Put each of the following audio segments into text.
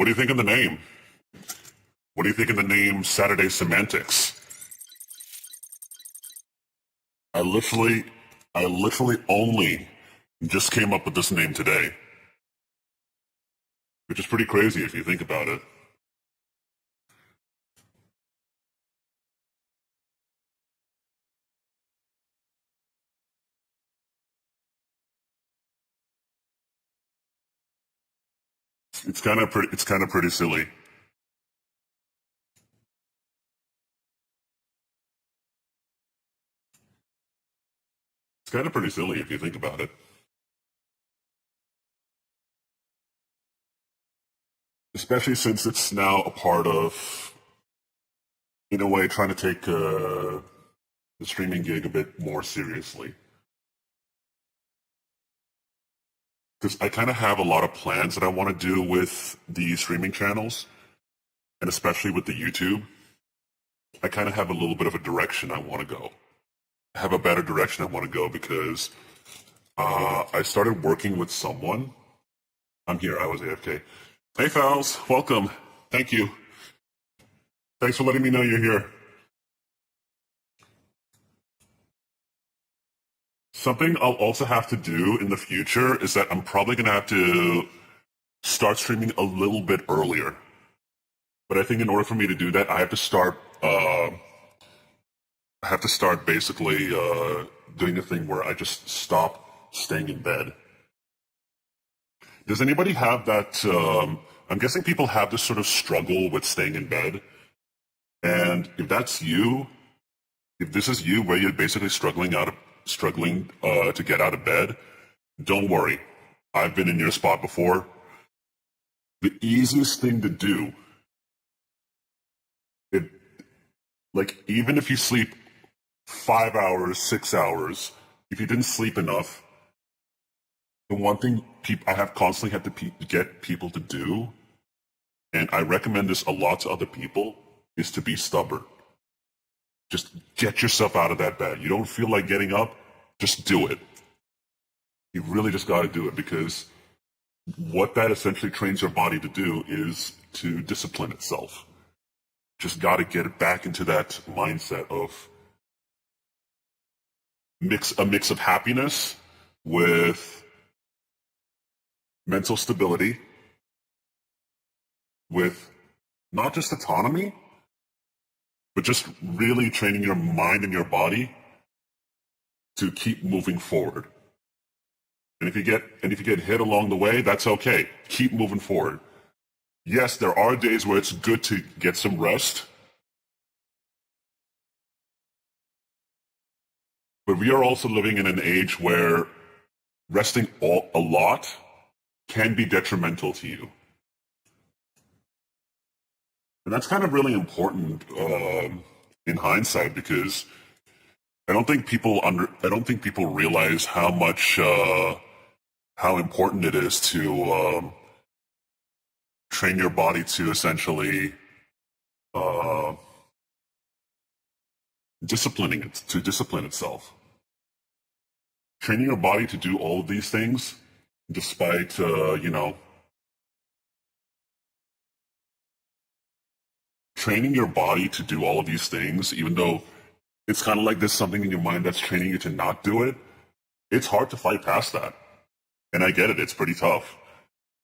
What do you think of the name? What do you think of the name Saturday Semantics? I literally, I literally only just came up with this name today, which is pretty crazy if you think about it. It's kind of pretty silly. It's kind of pretty silly if you think about it. Especially since it's now a part of, in a way, trying to take the streaming gig a bit more seriously. Because I kind of have a lot of plans that I want to do with the streaming channels, and especially with the YouTube. I kind of have a little bit of a direction I want to go. I have a better direction I want to go because I started working with someone. I'm here. I was AFK. Hey, Fowls. Welcome. Thank you. Thanks for letting me know you're here. Something I'll also have to do in the future is that I'm probably going to have to start streaming a little bit earlier. But I think in order for me to do that, I have to start basically doing a thing where I just stop staying in bed. Does anybody have that? I'm guessing people have this sort of struggle with staying in bed. And if that's you, if this is you where you're basically struggling to get out of bed, don't worry. I've been in your spot before. The easiest thing to do, even if you sleep 5 hours, 6 hours, if you didn't sleep enough, the one thing I have constantly had to get people to do, and I recommend this a lot to other people, is to be stubborn. Just get yourself out of that bed. You don't feel like getting up, just do it. You really just got to do it, because what that essentially trains your body to do is to discipline itself. Just got to get it back into that mindset of a mix of happiness with mental stability, with not just autonomy, but just really training your mind and your body to keep moving forward. And if you get hit along the way, that's okay. Keep moving forward. Yes, there are days where it's good to get some rest. But we are also living in an age where resting a lot can be detrimental to you. And that's kind of really important in hindsight, because I don't think people realize how much how important it is to train your body to essentially discipline itself. Training your body to do all of these things, despite training your body to do all of these things, even though it's kind of like there's something in your mind that's training you to not do it, it's hard to fight past that. And I get it, it's pretty tough.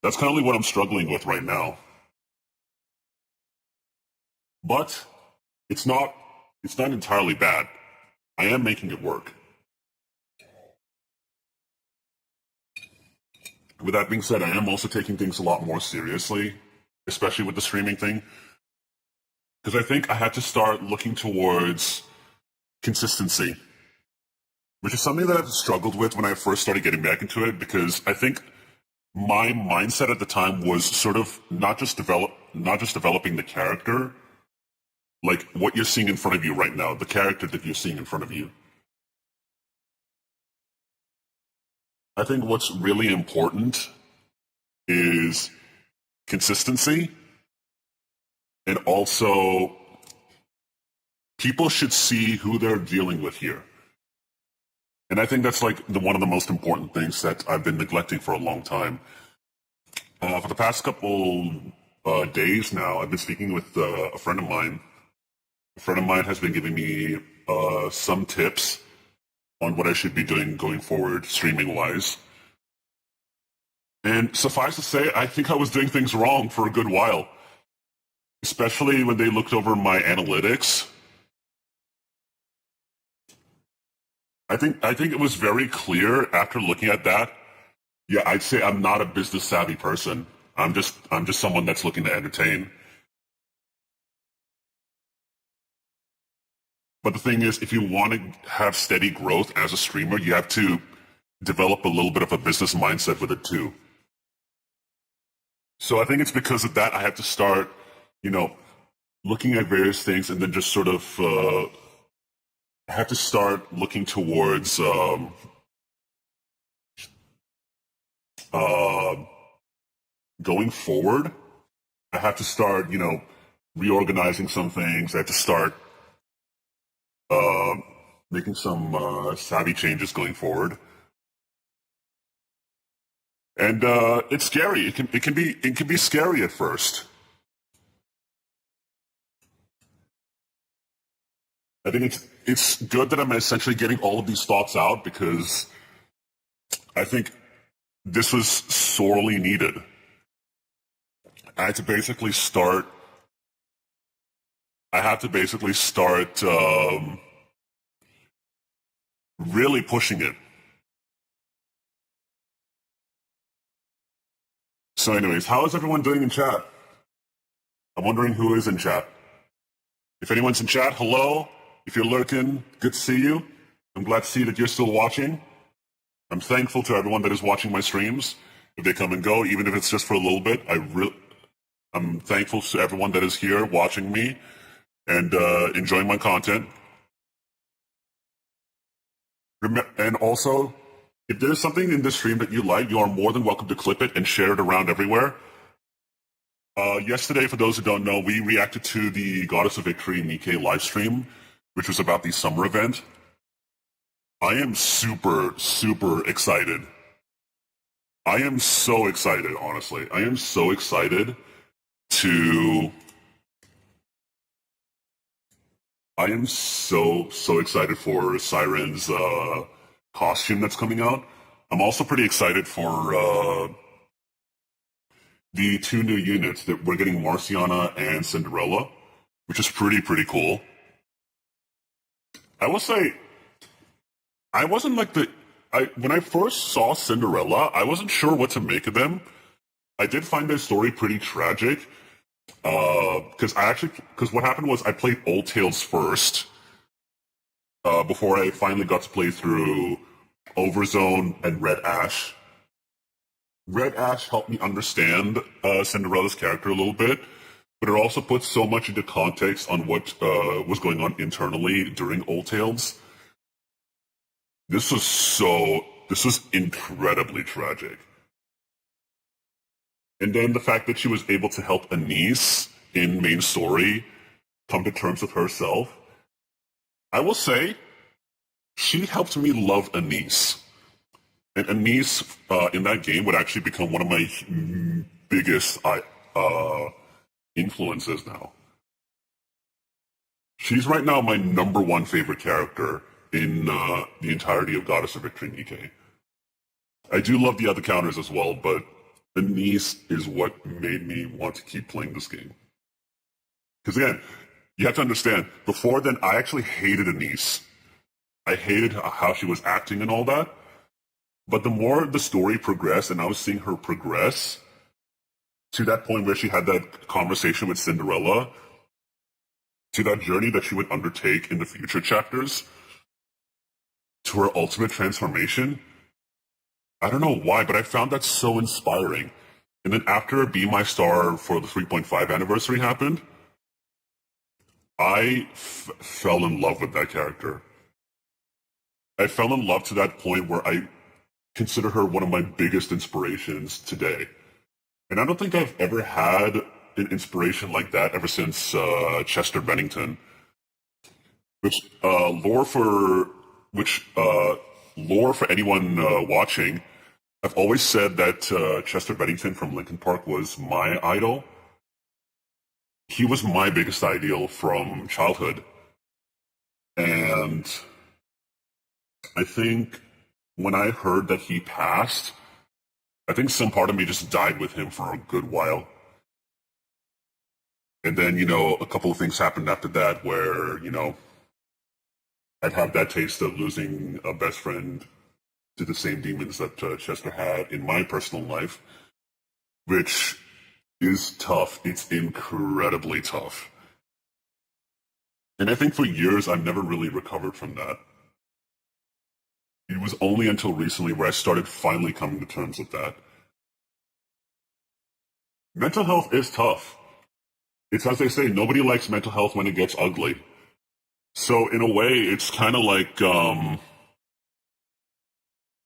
That's kind of what I'm struggling with right now. But it's not entirely bad. I am making it work. With that being said, I am also taking things a lot more seriously, especially with the streaming thing. Because I think I had to start looking towards consistency, which is something that I've struggled with when I first started getting back into it, because I think my mindset at the time was sort of not just developing the character, like what you're seeing in front of you right now, the character that you're seeing in front of you. I think what's really important is consistency, and also people should see who they're dealing with here. And I think that's like one of the most important things that I've been neglecting for a long time. For the past couple days now, I've been speaking with a friend of mine. A friend of mine has been giving me some tips on what I should be doing going forward, streaming-wise. And suffice to say, I think I was doing things wrong for a good while, especially when they looked over my analytics. I think it was very clear after looking at that. Yeah, I'd say I'm not a business savvy person. I'm just someone that's looking to entertain. But the thing is, if you want to have steady growth as a streamer, you have to develop a little bit of a business mindset with it too. So I think it's because of that I have to start, looking at various things and then just sort of I have to start looking towards going forward. I have to start, reorganizing some things. I have to start making some savvy changes going forward. And it's scary. It can be scary at first. I think it's good that I'm essentially getting all of these thoughts out because I think this was sorely needed. I had to basically start really pushing it. So anyways, how is everyone doing in chat? I'm wondering who is in chat. If anyone's in chat, hello. If you're lurking, good to see you. I'm glad to see that you're still watching. I'm thankful to everyone that is watching my streams. If they come and go, even if it's just for a little bit, I'm thankful to everyone that is here watching me and enjoying my content. And also, if there's something in this stream that you like, you are more than welcome to clip it and share it around everywhere. Yesterday, for those who don't know, we reacted to the Goddess of Victory Nikkei live stream, which was about the summer event. I am super, super excited. I am so excited, honestly. I am so excited for Siren's costume that's coming out. I'm also pretty excited for the two new units that we're getting, Marciana and Cinderella, which is pretty cool. I will say, I wasn't like when I first saw Cinderella, I wasn't sure what to make of them. I did find their story pretty tragic. Because what happened was I played Old Tales first, before I finally got to play through Overzone and Red Ash. Red Ash helped me understand Cinderella's character a little bit, but it also put so much into context on what was going on internally during Old Tales. This was incredibly tragic. And then the fact that she was able to help Anise in main story come to terms with herself. I will say, she helped me love Anise. And Anise in that game would actually become one of my biggest influences now. She's right now my number one favorite character in the entirety of Goddess of Victory Nikkei. I do love the other counters as well, but Anise is what made me want to keep playing this game. Because again, you have to understand, before then I actually hated Anise. I hated how she was acting and all that. But the more the story progressed and I was seeing her progress to that point where she had that conversation with Cinderella, to that journey that she would undertake in the future chapters, to her ultimate transformation, I don't know why, but I found that so inspiring. And then after Be My Star for the 3.5 anniversary happened, I fell in love with that character. I fell in love to that point where I consider her one of my biggest inspirations today. And I don't think I've ever had an inspiration like that ever since Chester Bennington. Lore for anyone watching, I've always said that Chester Bennington from Linkin Park was my idol. he was my biggest ideal from childhood. And I think when I heard that he passed, I think some part of me just died with him for a good while. And then, a couple of things happened after that where, I'd have that taste of losing a best friend to the same demons that Chester had in my personal life, which is tough. It's incredibly tough. And I think for years, I've never really recovered from that. It was only until recently where I started finally coming to terms with that. Mental health is tough. It's as they say, nobody likes mental health when it gets ugly. So in a way, it's kind of like,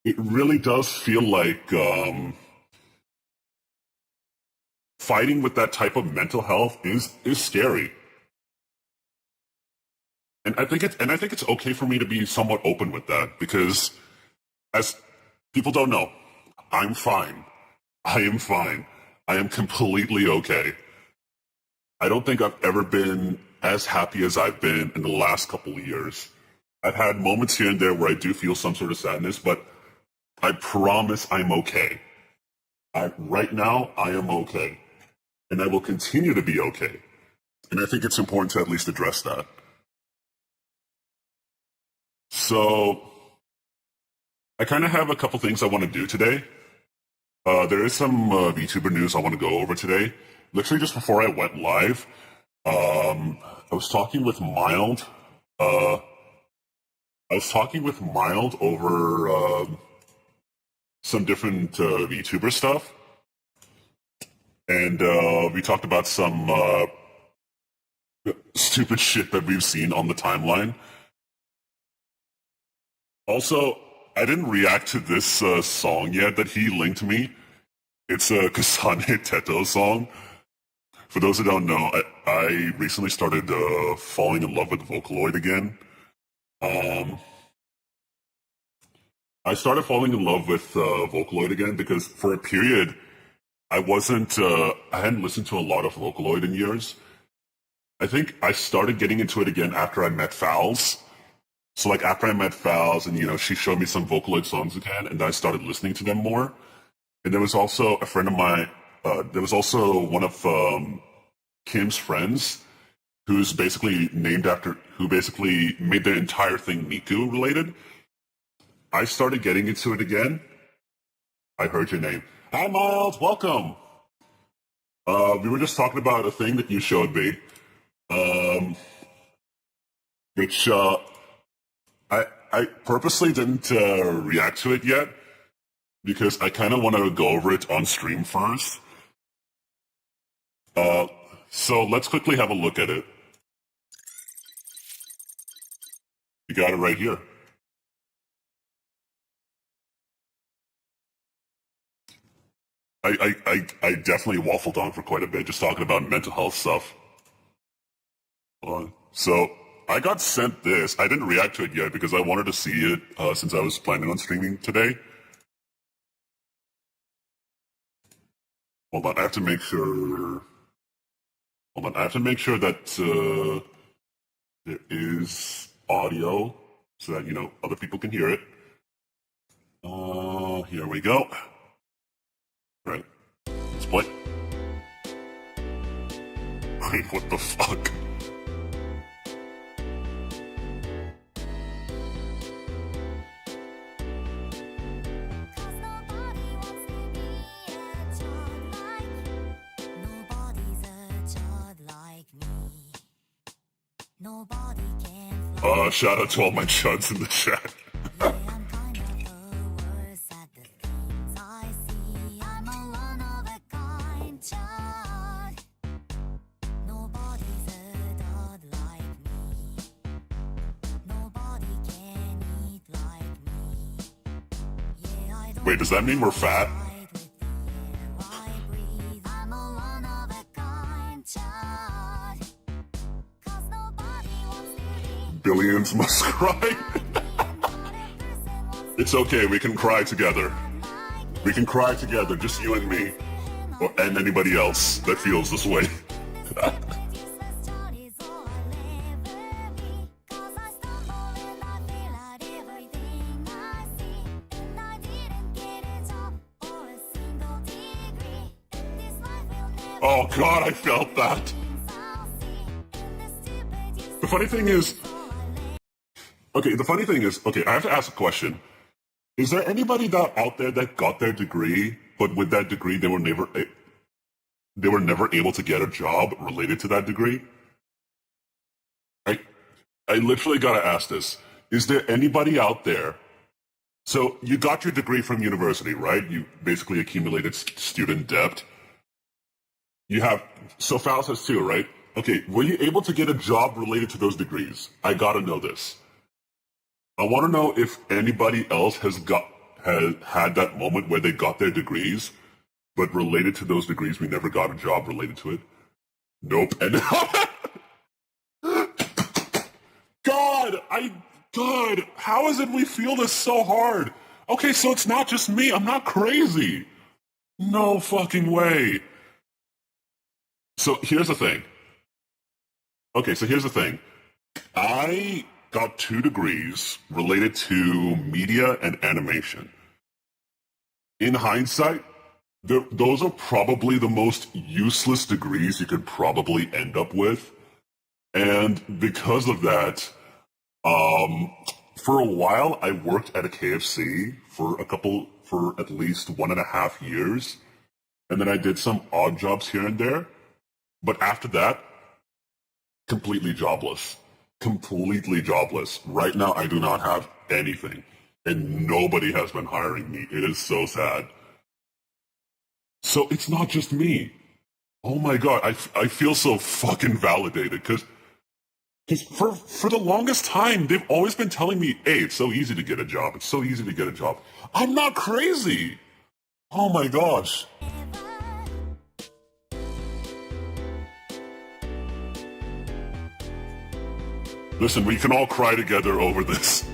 it really does feel like fighting with that type of mental health is scary. And I think it's okay for me to be somewhat open with that because, as people don't know, I'm fine. I am fine. I am completely okay. I don't think I've ever been as happy as I've been in the last couple of years. I've had moments here and there where I do feel some sort of sadness, but I promise I'm okay. Right now, I am okay. And I will continue to be okay. And I think it's important to at least address that. So, I kind of have a couple things I want to do today. There is some VTuber news I want to go over today. Literally just before I went live, I was talking with Mild. Over some different VTuber stuff. And we talked about some stupid shit that we've seen on the timeline. Also, I didn't react to this song yet that he linked me. It's a Kasane Teto song. For those who don't know, I recently started falling in love with Vocaloid again. I started falling in love with Vocaloid again because for a period, I hadn't listened to a lot of Vocaloid in years. I think I started getting into it again after I met Fowls. So like after I met Fowls and, she showed me some Vocaloid songs again and I started listening to them more. And there was also a friend of mine, there was also one of Kim's friends who basically made their entire thing Miku related. I started getting into it again. I heard your name. Hi Miles, welcome. We were just talking about a thing that you showed me, which I purposely didn't react to it yet because I kind of want to go over it on stream first. So let's quickly have a look at it. You got it right here. I definitely waffled on for quite a bit, just talking about mental health stuff. So I got sent this. I didn't react to it yet because I wanted to see it since I was planning on streaming today. Hold on, I have to make sure. Hold on, I have to make sure that there is audio so that other people can hear it. Here we go. Right. Let's play. Wait, what the fuck? Shout out to all my chuds in the chat. Wait, does that mean we're fat? Billions must cry. It's okay, we can cry together. We can cry together, just you and me. And anybody else that feels this way. Oh God, I felt that. The funny thing is, okay, I have to ask a question. Is there anybody that out there that got their degree, but with that degree they were never able to get a job related to that degree? I I literally gotta ask this. Is there anybody out there? So you got your degree from university, right? You basically accumulated student debt. You have, so Faust has too, right? Okay, were you able to get a job related to those degrees? I gotta know this. I want to know if anybody else has had that moment where they got their degrees, but related to those degrees, we never got a job related to it. Nope. And God, how is it we feel this so hard? Okay, so it's not just me. I'm not crazy. No fucking way. So here's the thing. I got 2 degrees related to media and animation. In hindsight, those are probably the most useless degrees you could probably end up with. And because of that, for a while, I worked at a KFC for at least 1.5 years. And then I did some odd jobs here and there. But after that, completely jobless. Completely jobless. Right now, I do not have anything. And nobody has been hiring me. It is so sad. So it's not just me. Oh my God, I feel so fucking validated because for the longest time, they've always been telling me, hey, it's so easy to get a job. It's so easy to get a job. I'm not crazy. Oh my gosh. Listen, we can all cry together over this.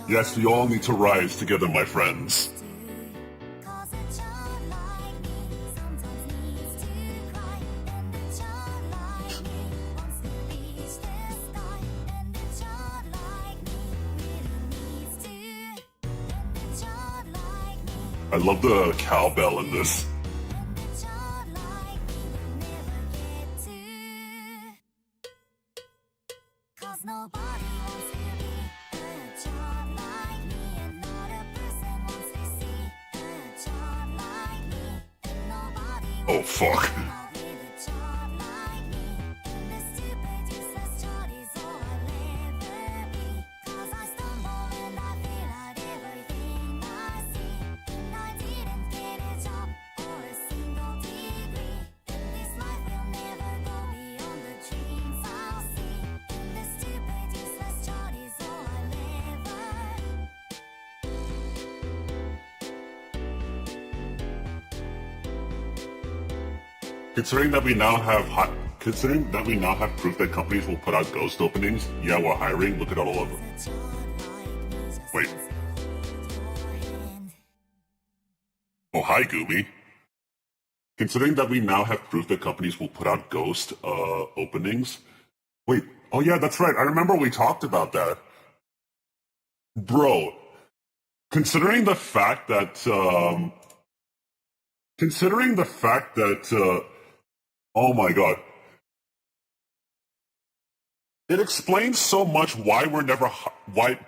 Yes, we all need to rise together, my friends. I love the cowbell in this. Oh, fuck. Considering that we now have proof that companies will put out ghost openings, yeah, we're hiring. Look at all of them. Wait. Oh, hi, Gooby. Considering that we now have proof that companies will put out ghost openings. Wait. Oh yeah, that's right. I remember we talked about that. Bro, considering the fact that oh my God. It explains so much why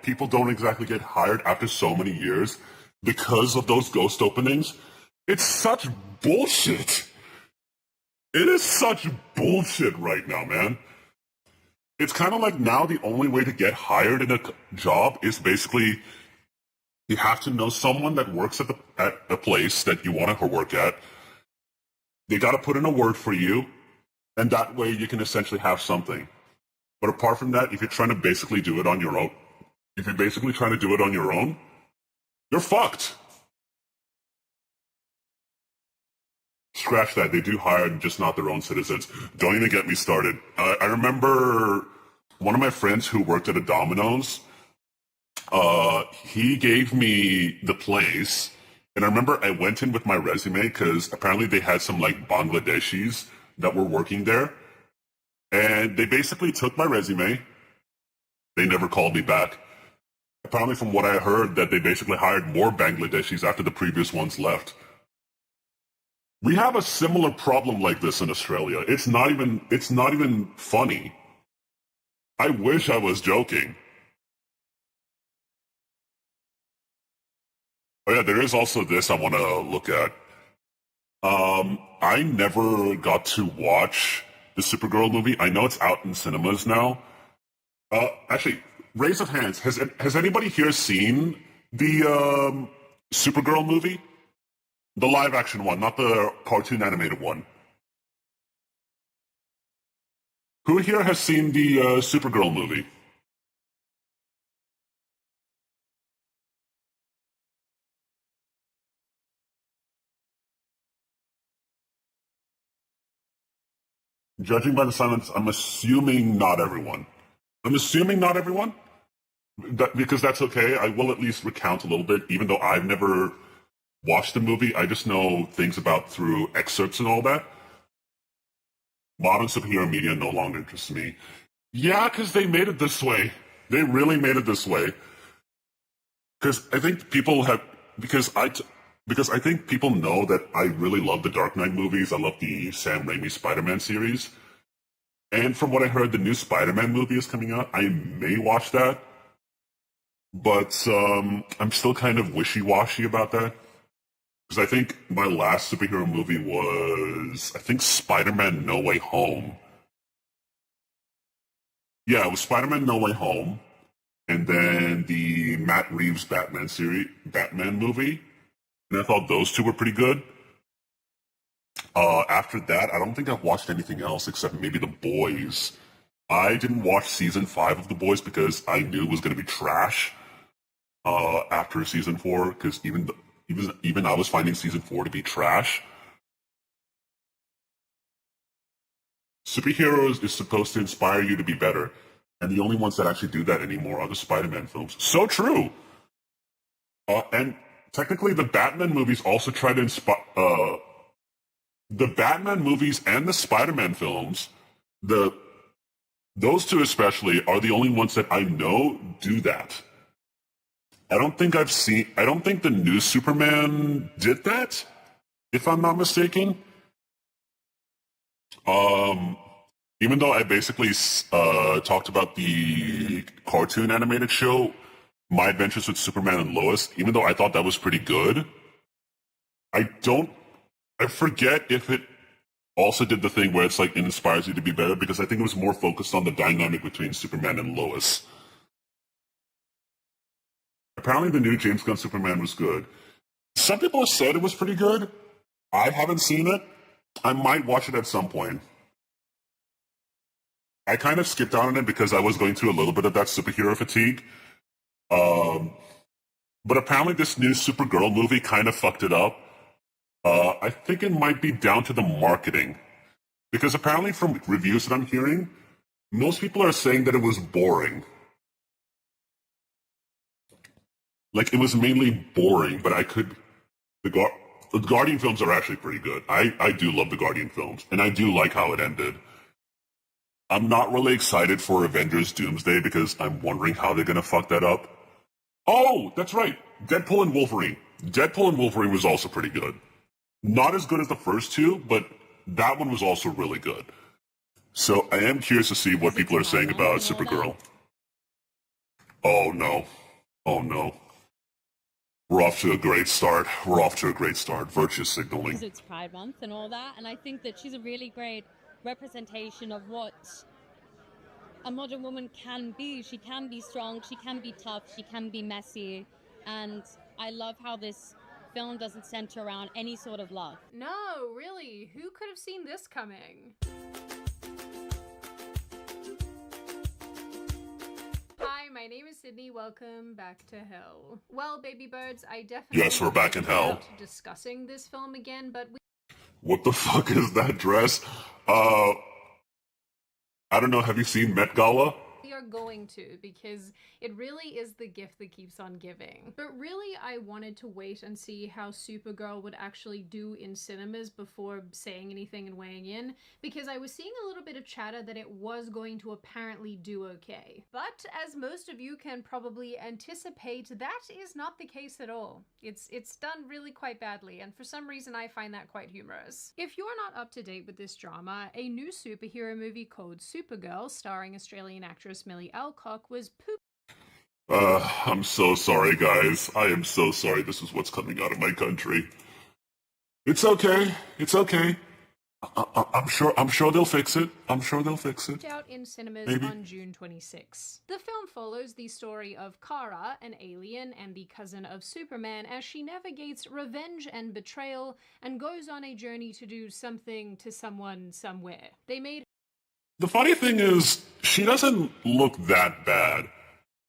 people don't exactly get hired after so many years because of those ghost openings. It's such bullshit. It is such bullshit right now, man. It's kind of like now the only way to get hired in a job is basically you have to know someone that works at a place that you want to work at. They got to put in a word for you, and that way you can essentially have something. But apart from that, if you're trying to basically do it on your own, you're fucked. Scratch that. They do hire, just not their own citizens. Don't even get me started. I remember one of my friends who worked at a Domino's. He gave me the place, and I remember I went in with my resume because apparently they had some like Bangladeshis that were working there, and they basically took my resume. They never called me back. Apparently, from what I heard, that they basically hired more Bangladeshis after the previous ones left. We have a similar problem like this in Australia. It's not even funny. I wish I was joking. Oh yeah, there is also this I want to look at. I never got to watch the Supergirl movie. I know it's out in cinemas now. Actually, raise of hands. Has anybody here seen the Supergirl movie? The live action one, not the cartoon animated one. Who here has seen the Supergirl movie? Judging by the silence, I'm assuming not everyone. I'm assuming not everyone, because that's okay. I will at least recount a little bit, even though I've never watched the movie. I just know things about through excerpts and all that. Modern superhero media no longer interests me. Yeah, because they made it this way. They really made it this way. Because I think people have because I think people know that I really love the Dark Knight movies. I love the Sam Raimi Spider-Man series. And from what I heard, the new Spider-Man movie is coming out. I may watch that, but I'm still kind of wishy-washy about that. Because I think my last superhero movie was, I think, Spider-Man No Way Home. Yeah, it was Spider-Man No Way Home, and then the Matt Reeves Batman movie. And I thought those two were pretty good. After that, I don't think I've watched anything else except maybe The Boys. I didn't watch season 5 of The Boys because I knew it was going to be trash after season 4, because even I was finding season 4 to be trash. Superheroes is supposed to inspire you to be better, and the only ones that actually do that anymore are the Spider-Man films. So true! And technically, the Batman movies also try to inspire. The Batman movies and the Spider-Man films, those two especially, are the only ones that I know do that. I don't think the new Superman did that, if I'm not mistaken. Even though I basically talked about the cartoon animated show, My Adventures with Superman and Lois, even though I thought that was pretty good, I forget if it also did the thing where it's like it inspires you to be better, because I think it was more focused on the dynamic between Superman and Lois. Apparently the new James Gunn Superman was good. Some people have said it was pretty good. I haven't seen it. I might watch it at some point. I kind of skipped out on it because I was going through a little bit of that superhero fatigue. Um, but apparently this new Supergirl movie kind of fucked it up. I think it might be down to the marketing. Because apparently from reviews that I'm hearing, most people are saying that it was boring. Like, it was mainly boring, but the Guardian films are actually pretty good. I do love the Guardian films, and I do like how it ended. I'm not really excited for Avengers Doomsday because I'm wondering how they're gonna fuck that up. Oh, that's right. Deadpool and Wolverine. Deadpool and Wolverine was also pretty good. Not as good as the first two, but that one was also really good. So I am curious to see what people are saying about Supergirl. Oh no. Oh no. We're off to a great start. We're off to a great start. Virtue signaling. Because it's Pride Month and all that, and I think that she's a really great representation of what a modern woman can be. She can be strong, she can be tough, she can be messy, and I love how this film doesn't center around any sort of love. No, really, who could have seen this coming? Hi, my name is Sydney. Welcome back to hell. Well, baby birds, I definitely Yes, we're back in hell. Discussing this film again, but What the fuck is that dress? I don't know. Have you seen Met Gala? We are going to, because it really is the gift that keeps on giving. But really, I wanted to wait and see how Supergirl would actually do in cinemas before saying anything and weighing in, because I was seeing a little bit of chatter that it was going to apparently do okay. But as most of you can probably anticipate, that is not the case at all. It's done really quite badly, and for some reason I find that quite humorous. If you're not up to date with this drama, a new superhero movie called Supergirl, starring Australian actress Millie Alcock, was I'm so sorry, guys. I am so sorry this is what's coming out of my country. It's okay. It's okay. I'm sure they'll fix it. I'm sure they'll fix it. out in cinemas Maybe. on June 26. The film follows the story of Kara, an alien and the cousin of Superman, as she navigates revenge and betrayal and goes on a journey to do something to someone somewhere. They made The funny thing is, she doesn't look that bad,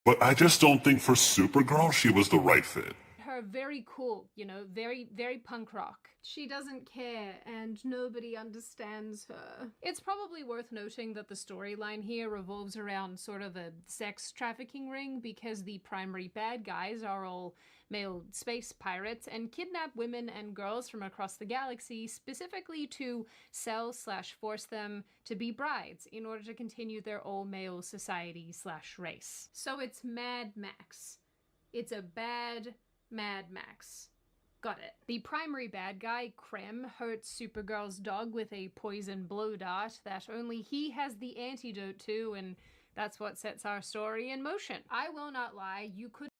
but I just don't think for Supergirl she was the right fit. her very cool, you know, very, very punk rock. She doesn't care and nobody understands her. It's probably worth noting that the storyline here revolves around sort of a sex trafficking ring, because the primary bad guys are all male space pirates and kidnap women and girls from across the galaxy, specifically to sell/force them to be brides in order to continue their all-male society/race. So it's Mad Max. It's a bad Mad Max. Got it. The primary bad guy, Krem, hurts Supergirl's dog with a poison blow dart that only he has the antidote to, and that's what sets our story in motion. I will not lie, you could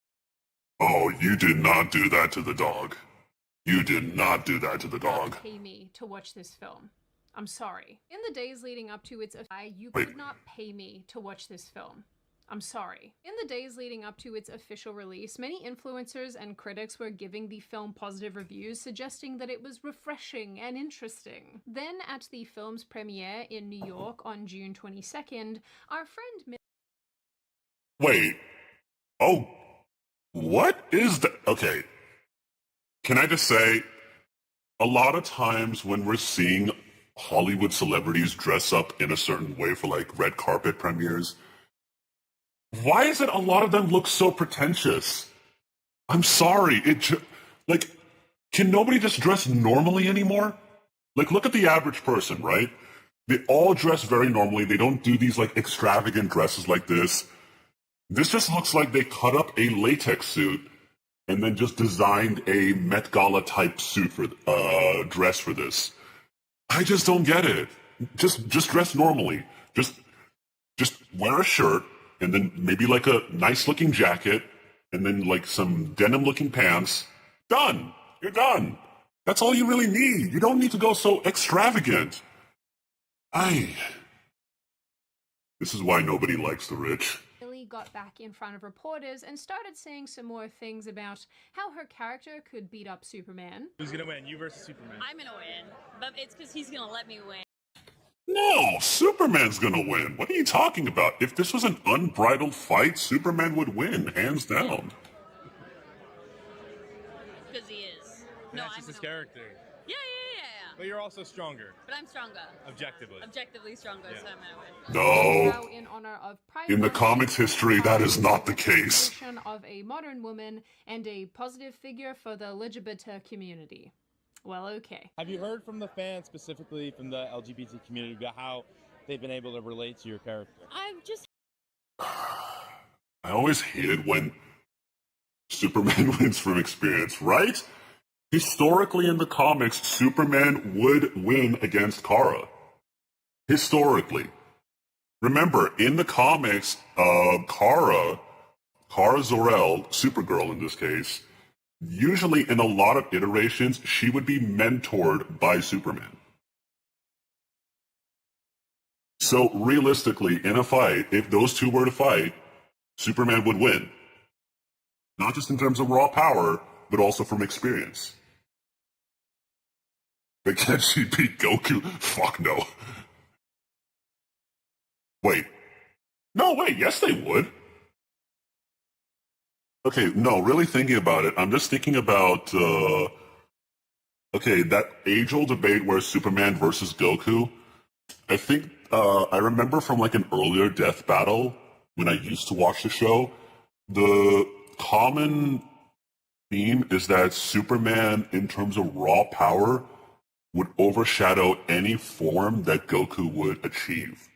Oh, you did not do that to the dog. You did not do that to the dog. pay me to watch this film. I'm sorry. In the days leading up to its you Wait. could not pay me to watch this film. I'm sorry. In the days leading up to its official release, many influencers and critics were giving the film positive reviews, suggesting that it was refreshing and interesting. Then, at the film's premiere in New York on June 22nd, our friend Wait. Oh. What is that? Okay. Can I just say, a lot of times when we're seeing Hollywood celebrities dress up in a certain way for like red carpet premieres, why is it a lot of them look so pretentious? I'm sorry. Like, can nobody just dress normally anymore? Like, look at the average person, right? They all dress very normally. They don't do these like extravagant dresses like this. This just looks like they cut up a latex suit and then just designed a Met Gala type suit for dress for this. I just don't get it. Just dress normally. Just wear a shirt and then maybe like a nice looking jacket and then like some denim looking pants. Done. You're done. That's all you really need. You don't need to go so extravagant. This is why nobody likes the rich. got back in front of reporters and started saying some more things about how her character could beat up Superman. Who's gonna win, you versus Superman? I'm gonna win, but it's because he's gonna let me win. No, Superman's gonna win. What are you talking about? If this was an unbridled fight, Superman would win, hands down. Because he is. And that's just his character. Yeah. But you're also stronger, But I'm stronger. objectively. Objectively stronger, Yeah. so I'm gonna win. No. Now, in honor of Pride In the Month, comics history, that is not the case. Of a modern woman and a positive figure for the LGBT community. Well, okay. Have you heard from the fans, specifically from the LGBT community, about how they've been able to relate to your character? I'm just. I always hated when Superman wins from experience, right? Historically in the comics, Superman would win against Kara. Historically. Remember, in the comics, Kara Zor-El, Supergirl in this case, usually in a lot of iterations, she would be mentored by Superman. So realistically, in a fight, if those two were to fight, Superman would win. Not just in terms of raw power, but also from experience. But can she beat Goku? Fuck no. Wait. No, wait, yes they would. Okay, no, really thinking about it, I'm just thinking about, that age-old debate where Superman versus Goku, I think, I remember from like an earlier death battle, when I used to watch the show, the common theme is that Superman, in terms of raw power, would overshadow any form that Goku would achieve.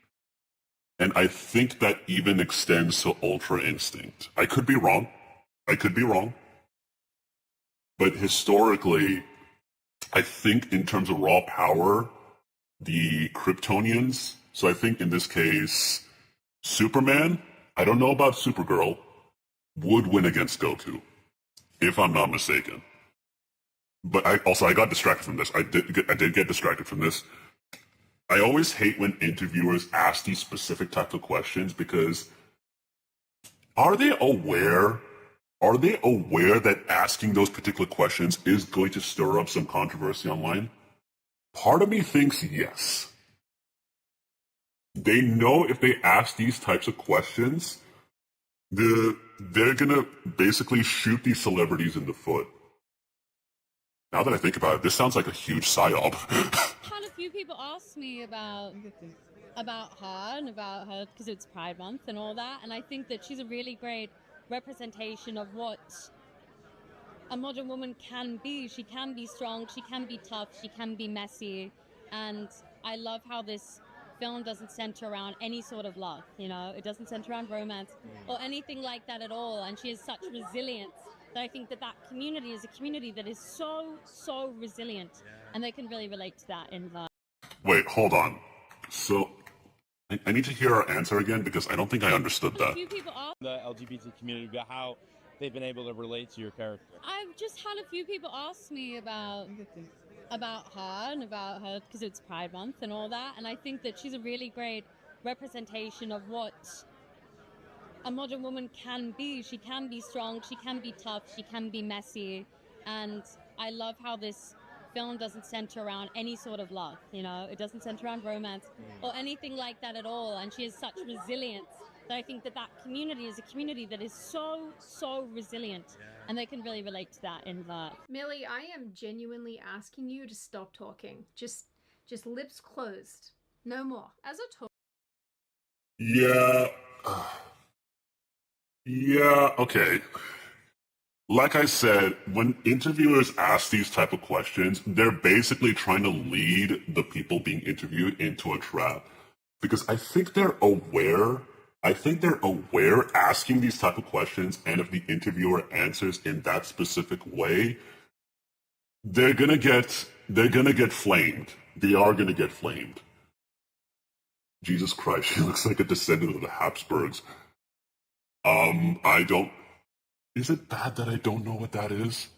And I think that even extends to Ultra Instinct. I could be wrong. But historically, I think in terms of raw power, the Kryptonians, so I think in this case, Superman, I don't know about Supergirl, would win against Goku, if I'm not mistaken. But I got distracted from this. I did get distracted from this. I always hate when interviewers ask these specific types of questions because are they aware that asking those particular questions is going to stir up some controversy online? Part of me thinks yes. They know if they ask these types of questions, they're gonna basically shoot these celebrities in the foot. Now that I think about it, this sounds like a huge psyop. Had a few people ask me about her because it's Pride Month and all that, and I think that she's a really great representation of what a modern woman can be. She can be strong, she can be tough, she can be messy, and I love how this film doesn't center around any sort of love, it doesn't center around romance or anything like that at all, and she has such resilience that I think that community is a community that is so resilient, and they can really relate to that in the... Wait, hold on. So, I need to hear our answer again because I don't think I understood that. A few people ask the LGBT community about how they've been able to relate to your character. I've just had a few people ask me about her because it's Pride Month and all that, and I think that she's a really great representation of what a modern woman can be. She can be strong, she can be tough, she can be messy, and I love how this film doesn't center around any sort of love, it doesn't center around romance or anything like that at all, and she has such resilience that I think that community is a community that is so resilient, and they can really relate to that in the... Millie, I am genuinely asking you to stop talking. Just lips closed. No more. As a total... Yeah, okay. Like I said, when interviewers ask these type of questions, they're basically trying to lead the people being interviewed into a trap. Because I think they're aware asking these type of questions, and if the interviewer answers in that specific way, they're gonna get flamed. They are gonna get flamed. Jesus Christ, she looks like a descendant of the Habsburgs. Is it bad that I don't know what that is?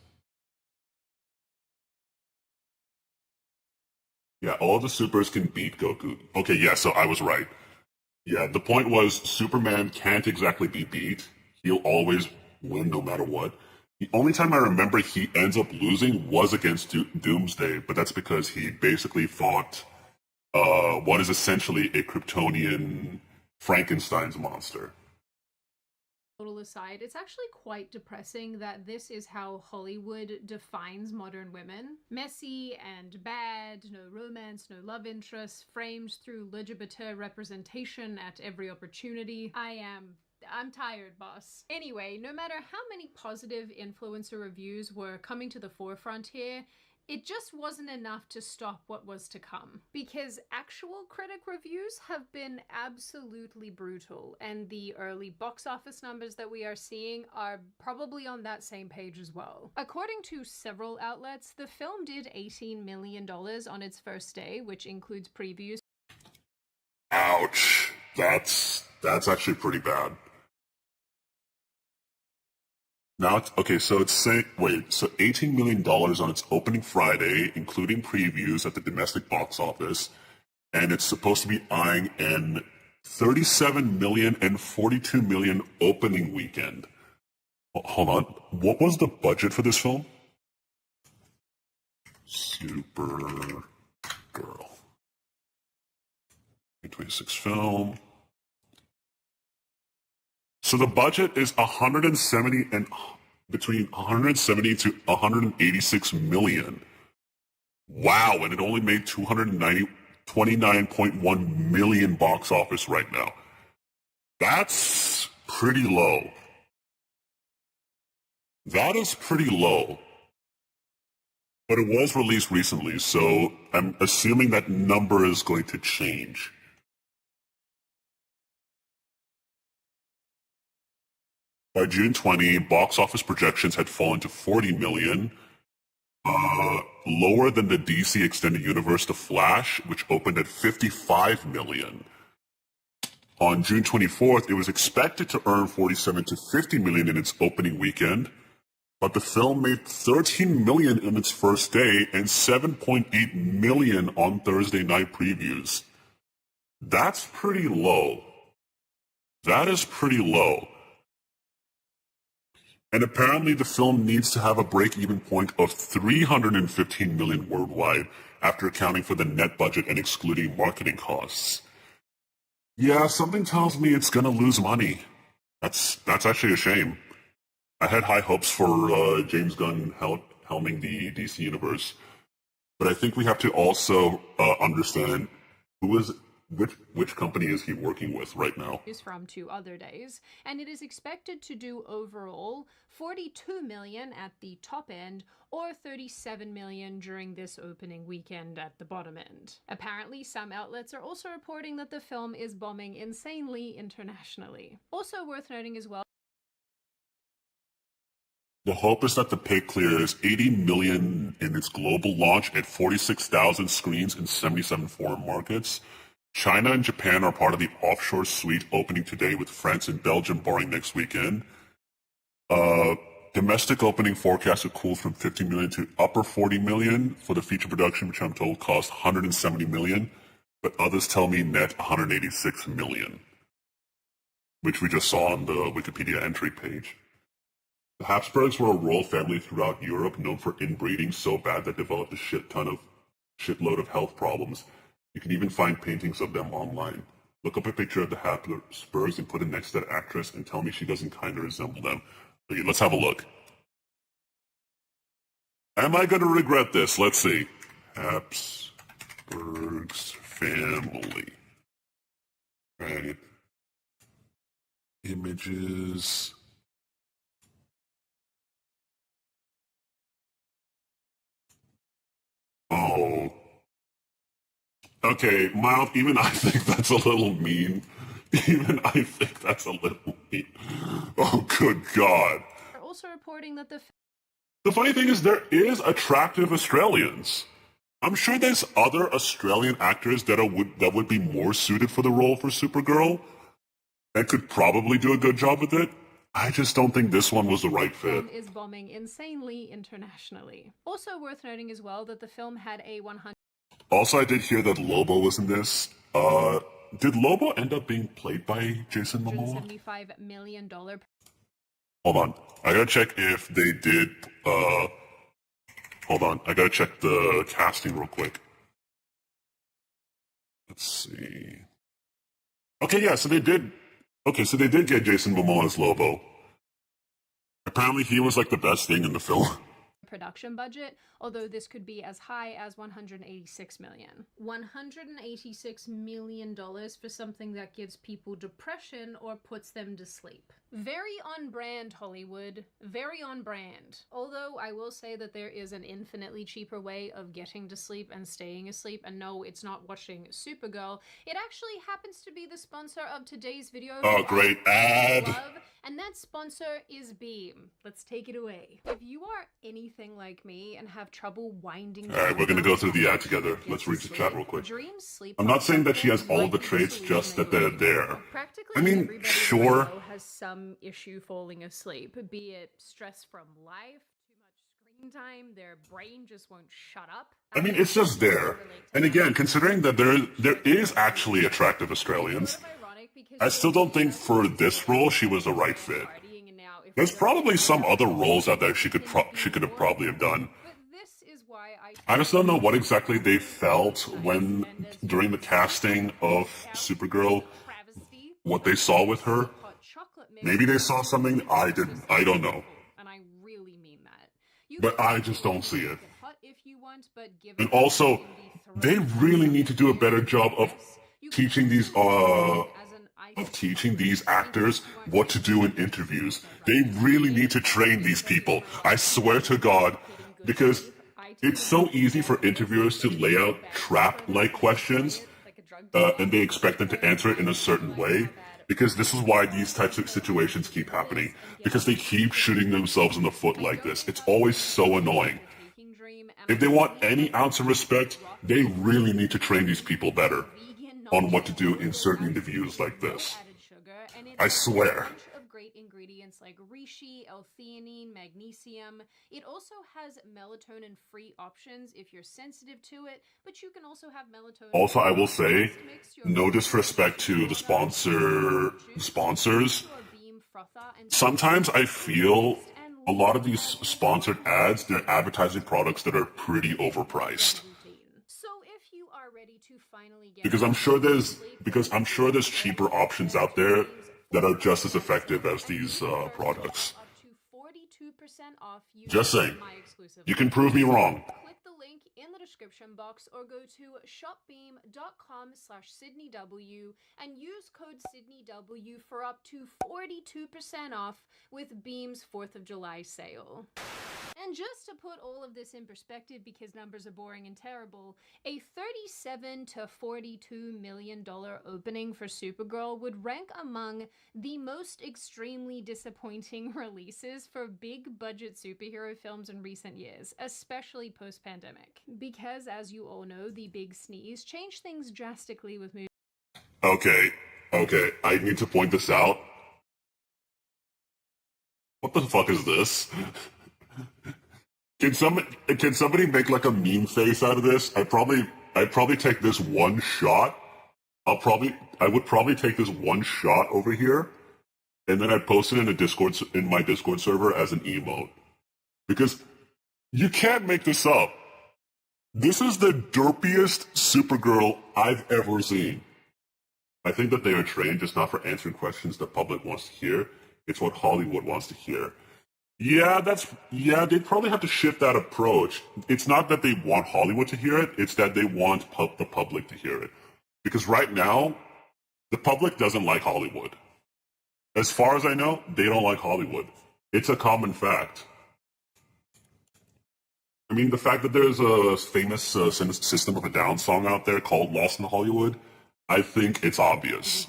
Yeah, all the supers can beat Goku. Okay, yeah, so I was right. Yeah, the point was Superman can't exactly be beat. He'll always win no matter what. The only time I remember he ends up losing was against Doomsday, but that's because he basically fought what is essentially a Kryptonian Frankenstein's monster. Total aside, it's actually quite depressing that this is how Hollywood defines modern women. Messy and bad, no romance, no love interest, framed through LGBT representation at every opportunity. I'm tired, boss. Anyway, no matter how many positive influencer reviews were coming to the forefront here, it just wasn't enough to stop what was to come, because actual critic reviews have been absolutely brutal, and the early box office numbers that we are seeing are probably on that same page as well. According to several outlets, the film did $18 million on its first day, which includes previews. Ouch. That's actually pretty bad. Now, okay, so it's saying, so $18 million on its opening Friday, including previews at the domestic box office, and it's supposed to be eyeing an $37 million and $42 million opening weekend. Hold on, what was the budget for this film? Supergirl. 26 film. So the budget is between 170 to 186 million. Wow, and it only made 29.1 million box office right now. That's pretty low. That is pretty low. But it was released recently, so I'm assuming that number is going to change. By June 20, box office projections had fallen to 40 million, lower than the DC Extended Universe The Flash, which opened at 55 million. On June 24th, it was expected to earn 47 to 50 million in its opening weekend, but the film made 13 million in its first day and 7.8 million on Thursday night previews. That's pretty low. That is pretty low. And apparently the film needs to have a break-even point of 315 million worldwide after accounting for the net budget and excluding marketing costs. Yeah, something tells me it's gonna lose money. That's actually a shame. I had high hopes for James Gunn helming the DC universe, but I think we have to also understand which company is he working with right now. Is from 2 other days, and it is expected to do overall 42 million at the top end or 37 million during this opening weekend at the bottom end. Apparently, some outlets are also reporting that the film is bombing insanely internationally. Also worth noting as well, the hope is that the pig clears 80 million in its global launch at 46,000 screens in 77 foreign markets. China and Japan are part of the offshore suite opening today, with France and Belgium barring next weekend. Domestic opening forecast to cool from 50 million to upper 40 million for the feature production, which I'm told cost 170 million, but others tell me net 186 million, which we just saw on the Wikipedia entry page. The Habsburgs were a royal family throughout Europe, known for inbreeding so bad that developed a shitload of health problems. You can even find paintings of them online. Look up a picture of the Habsburgs and put it next to that actress and tell me she doesn't kind of resemble them. Okay, let's have a look. Am I going to regret this? Let's see. Habsburgs family. Right. Images. Oh. Okay, Mild, even I think that's a little mean. Even I think that's a little mean. Oh, good God. they're also reporting that The funny thing is there is attractive Australians. I'm sure there's other Australian actors that would be more suited for the role for Supergirl and could probably do a good job with it. I just don't think this one was the right fit. is bombing insanely internationally. Also worth noting as well that the film had a 100. Also, I did hear that Lobo was in this. Did Lobo end up being played by Jason Momoa? $175 million. Hold on. I gotta check if they did, hold on. I gotta check the casting real quick. Let's see. Okay, yeah, so they did get Jason Momoa as Lobo. Apparently he was like the best thing in the film. Production budget, although this could be as high as $186 million. $186 million for something that gives people depression or puts them to sleep. Very on brand, Hollywood. Very on brand. Although I will say that there is an infinitely cheaper way of getting to sleep and staying asleep, and no, it's not watching Supergirl. It actually happens to be the sponsor of today's video. Oh, great ad. And that sponsor is Beam. Let's take it away. If you are anything like me and have trouble winding Alright, we're gonna go through the ad together. Let's read the chat real quick. I'm not saying that she has all the traits, just that they're there. Practically I mean, everybody sure. that I know has some issue falling asleep, be it stress from life, too much screen time, their brain just won't shut up. I mean, it's just there. And again, considering that there is actually attractive Australians, I still don't think for this role she was the right fit. There's probably some other roles out there she could have probably have done. I just don't know what exactly they felt when during the casting of Supergirl, what they saw with her. Maybe they saw something I didn't. I don't know. And I really mean that. But I just don't see it. And also, they really need to do a better job of teaching these of teaching these actors what to do in interviews. They really need to train these people. I swear to God, because it's so easy for interviewers to lay out trap-like questions, and they expect them to answer it in a certain way. Because this is why these types of situations keep happening. Because they keep shooting themselves in the foot like this. It's always so annoying. If they want any ounce of respect, they really need to train these people better on what to do in certain interviews like this. I swear. Of great ingredients like reishi, L-theanine, magnesium. It also has melatonin-free options if you're sensitive to it, but you can also have melatonin. Also, I will say, no disrespect to the sponsors. Sometimes I feel a lot of these sponsored ads, they're advertising products that are pretty overpriced. So if you are ready to finally get Because I'm sure there's cheaper options out there that are just as effective as these products. up to 42% off using Just saying. my exclusive You can prove me wrong. Click the link in the description box or go to shopbeam.com/SydneyW and use code SydneyW for up to 42% off with Beam's 4th of July sale. And just to put all of this in perspective, because numbers are boring and terrible, a $37 to $42 million opening for Supergirl would rank among the most extremely disappointing releases for big budget superhero films in recent years, especially post-pandemic. Because, as you all know, the big sneeze changed things drastically with movies. Okay, I need to point this out. What the fuck is this? Can somebody make like a meme face out of this? I'd probably take this one shot. I would probably take this one shot over here, and then I'd post it in my Discord server as an emote. Because you can't make this up. This is the derpiest Supergirl I've ever seen. I think that they are trained just not for answering questions the public wants to hear. It's what Hollywood wants to hear. Yeah, they'd probably have to shift that approach. It's not that they want Hollywood to hear it, it's that they want the public to hear it. Because right now, the public doesn't like Hollywood. As far as I know, they don't like Hollywood. It's a common fact. I mean, the fact that there's a famous System of a Down song out there called Lost in Hollywood, I think it's obvious.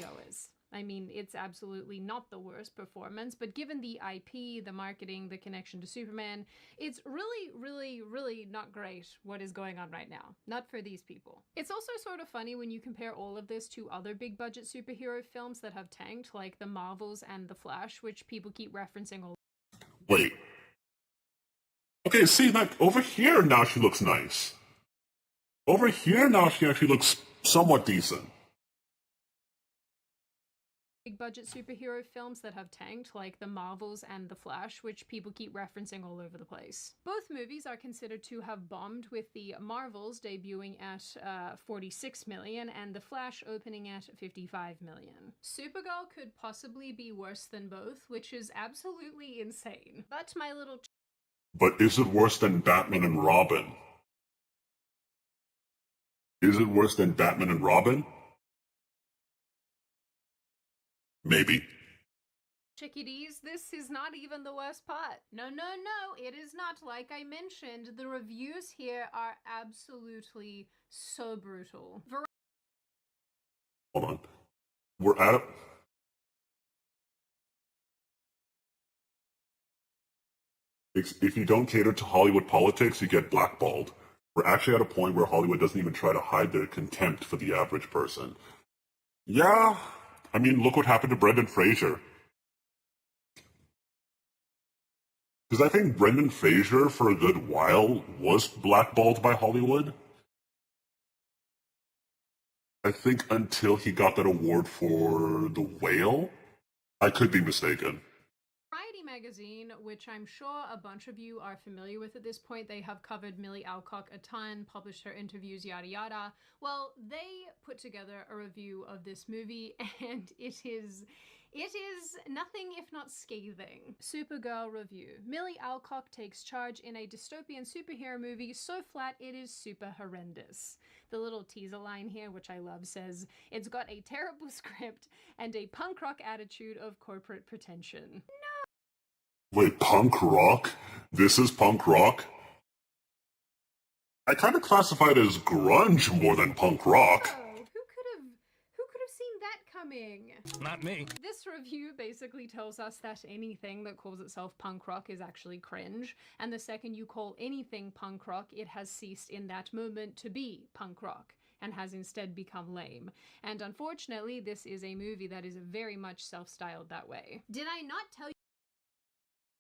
I mean, it's absolutely not the worst performance, but given the IP, the marketing, the connection to Superman, it's really, really, really not great what is going on right now. Not for these people. It's also sort of funny when you compare all of this to other big budget superhero films that have tanked, like The Marvels and The Flash, which people keep referencing all. Wait. Okay, see, like, over here now she looks nice. Over here now she actually looks somewhat decent. Big budget superhero films that have tanked, like The Marvels and The Flash, which people keep referencing all over the place. Both movies are considered to have bombed, with The Marvels debuting at $46 million and The Flash opening at $55 million. Supergirl could possibly be worse than both, which is absolutely insane. But my little... But is it worse than Batman and Robin? Is it worse than Batman and Robin? Maybe. Chickadees, this is not even the worst part. No, it is not. Like I mentioned, the reviews here are absolutely so brutal. Hold on. We're at a... If you don't cater to Hollywood politics, you get blackballed. We're actually at a point where Hollywood doesn't even try to hide their contempt for the average person. Yeah, I mean, look what happened to Brendan Fraser. Because I think Brendan Fraser, for a good while, was blackballed by Hollywood. I think until he got that award for The Whale. I could be mistaken. Variety magazine, which I'm sure a bunch of you are familiar with at this point, they have covered Millie Alcock a ton, published her interviews, yada yada. Well, they put together a review of this movie, and it is It is nothing if not scathing. Supergirl review. Millie Alcock takes charge in a dystopian superhero movie so flat it is super horrendous. The little teaser line here, which I love, says, "It's got a terrible script and a punk rock attitude of corporate pretension." Wait, punk rock? This is punk rock? I kind of classify it as grunge more than punk rock. Oh, who could have seen that coming? Not me. This review basically tells us that anything that calls itself punk rock is actually cringe, and the second you call anything punk rock, it has ceased in that moment to be punk rock, and has instead become lame. And unfortunately, this is a movie that is very much self-styled that way. Did I not tell you?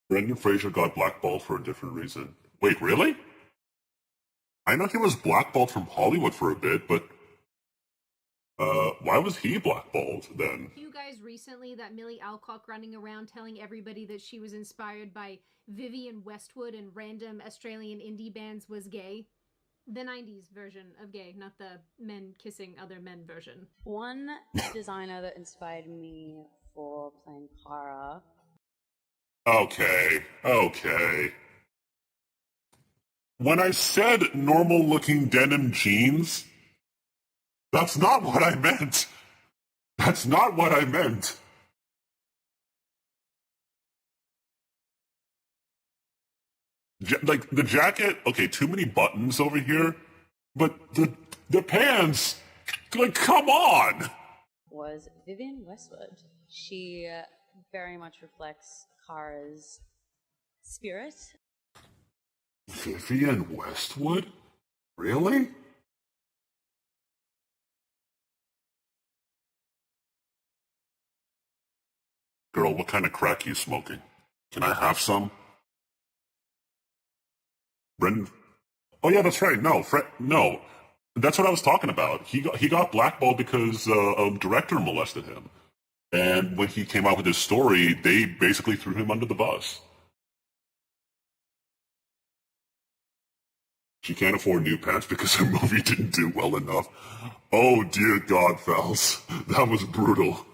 Brendan Fraser got blackballed for a different reason. Wait, really? I know he was blackballed from Hollywood for a bit, but why was he blackballed then? You guys recently that Millie Alcock running around telling everybody that she was inspired by Vivienne Westwood and random Australian indie bands was gay? The 90s version of gay, not the men kissing other men version. One designer that inspired me for playing Kara. Okay. When I said normal-looking denim jeans, that's not what I meant. That's not what I meant. Like, the jacket, okay, too many buttons over here, but the pants, like, come on! Was Vivienne Westwood. She very much reflects Kara's spirit. Vivienne Westwood? Really? Girl, what kind of crack are you smoking? Can I have some? Brendan? Oh yeah, that's right. No, no. That's what I was talking about. He got blackballed because a director molested him. And when he came out with his story, they basically threw him under the bus. She can't afford new pants because her movie didn't do well enough. Oh dear God, Fels. That was brutal.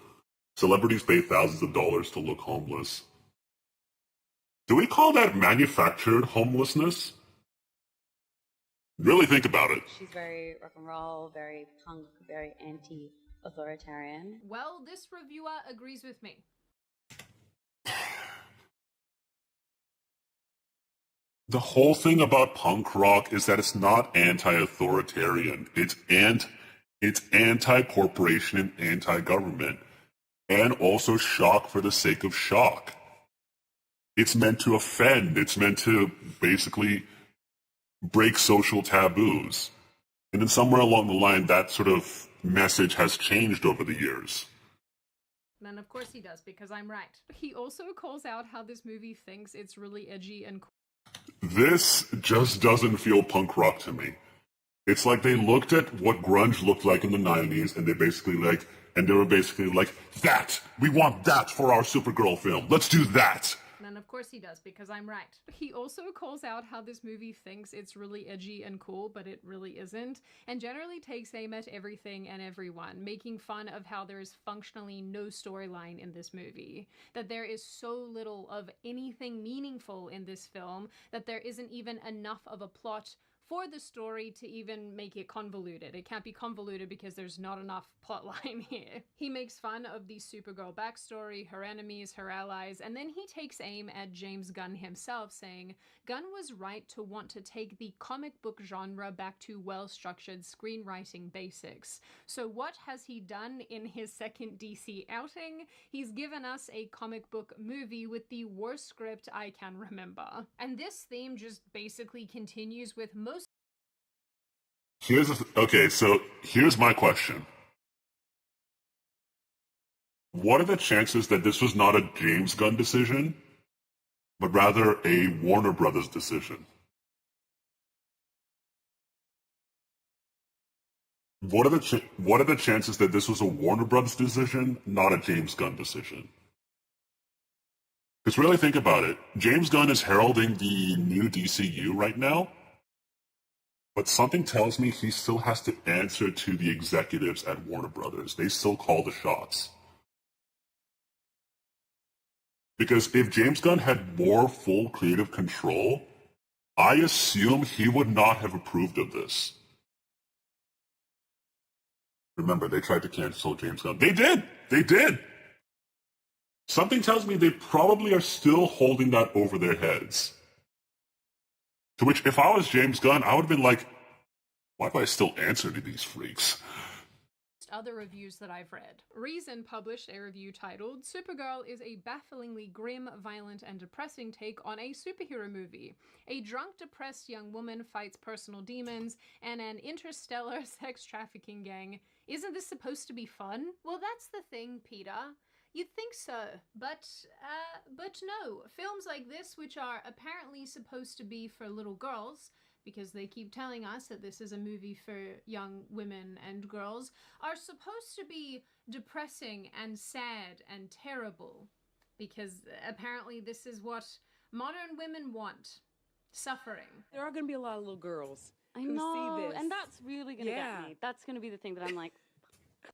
Celebrities pay thousands of dollars to look homeless. Do we call that manufactured homelessness? Really think about it. She's very rock and roll, very punk, very anti-authoritarian. Well, this reviewer agrees with me. The whole thing about punk rock is that it's not anti-authoritarian. It's anti-corporation and anti-government. And also shock for the sake of shock. It's meant to offend. It's meant to basically break social taboos. And then somewhere along the line, that sort of message has changed over the years. And of course he does, because I'm right. He also calls out how this movie thinks it's really edgy and cool. This just doesn't feel punk rock to me. It's like they looked at what grunge looked like in the 90s, and they were basically like, that! We want that for our Supergirl film. Let's do that! And of course he does, because I'm right. He also calls out how this movie thinks it's really edgy and cool, but it really isn't, and generally takes aim at everything and everyone, making fun of how there is functionally no storyline in this movie, that there is so little of anything meaningful in this film, that there isn't even enough of a plot for the story to even make it convoluted. It can't be convoluted because there's not enough plotline here. He makes fun of the Supergirl backstory, her enemies, her allies, and then he takes aim at James Gunn himself, saying, Gunn was right to want to take the comic book genre back to well-structured screenwriting basics. So what has he done in his second DC outing? He's given us a comic book movie with the worst script I can remember. And this theme just basically continues with most. Okay, so here's my question. What are the chances that this was not a James Gunn decision, but rather a Warner Brothers decision? What are the chances that this was a Warner Brothers decision, not a James Gunn decision? Because really think about it. James Gunn is heralding the new DCU right now. But something tells me he still has to answer to the executives at Warner Brothers. They still call the shots. Because if James Gunn had more full creative control, I assume he would not have approved of this. Remember, they tried to cancel James Gunn. They did! They did! Something tells me they probably are still holding that over their heads. To which, if I was James Gunn, I would have been like, why do I still answer to these freaks? Other reviews that I've read. Reason published a review titled, Supergirl is a bafflingly grim, violent, and depressing take on a superhero movie. A drunk, depressed young woman fights personal demons and an interstellar sex trafficking gang. Isn't this supposed to be fun? Well, that's the thing, Peter. You'd think so, but no. Films like this, which are apparently supposed to be for little girls, because they keep telling us that this is a movie for young women and girls, are supposed to be depressing and sad and terrible. Because apparently this is what modern women want. Suffering. There are going to be a lot of little girls I who know, see this. and that's really gonna Yeah. get me. That's gonna be the thing that I'm like,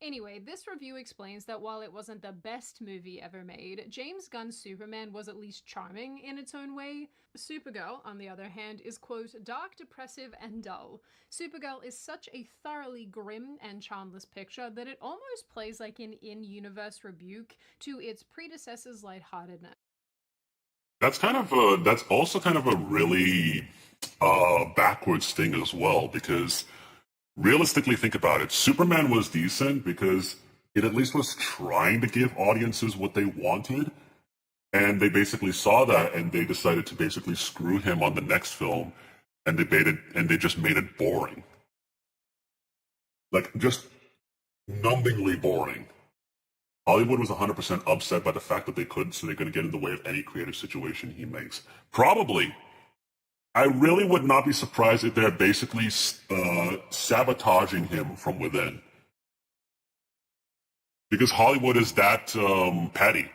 Anyway, this review explains that while it wasn't the best movie ever made, James Gunn's Superman was at least charming in its own way. Supergirl, on the other hand, is, quote, dark, depressive, and dull. Supergirl is such a thoroughly grim and charmless picture that it almost plays like an in-universe rebuke to its predecessor's lightheartedness. That's also kind of a really backwards thing as well, because realistically, think about it. Superman was decent because it at least was trying to give audiences what they wanted, and they basically saw that and they decided to basically screw him on the next film, and they just made it boring, like just numbingly boring. Hollywood was 100% upset by the fact that they couldn't, so they're going to get in the way of any creative situation he makes. Probably. I really would not be surprised if they're basically sabotaging him from within. Because Hollywood is that petty.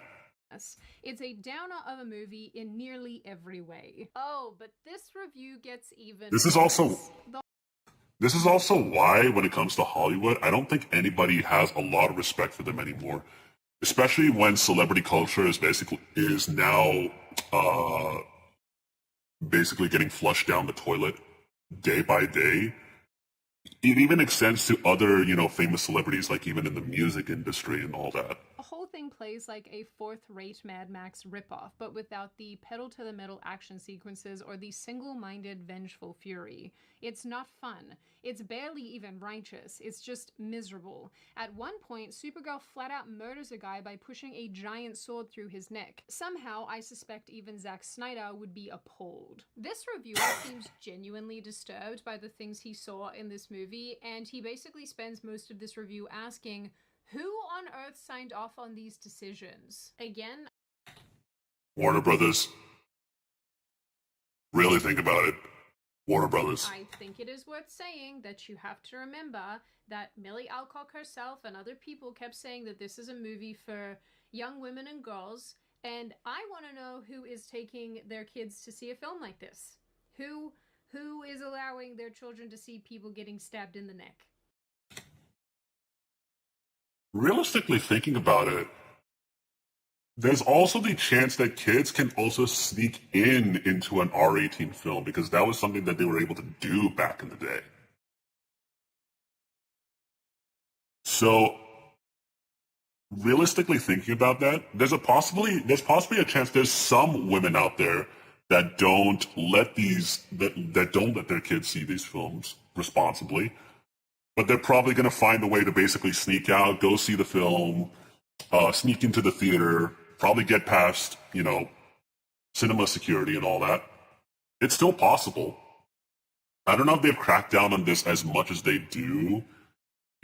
It's a downer of a movie in nearly every way. Oh, but this review gets even This is also why, when it comes to Hollywood, I don't think anybody has a lot of respect for them anymore. Especially when celebrity culture is now basically getting flushed down the toilet day by day. It even extends to other, famous celebrities, like even in the music industry and all that. The whole thing plays like a fourth-rate Mad Max ripoff, but without the pedal-to-the-metal action sequences or the single-minded vengeful fury. It's not fun. It's barely even righteous. It's just miserable. At one point, Supergirl flat-out murders a guy by pushing a giant sword through his neck. Somehow, I suspect even Zack Snyder would be appalled. This reviewer seems genuinely disturbed by the things he saw in this movie, and he basically spends most of this review asking, who on earth signed off on these decisions? Again, Warner Brothers. Really think about it. Warner Brothers. I think it is worth saying that you have to remember that Millie Alcock herself and other people kept saying that this is a movie for young women and girls, and I want to know who is taking their kids to see a film like this. Who is allowing their children to see people getting stabbed in the neck? Realistically thinking about it, there's also the chance that kids can also sneak into an R18 film, because that was something that they were able to do back in the day. So, realistically thinking about that, there's possibly a chance there's some women out there that don't let their kids see these films responsibly, but they're probably going to find a way to basically sneak out, go see the film, sneak into the theater, probably get past, cinema security and all that. It's still possible. I don't know if they've cracked down on this as much as they do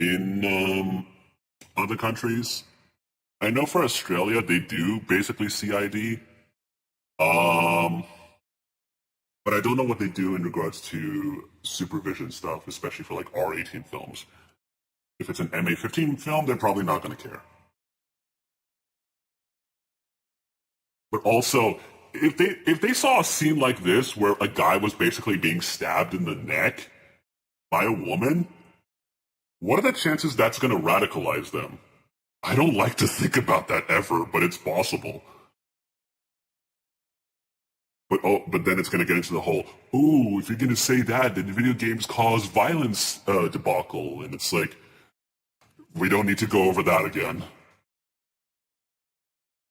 in other countries. I know for Australia, they do basically CID. But I don't know what they do in regards to supervision stuff, especially for like R18 films. If it's an MA15 film, they're probably not going to care. But also, if they saw a scene like this where a guy was basically being stabbed in the neck by a woman, what are the chances that's going to radicalize them? I don't like to think about that ever, but it's possible. But then it's going to get into the whole, ooh, if you're going to say that, then video games cause violence debacle. And it's like, we don't need to go over that again.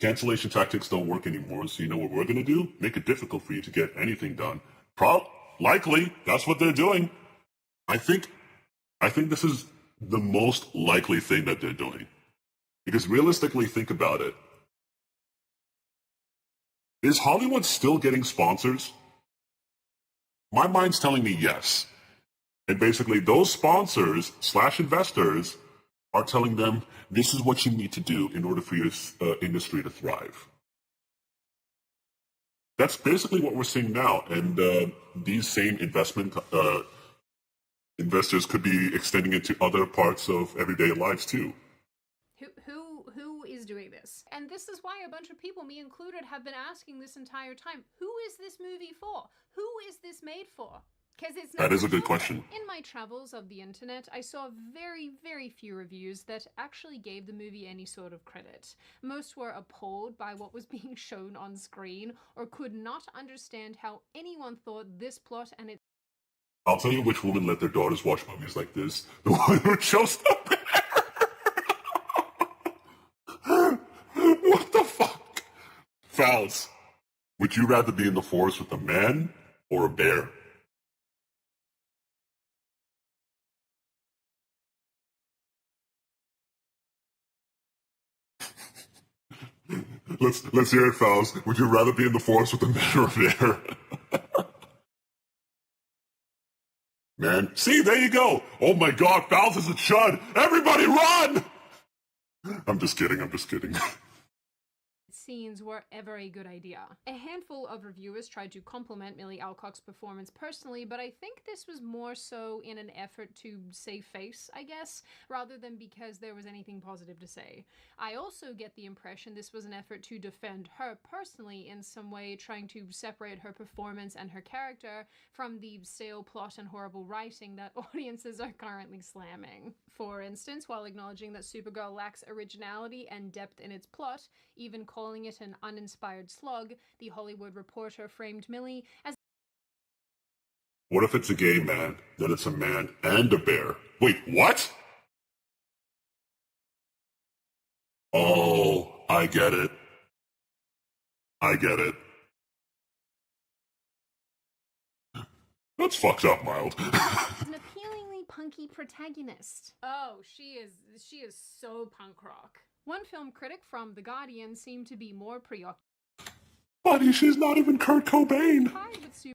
Cancellation tactics don't work anymore, so you know what we're going to do? Make it difficult for you to get anything done. Likely, that's what they're doing. I think this is the most likely thing that they're doing. Because realistically, think about it. Is Hollywood still getting sponsors? My mind's telling me yes. And basically, those sponsors / investors are telling them, this is what you need to do in order for your industry to thrive. That's basically what we're seeing now. And these same investors could be extending it to other parts of everyday lives too. Who is doing this? And this is why a bunch of people, me included, have been asking this entire time, who is this movie for? Who is this made for? Because it's not. That is a good question. In my travels of the internet, I saw very, very few reviews that actually gave the movie any sort of credit. Most were appalled by what was being shown on screen, or could not understand how anyone thought this plot and its. I'll tell you which women let their daughters watch movies like this. The one who chose the bear. What the fuck? Fouls. Would you rather be in the forest with a man or a bear? Let's hear it, Fouls. Would you rather be in the forest with a man or a bear? Man, see, there you go. Oh my God, Fouls is a chud. Everybody run! I'm just kidding. Scenes were ever a good idea. A handful of reviewers tried to compliment Millie Alcock's performance personally, but I think this was more so in an effort to save face, I guess, rather than because there was anything positive to say. I also get the impression this was an effort to defend her personally in some way, trying to separate her performance and her character from the stale plot and horrible writing that audiences are currently slamming. For instance, while acknowledging that Supergirl lacks originality and depth in its plot, even calling it an uninspired slog, The Hollywood Reporter framed Millie as. What if it's a gay man, then it's a man and a bear? Wait, what? Oh, I get it. That's fucked up, Mild. An appealingly punky protagonist. Oh, she is so punk rock. One film critic from The Guardian seemed to be more preoccupied. Buddy, she's not even Kurt Cobain.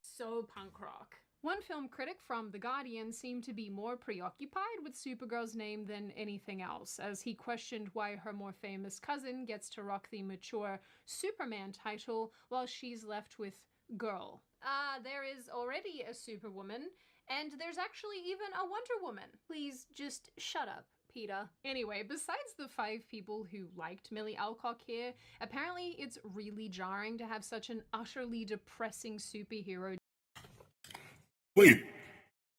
So punk rock. One film critic from The Guardian seemed to be more preoccupied with Supergirl's name than anything else, as he questioned why her more famous cousin gets to rock the mature Superman title while she's left with Girl. There is already a Superwoman, and there's actually even a Wonder Woman. Please just shut up, Peter. Anyway, besides the 5 people who liked Millie Alcock here, apparently it's really jarring to have such an utterly depressing superhero. Wait.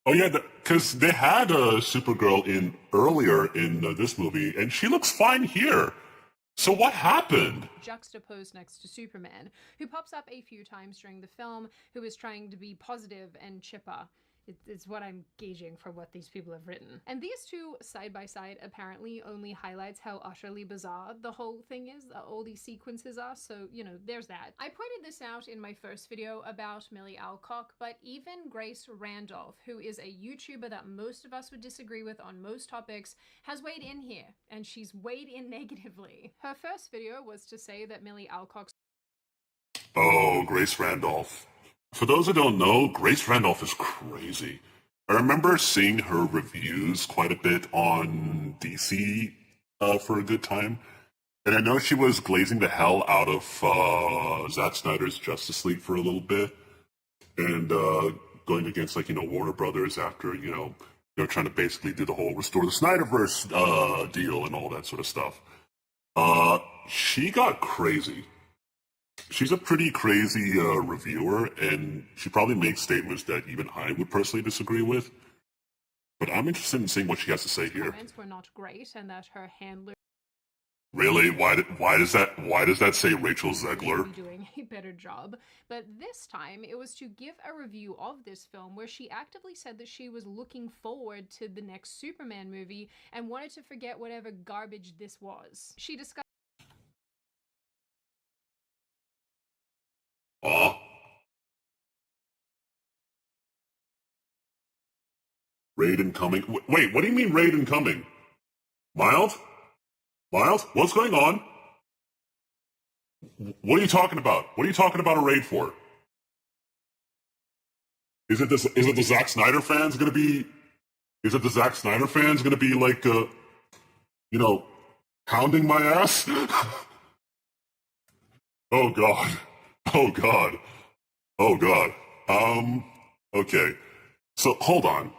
Oh yeah, because they had Supergirl earlier in this movie, and she looks fine here. So what happened? Juxtaposed next to Superman, who pops up a few times during the film, who is trying to be positive and chipper. It's what I'm gauging for what these people have written. And these two side by side apparently only highlights how utterly bizarre the whole thing is, all these sequences are, so, you know, there's that. I pointed this out in my first video about Millie Alcock, but even Grace Randolph, who is a YouTuber that most of us would disagree with on most topics, has weighed in here, and she's weighed in negatively. Her first video was to say that Millie Alcock's. Oh, Grace Randolph. For those who don't know, Grace Randolph is crazy. I remember seeing her reviews quite a bit on DC for a good time. And I know she was glazing the hell out of Zack Snyder's Justice League for a little bit. And going against, like, Warner Brothers after, they're trying to basically do the whole restore the Snyderverse deal and all that sort of stuff. She got crazy. She's a pretty crazy reviewer, and she probably makes statements that even I would personally disagree with. But I'm interested in seeing what she has to say here. Comments were not great, and that her handler. Really? Why does that say Rachel Zegler? Doing a better better job, but this time it was to give a review of this film where she actively said that she was looking forward to the next Superman movie and wanted to forget whatever garbage this was. She discussed Raid incoming. Wait, what do you mean raid incoming? Mild? Mild? What's going on? What are you talking about? What are you talking about a raid for? Is it the Zack Snyder fans gonna be? Is it the Zack Snyder fans gonna be like, pounding my ass? Oh God. Oh God. Oh God. Okay. So hold on.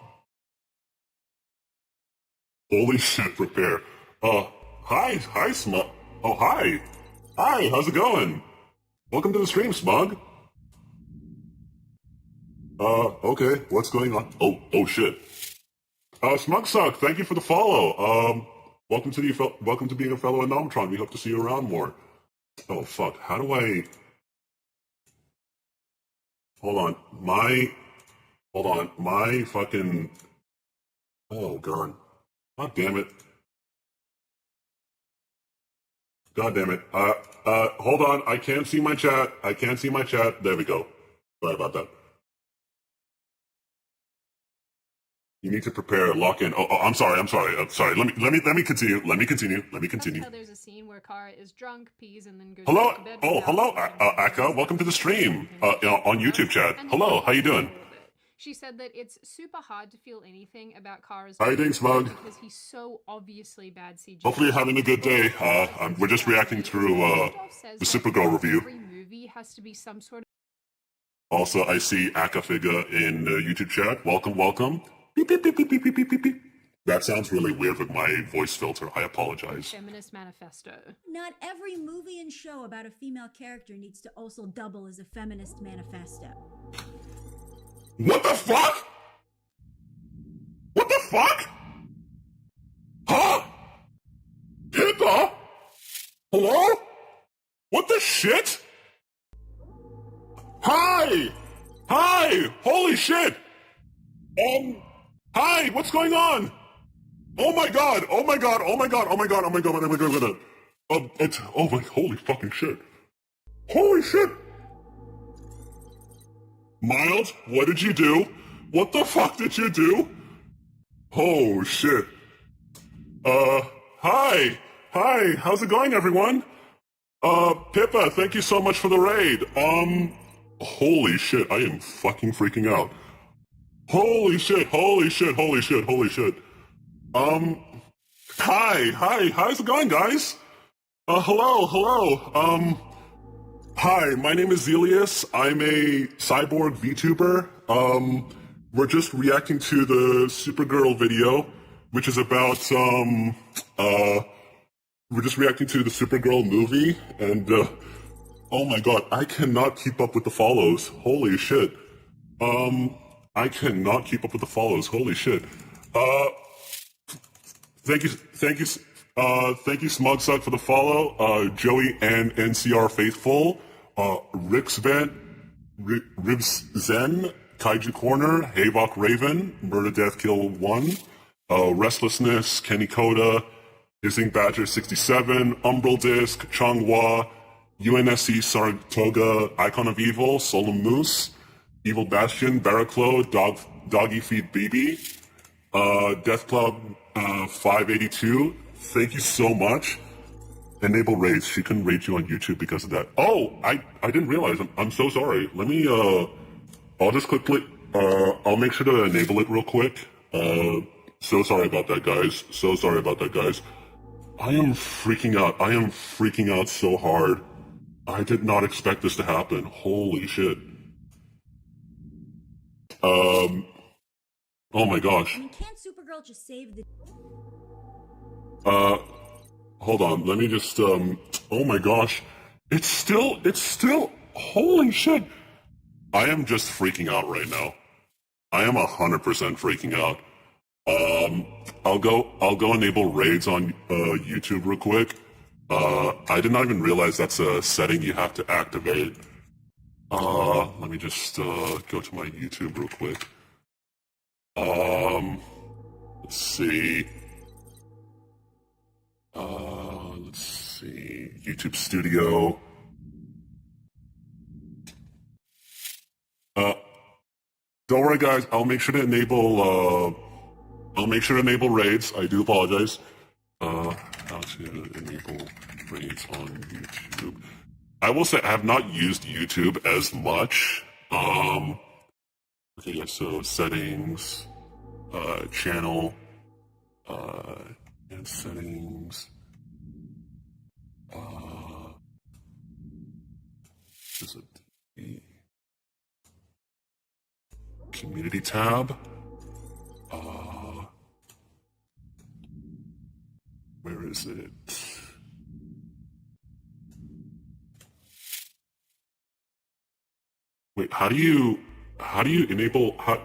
Holy shit, prepare. Hi, Smug. Oh, hi. Hi, how's it going? Welcome to the stream, Smug. Okay, what's going on? Oh shit. Smug Suck, thank you for the follow. Welcome to being a fellow Anomatron. We hope to see you around more. Oh, fuck, how do I... Hold on, my fucking... Oh, God. God damn it. God damn it. Hold on. I can't see my chat. There we go. Sorry about that. You need to prepare, lock in. Oh, I'm sorry. Let me continue. There's a scene where Kara is drunk, pees, and then goes Hello. to bed. Hello, Akka. Welcome to the stream on YouTube chat. Hello. How you doing? She said that it's super hard to feel anything about Kara's How you doing, Smug? because he's so obviously bad CGI. Hopefully you're having a good day. We're just reacting to the Supergirl review. Every movie has to be some sort of... Also, I see Akka figure in YouTube chat. Welcome. Beep, beep, beep, beep, beep, beep, beep, beep. That sounds really weird with my voice filter. I apologize. Feminist manifesto. Not every movie and show about a female character needs to also double as a feminist manifesto. What the fuck? What the fuck? Huh? Pippa? Hello? What the shit? Hi! Holy shit! Hi, what's going on? Oh my god! Holy fucking shit. Holy shit! Miles, what did you do? What the fuck did you do? Oh shit. Hi, how's it going, everyone? Pippa, thank you so much for the raid. Holy shit, I am fucking freaking out. Holy shit. Hi, how's it going, guys? Hello. Hi, my name is Zelius. I'm a cyborg VTuber. We're just reacting to the Supergirl video, which is about, we're just reacting to the Supergirl movie, and, oh my god, I cannot keep up with the follows. Holy shit. I cannot keep up with the follows. Holy shit. Thank you, Smugsuck, for the follow. Joey and NCR Faithful, Ribs Zen, Kaiju Corner, Havok Raven, Murder Death Kill 1, Restlessness, Kenny Koda, Hissing Badger 67, Umbral Disc, Chonghua, UNSC Saratoga, Icon of Evil, Solemn Moose, Evil Bastion, Barraclow, Doggy Feed BB, Death Club 582. Thank you so much. Enable raids. She couldn't raid you on YouTube because of that. Oh, I didn't realize. I'm so sorry. Let me, I'll just quickly, I'll make sure to enable it real quick. So sorry about that, guys. I am freaking out so hard. I did not expect this to happen. Holy shit. Oh my gosh. I mean, can't Supergirl just save the... Hold on, let me just, oh my gosh. It's still, holy shit. I am just freaking out right now. I am 100% freaking out. I'll go enable raids on, YouTube real quick. I did not even realize that's a setting you have to activate. Let me just go to my YouTube real quick. Let's see. Let's see. YouTube Studio. Don't worry, guys. I'll make sure to enable. I'll make sure to enable raids. I do apologize. How to enable raids on YouTube. I will say I have not used YouTube as much. Okay, yeah, so settings, channel, and settings. Is it the community tab? Where is it? Wait, how do you enable, how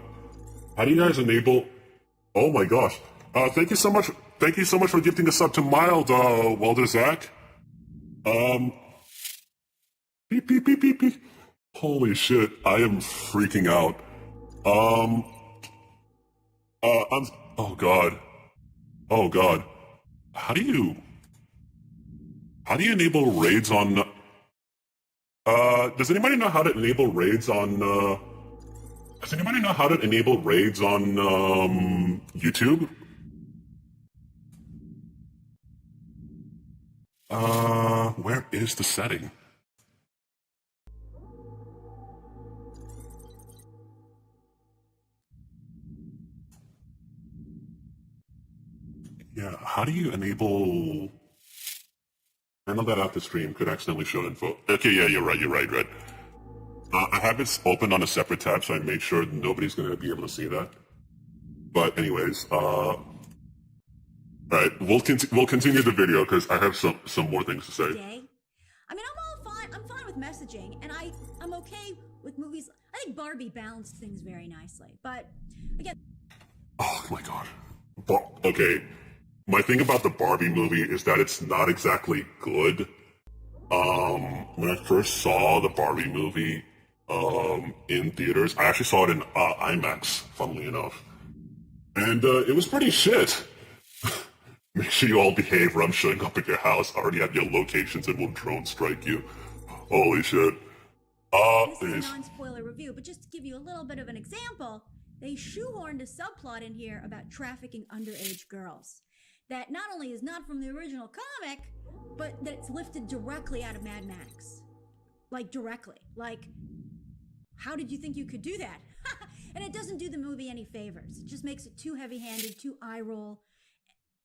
do you guys enable, oh my gosh. Thank you so much for gifting a sub to Mild, Welder Zach. Beep, beep, beep, beep, beep. Holy shit, I am freaking out. Oh god. How do you enable raids on, does anybody know how to enable raids on, YouTube? Where is the setting? Yeah, how do you enable... I know that after stream could accidentally show info. Okay, yeah, you're right, Red. I have it opened on a separate tab, so I made sure nobody's going to be able to see that. But anyways, alright, we'll continue the video because I have some more things to say. Day. I mean, I'm fine with messaging, and I'm okay with movies. I think Barbie balanced things very nicely, but again... Oh my god. Okay. My thing about the Barbie movie is that it's not exactly good. When I first saw the Barbie movie, in theaters, I actually saw it in, IMAX, funnily enough. And, it was pretty shit. Make sure you all behave or I'm showing up at your house. I already have your locations and will drone strike you. Holy shit. This is a non-spoiler review, but just to give you a little bit of an example, they shoehorned a subplot in here about trafficking underage girls. That not only is not from the original comic, but that it's lifted directly out of Mad Max. Like, directly. Like, how did you think you could do that? And it doesn't do the movie any favors. It just makes it too heavy-handed, too eye-roll.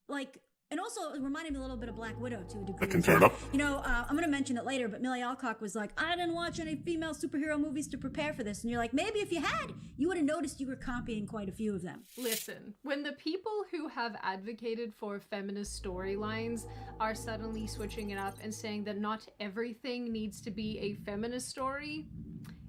Like, and also it reminded me a little bit of Black Widow to a degree. I can turn it up. You know, I'm going to mention it later, but Millie Alcock was like, I didn't watch any female superhero movies to prepare for this. And you're like, maybe if you had, you would have noticed you were copying quite a few of them. Listen, when the people who have advocated for feminist storylines are suddenly switching it up and saying that not everything needs to be a feminist story,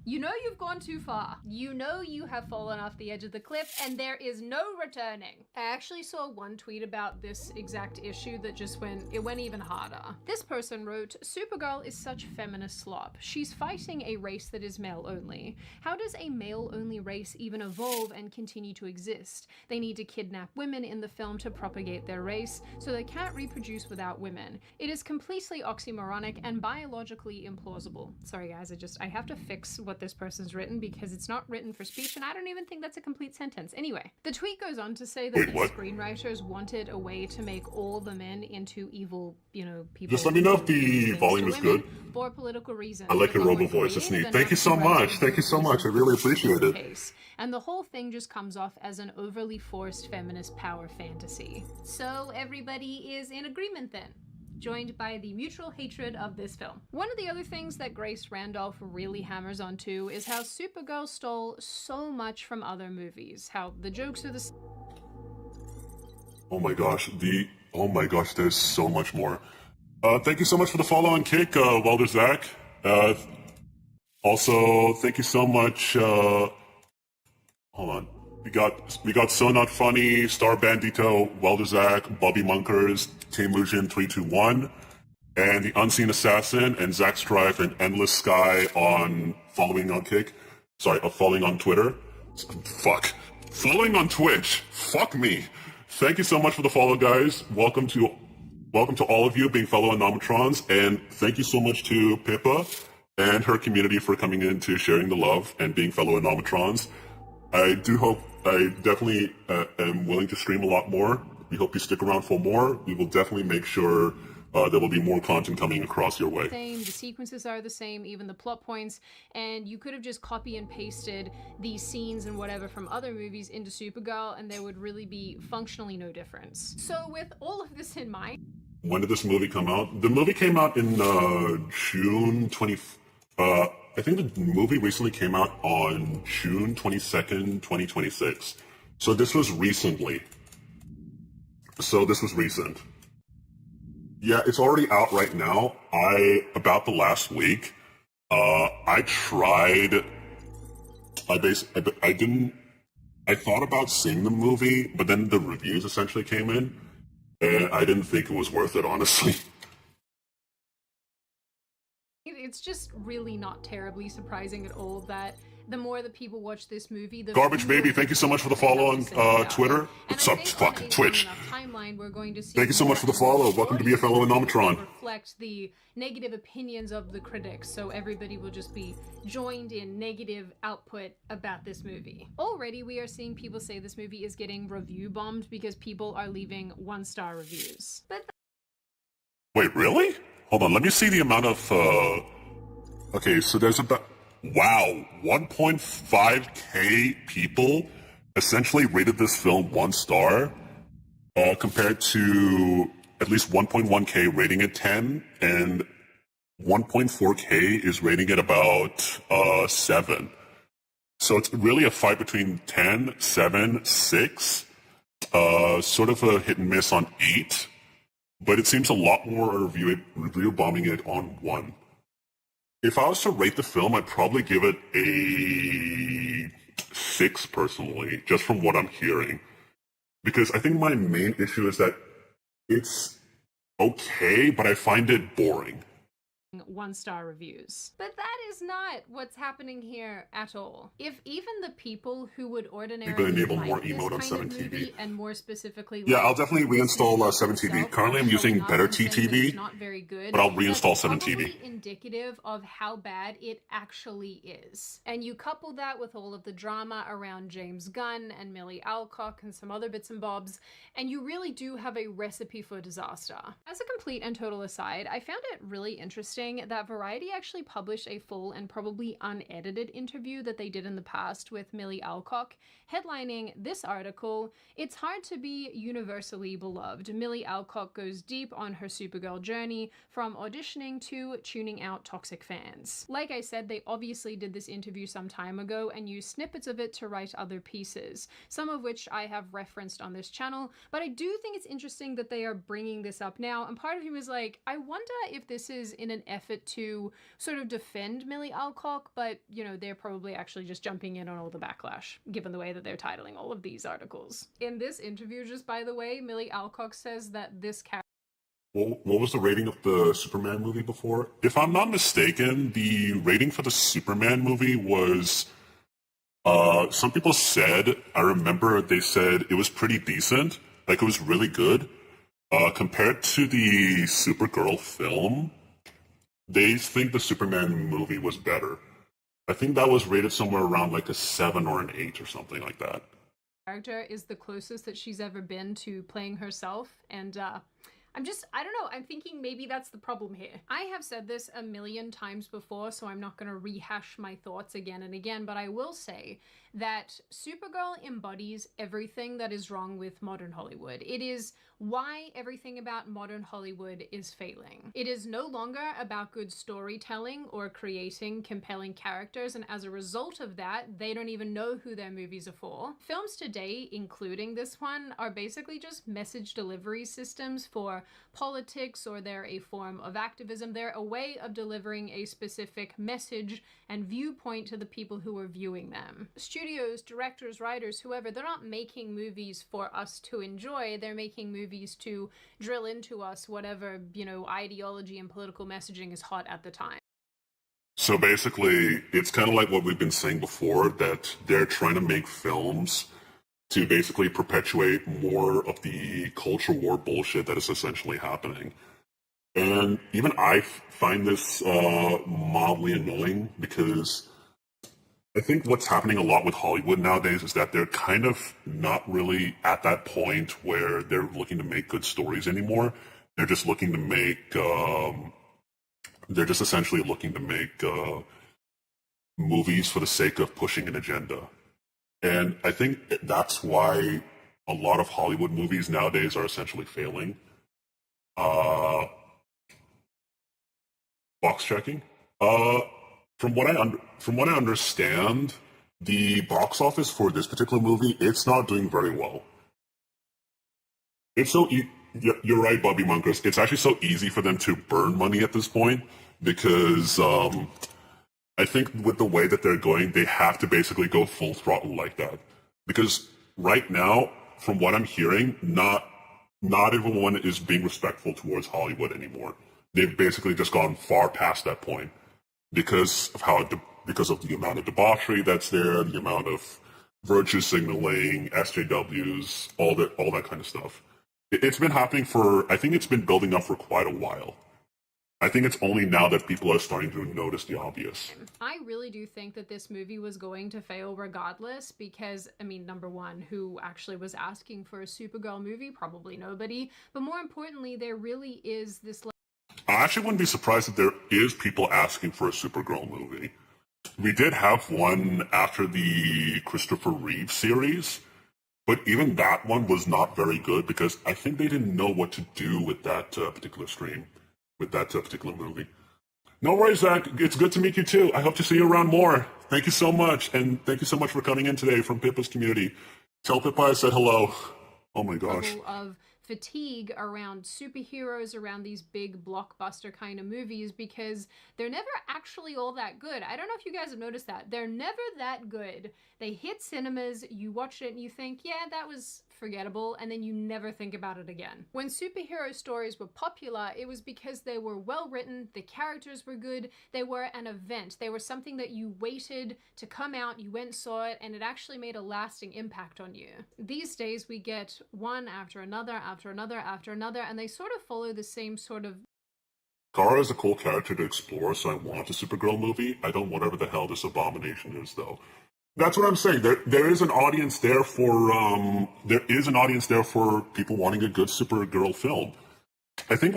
you know you've gone too far. You know you have fallen off the edge of the cliff and there is no returning. I actually saw one tweet about this exact issue that just went even harder. This person wrote, Supergirl is such feminist slop. She's fighting a race that is male only. How does a male only race even evolve and continue to exist? They need to kidnap women in the film to propagate their race, so they can't reproduce without women. It is completely oxymoronic and biologically implausible. Sorry guys, I have to fix what this person's written because it's not written for speech and I don't even think that's a complete sentence. Anyway, the tweet goes on to say that the screenwriters wanted a way to make all the men into evil, people. Just let me know if the volume is good. For political reasons. I like your robo voice, it's neat. Thank you so much. Thank you so much. I really appreciate it. And the whole thing just comes off as an overly forced feminist power fantasy. So everybody is in agreement then, joined by the mutual hatred of this film. One of the other things that Grace Randolph really hammers on too is how Supergirl stole so much from other movies, how the jokes are the oh my gosh, there's so much more. Thank you so much for the follow on Kick, Welder Zach. Also, thank you so much, hold on. We got So Not Funny, Star Bandito, Welder Zach, Bobby Munkers, Team Lucian 321. and The Unseen Assassin, and Zach Strife, and Endless Sky on following on following on Twitter. Fuck. Following on Twitch. Fuck me. Thank you so much for the follow, guys. Welcome to all of you being fellow Anomatrons, and thank you so much to Pippa and her community for coming in to sharing the love and being fellow Anomatrons. I definitely am willing to stream a lot more. We hope you stick around for more. We will definitely make sure there will be more content coming across your way. Same, the sequences are the same, even the plot points, and you could have just copy and pasted these scenes and whatever from other movies into Supergirl, and there would really be functionally no difference. So with all of this in mind... When did this movie come out? The movie came out in June 20... I think the movie recently came out on June 22nd, 2026. So this was recently. Yeah, it's already out right now. About the last week, I thought about seeing the movie, but then the reviews essentially came in, and I didn't think it was worth it, honestly. It's just really not terribly surprising at all that the more that people watch this movie, the Garbage Baby, thank you so much for the follow on Twitter. What's up, fucking Twitch? Timeline, we're going to see Thank you so much for the follow. Welcome to be a fellow Anomatron. Reflect the negative opinions of the critics, so everybody will just be joined in negative output about this movie. Already we are seeing people say this movie is getting review bombed because people are leaving 1-star reviews. But wait, really? Hold on, let me see the amount of okay, so there's about 1.5k people essentially rated this film 1 star, compared to at least 1.1k rating it 10, and 1.4k is rating it about 7. So it's really a fight between 10, 7, 6, sort of a hit and miss on 8, but it seems a lot more review bombing it on 1. If I was to rate the film, I'd probably give it a 6 personally, just from what I'm hearing. Because I think my main issue is that it's okay, but I find it boring. 1-star reviews. But that is not what's happening here at all. If even the people who would ordinarily enable like more this emote on kind of 7TV. movie, and more specifically, Yeah, like, I'll definitely reinstall 7TV. Currently I'm using better TTV, not very good, but I'll reinstall that's 7TV. probably indicative of how bad it actually is. And you couple that with all of the drama around James Gunn and Millie Alcock and some other bits and bobs, and you really do have a recipe for disaster. As a complete and total aside, I found it really interesting that Variety actually published a full and probably unedited interview that they did in the past with Millie Alcock, headlining this article, "It's hard to be universally beloved. Millie Alcock goes deep on her Supergirl journey, from auditioning to tuning out toxic fans." Like I said, they obviously did this interview some time ago and used snippets of it to write other pieces, some of which I have referenced on this channel, but I do think it's interesting that they are bringing this up now, and part of me was like, I wonder if this is in an effort to sort of defend Millie Alcock, but, you know, they're probably actually just jumping in on all the backlash, given the way that they're titling all of these articles. In this interview, just by the way, Millie Alcock says that this character... What was the rating of the Superman movie before? If I'm not mistaken, the rating for the Superman movie was... some people said, I remember they said it was pretty decent, like it was really good. Compared to the Supergirl film, they think the Superman movie was better. I think that was rated somewhere around like a 7 or an 8 or something like that. Character is the closest that she's ever been to playing herself, and I don't know, I'm thinking maybe that's the problem here. I have said this a million times before, so I'm not going to rehash my thoughts again and again, but I will say that Supergirl embodies everything that is wrong with modern Hollywood. It is why everything about modern Hollywood is failing. It is no longer about good storytelling or creating compelling characters, and as a result of that, they don't even know who their movies are for. Films today, including this one, are basically just message delivery systems for politics, or they're a form of activism. They're a way of delivering a specific message and viewpoint to the people who are viewing them. Studios, directors, writers, whoever, they're not making movies for us to enjoy, they're making movies movies to drill into us whatever, ideology and political messaging is hot at the time. So basically, it's kind of like what we've been saying before, that they're trying to make films to basically perpetuate more of the culture war bullshit that is essentially happening. And even I find this mildly annoying, because I think what's happening a lot with Hollywood nowadays is that they're kind of not really at that point where they're looking to make good stories anymore. They're just looking to make, they're just essentially looking to make movies for the sake of pushing an agenda. And I think that's why a lot of Hollywood movies nowadays are essentially failing. Box checking. From what I understand, the box office for this particular movie, it's not doing very well. It's so you're right, Bobby Monkers. It's actually so easy for them to burn money at this point, because I think with the way that they're going, they have to basically go full throttle like that. Because right now, from what I'm hearing, not everyone is being respectful towards Hollywood anymore. They've basically just gone far past that point because of the amount of debauchery that's there, the amount of virtue signaling, SJWs, all that kind of stuff. It's been happening I think it's been building up for quite a while. I think it's only now that people are starting to notice the obvious. I really do think that this movie was going to fail regardless, because, number one, who actually was asking for a Supergirl movie? Probably nobody. But more importantly, there really is this... I actually wouldn't be surprised if there is people asking for a Supergirl movie. We did have one after the Christopher Reeve series, but even that one was not very good, because I think they didn't know what to do with that particular stream. With that particular movie. No worries, Zach. It's good to meet you too. I hope to see you around more. Thank you so much, and thank you so much for coming in today from Pippa's community. Tell Pippa I said hello. Oh my gosh. Of fatigue around superheroes, around these big blockbuster kind of movies, because they're never actually all that good. I don't know if you guys have noticed that. They're never that good. They hit cinemas, you watch it and you think, yeah, that was forgettable, and then you never think about it again. When superhero stories were popular, it was because they were well written, the characters were good, they were an event. They were something that you waited to come out, you went and saw it, and it actually made a lasting impact on you. These days we get one after another, after another, after another, and they sort of follow the same sort of... Kara is a cool character to explore, so I want a Supergirl movie. I don't whatever the hell this abomination is, though. That's what I'm saying. There is an audience there for people wanting a good Supergirl film. I think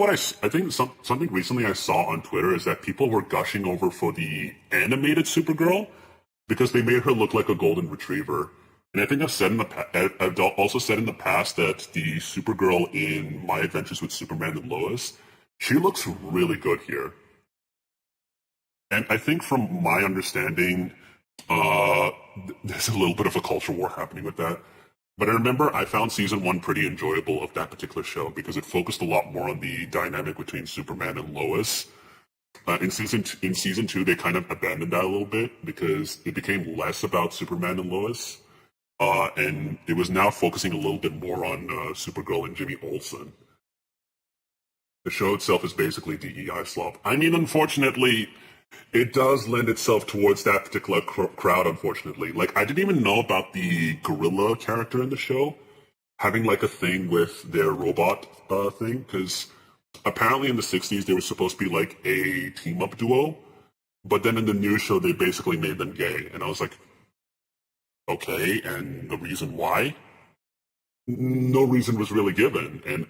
something recently I saw on Twitter is that people were gushing over for the animated Supergirl because they made her look like a golden retriever. And I think I've also said in the past that the Supergirl in My Adventures with Superman and Lois, she looks really good here. And I think from my understanding, there's a little bit of a culture war happening with that. But I remember I found season 1 pretty enjoyable of that particular show because it focused a lot more on the dynamic between Superman and Lois. In season 2, they kind of abandoned that a little bit because it became less about Superman and Lois. And it was now focusing a little bit more on Supergirl and Jimmy Olsen. The show itself is basically DEI slop. Unfortunately, it does lend itself towards that particular crowd, unfortunately. Like, I didn't even know about the gorilla character in the show having, like, a thing with their robot thing, because apparently in the 60s they were supposed to be, like, a team-up duo, but then in the new show they basically made them gay, and I was like, okay, and the reason why? No reason was really given, and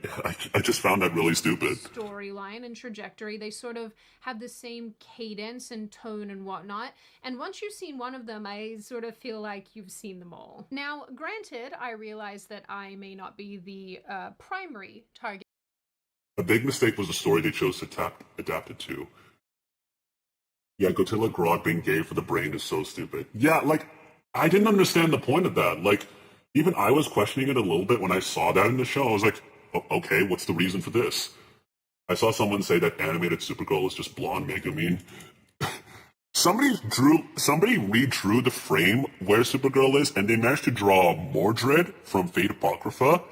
I just found that really stupid. Storyline and trajectory, they sort of have the same cadence and tone and whatnot, and once you've seen one of them, I sort of feel like you've seen them all. Now, granted, I realize that I may not be the primary target. A big mistake was the story they chose to adapt it to. Yeah, Godzilla Grodd being gay for the brain is so stupid. Yeah, like, I didn't understand the point of that. Like, even I was questioning it a little bit when I saw that in the show. I was like, okay, what's the reason for this? I saw someone say that animated Supergirl is just blonde Megumine. Somebody redrew the frame where Supergirl is, and they managed to draw Mordred from Fate Apocrypha,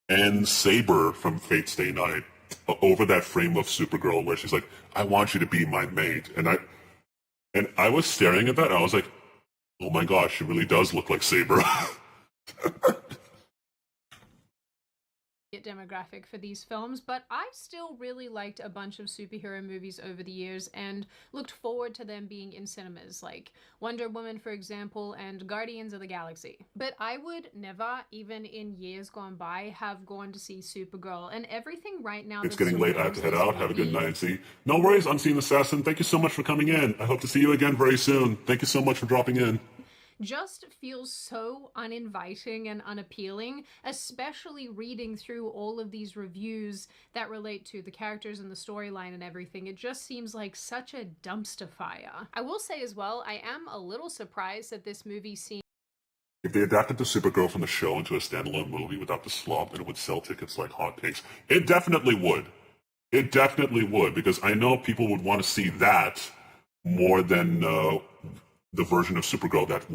and Saber from Fate Stay Night over that frame of Supergirl where she's like, I want you to be my mate. And I was staring at that, and I was like, oh my gosh, she really does look like Saber. demographic for these films, but I've still really liked a bunch of superhero movies over the years and looked forward to them being in cinemas, like Wonder Woman, for example, and Guardians of the Galaxy. But I would never, even in years gone by, have gone to see Supergirl, and everything right now. It's getting late. I have to head out. Have a good night. See, no worries, Unseen Assassin. Thank you so much for coming in. I hope to see you again very soon. Thank you so much for dropping in. Just feels so uninviting and unappealing, especially reading through all of these reviews that relate to the characters and the storyline and everything. It just seems like such a dumpster fire. I will say as well, I am a little surprised that this movie seems... If they adapted the Supergirl from the show into a standalone movie without the slop, then it would sell tickets like hotcakes. It definitely would. It definitely would, because I know people would want to see that more than the version of Supergirl that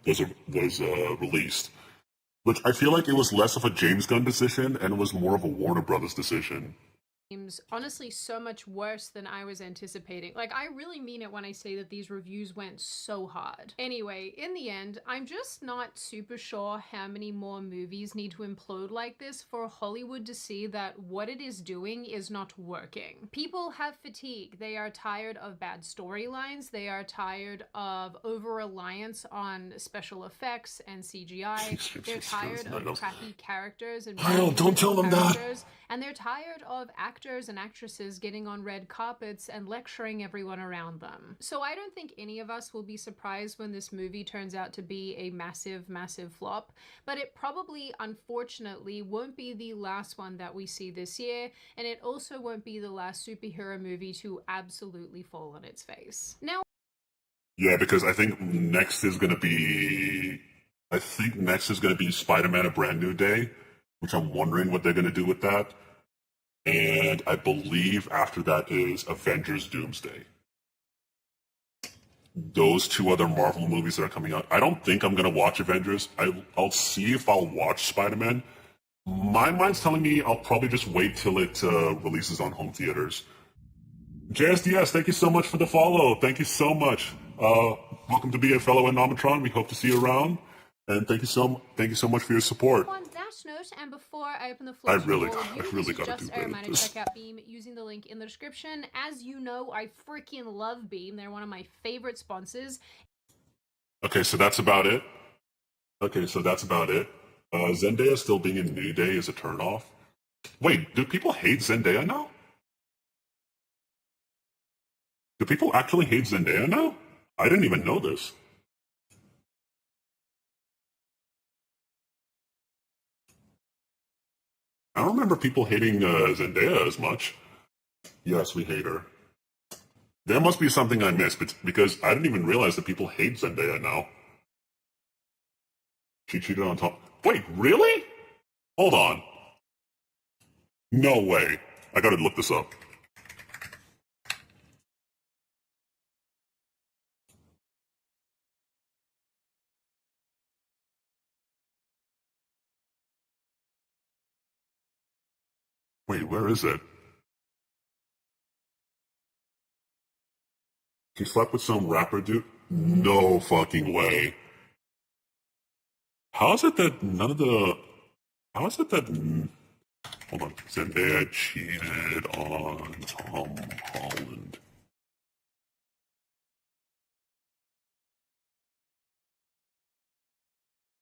was released. Which I feel like it was less of a James Gunn decision and it was more of a Warner Brothers decision. Honestly so much worse than I was anticipating. Like, I really mean it when I say that these reviews went so hard. Anyway, in the end, I'm just not super sure how many more movies need to implode like this for Hollywood to see that what it is doing is not working. People have fatigue. They are tired of bad storylines. They are tired of over-reliance on special effects and CGI. They're tired of crappy characters and don't tell them that. And they're tired of actors and actresses getting on red carpets and lecturing everyone around them. So I don't think any of us will be surprised when this movie turns out to be a massive, massive flop, but it probably, unfortunately, won't be the last one that we see this year, and it also won't be the last superhero movie to absolutely fall on its face. Now, yeah, because I think next is going to be Spider-Man: A Brand New Day, which I'm wondering what they're going to do with that. And I believe after that is Avengers Doomsday. Those two other Marvel movies that are coming out. I don't think I'm going to watch Avengers. I'll see if I'll watch Spider-Man. My mind's telling me I'll probably just wait till it releases on home theaters. JSDS, thank you so much for the follow. Thank you so much. Welcome to be a fellow in Nomatron. We hope to see you around. And thank you so much for your support. On that note, and before I open the floor to all of you, I really got to do a reminder better. to check out Beam using the link in the description. As you know, I freaking love Beam. They're one of my favorite sponsors. Okay, so that's about it. Zendaya still being in New Day is a turnoff. Wait, do people hate Zendaya now? Do people actually hate Zendaya now? I didn't even know this. I don't remember people hating Zendaya as much. Yes, we hate her. There must be something I missed, because I didn't even realize that people hate Zendaya now. She cheated on Tom. Wait, really? Hold on. No way. I gotta look this up. Wait, where is it? She slept with some rapper dude? No fucking way. How is it that hold on, Zendaya cheated on Tom Holland?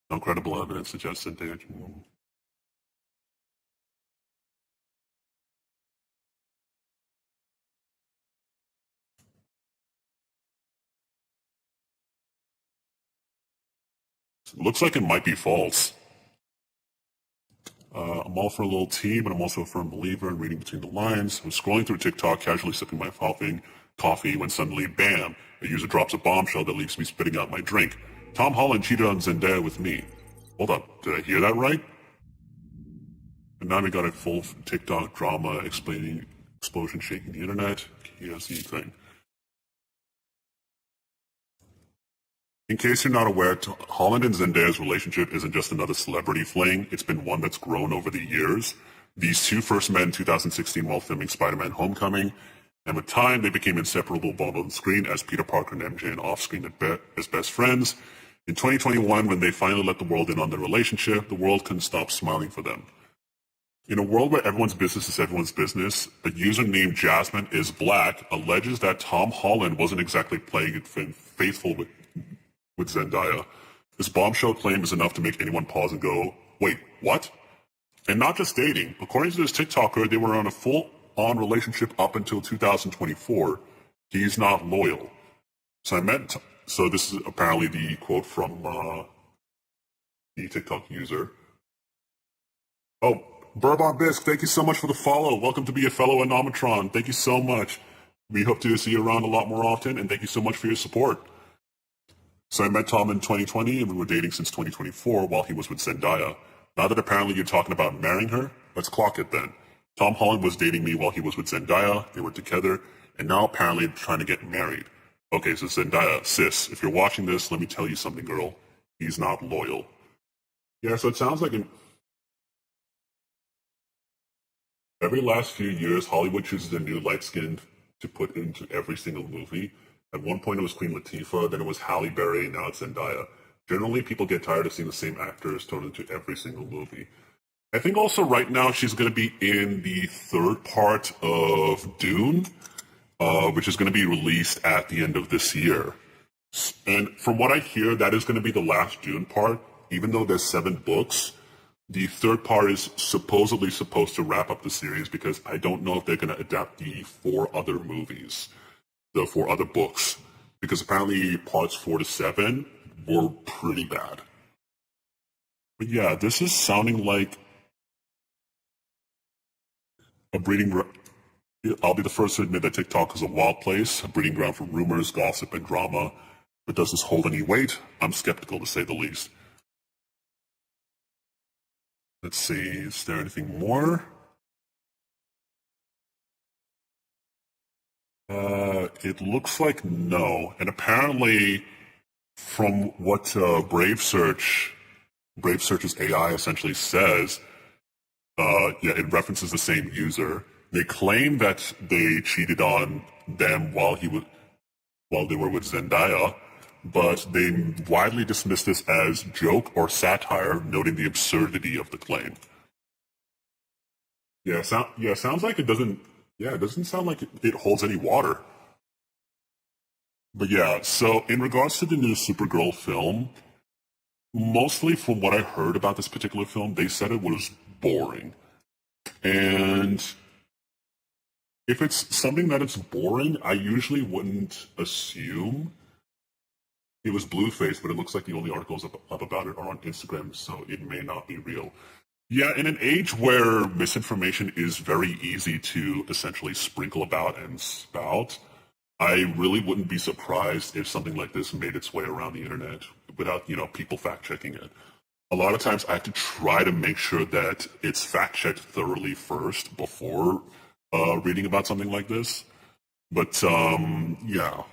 No credible evidence suggests Zendaya. Looks like it might be false. I'm all for a little tea, but I'm also a firm believer in reading between the lines. I'm scrolling through TikTok, casually sipping my coffee, when suddenly, bam, a user drops a bombshell that leaves me spitting out my drink. Tom Holland cheated on Zendaya with me. Hold up, did I hear that right? And now we got a full TikTok drama explaining explosion shaking the internet. Here's the thing. In case you're not aware, Holland and Zendaya's relationship isn't just another celebrity fling. It's been one that's grown over the years. These two first met in 2016 while filming Spider-Man Homecoming, and with time, they became inseparable both on screen as Peter Parker and MJ and off-screen as best friends. In 2021, when they finally let the world in on their relationship, the world couldn't stop smiling for them. In a world where everyone's business is everyone's business, a user named Jasmine is Black alleges that Tom Holland wasn't exactly playing it faithful with Zendaya. This bombshell claim is enough to make anyone pause and go, wait, what? And not just dating. According to this TikToker, they were on a full-on relationship up until 2024. He's not loyal. So this is apparently the quote from the TikTok user. Oh, Bourbon Bisque, thank you so much for the follow. Welcome to be a fellow Anomatron. Thank you so much. We hope to see you around a lot more often, and thank you so much for your support. So I met Tom in 2020, and we were dating since 2024 while he was with Zendaya. Now that apparently you're talking about marrying her, let's clock it then. Tom Holland was dating me while he was with Zendaya, they were together, and now apparently trying to get married. Okay, so Zendaya, sis, if you're watching this, let me tell you something, girl. He's not loyal. Yeah, so it sounds like every last few years, Hollywood chooses a new light-skinned to put into every single movie. At one point it was Queen Latifah, then it was Halle Berry, now it's Zendaya. Generally, people get tired of seeing the same actors thrown into every single movie. I think also right now she's going to be in the third part of Dune, which is going to be released at the end of this year. And from what I hear, that is going to be the last Dune part. Even though there's 7 books, the third part is supposedly supposed to wrap up the series because I don't know if they're going to adapt the 4 other movies, the 4 other books, because apparently parts 4 to 7 were pretty bad. But yeah, this is sounding like a I'll be the first to admit that TikTok is a wild place, a breeding ground for rumors, gossip, and drama. But does this hold any weight? I'm skeptical, to say the least. Let's see, is there anything more? It looks like no. And apparently, from what Brave Search's AI essentially says, it references the same user. They claim that they cheated on them while they were with Zendaya, but they widely dismiss this as joke or satire, noting the absurdity of the claim. Sounds like it doesn't. Yeah, it doesn't sound like it holds any water. But yeah, so in regards to the new Supergirl film, mostly from what I heard about this particular film, they said it was boring. And if it's something that it's boring, I usually wouldn't assume it was Blueface, but it looks like the only articles up about it are on Instagram, so it may not be real. Yeah, in an age where misinformation is very easy to essentially sprinkle about and spout, I really wouldn't be surprised if something like this made its way around the internet without, people fact-checking it. A lot of times I have to try to make sure that it's fact-checked thoroughly first before reading about something like this. But, yeah.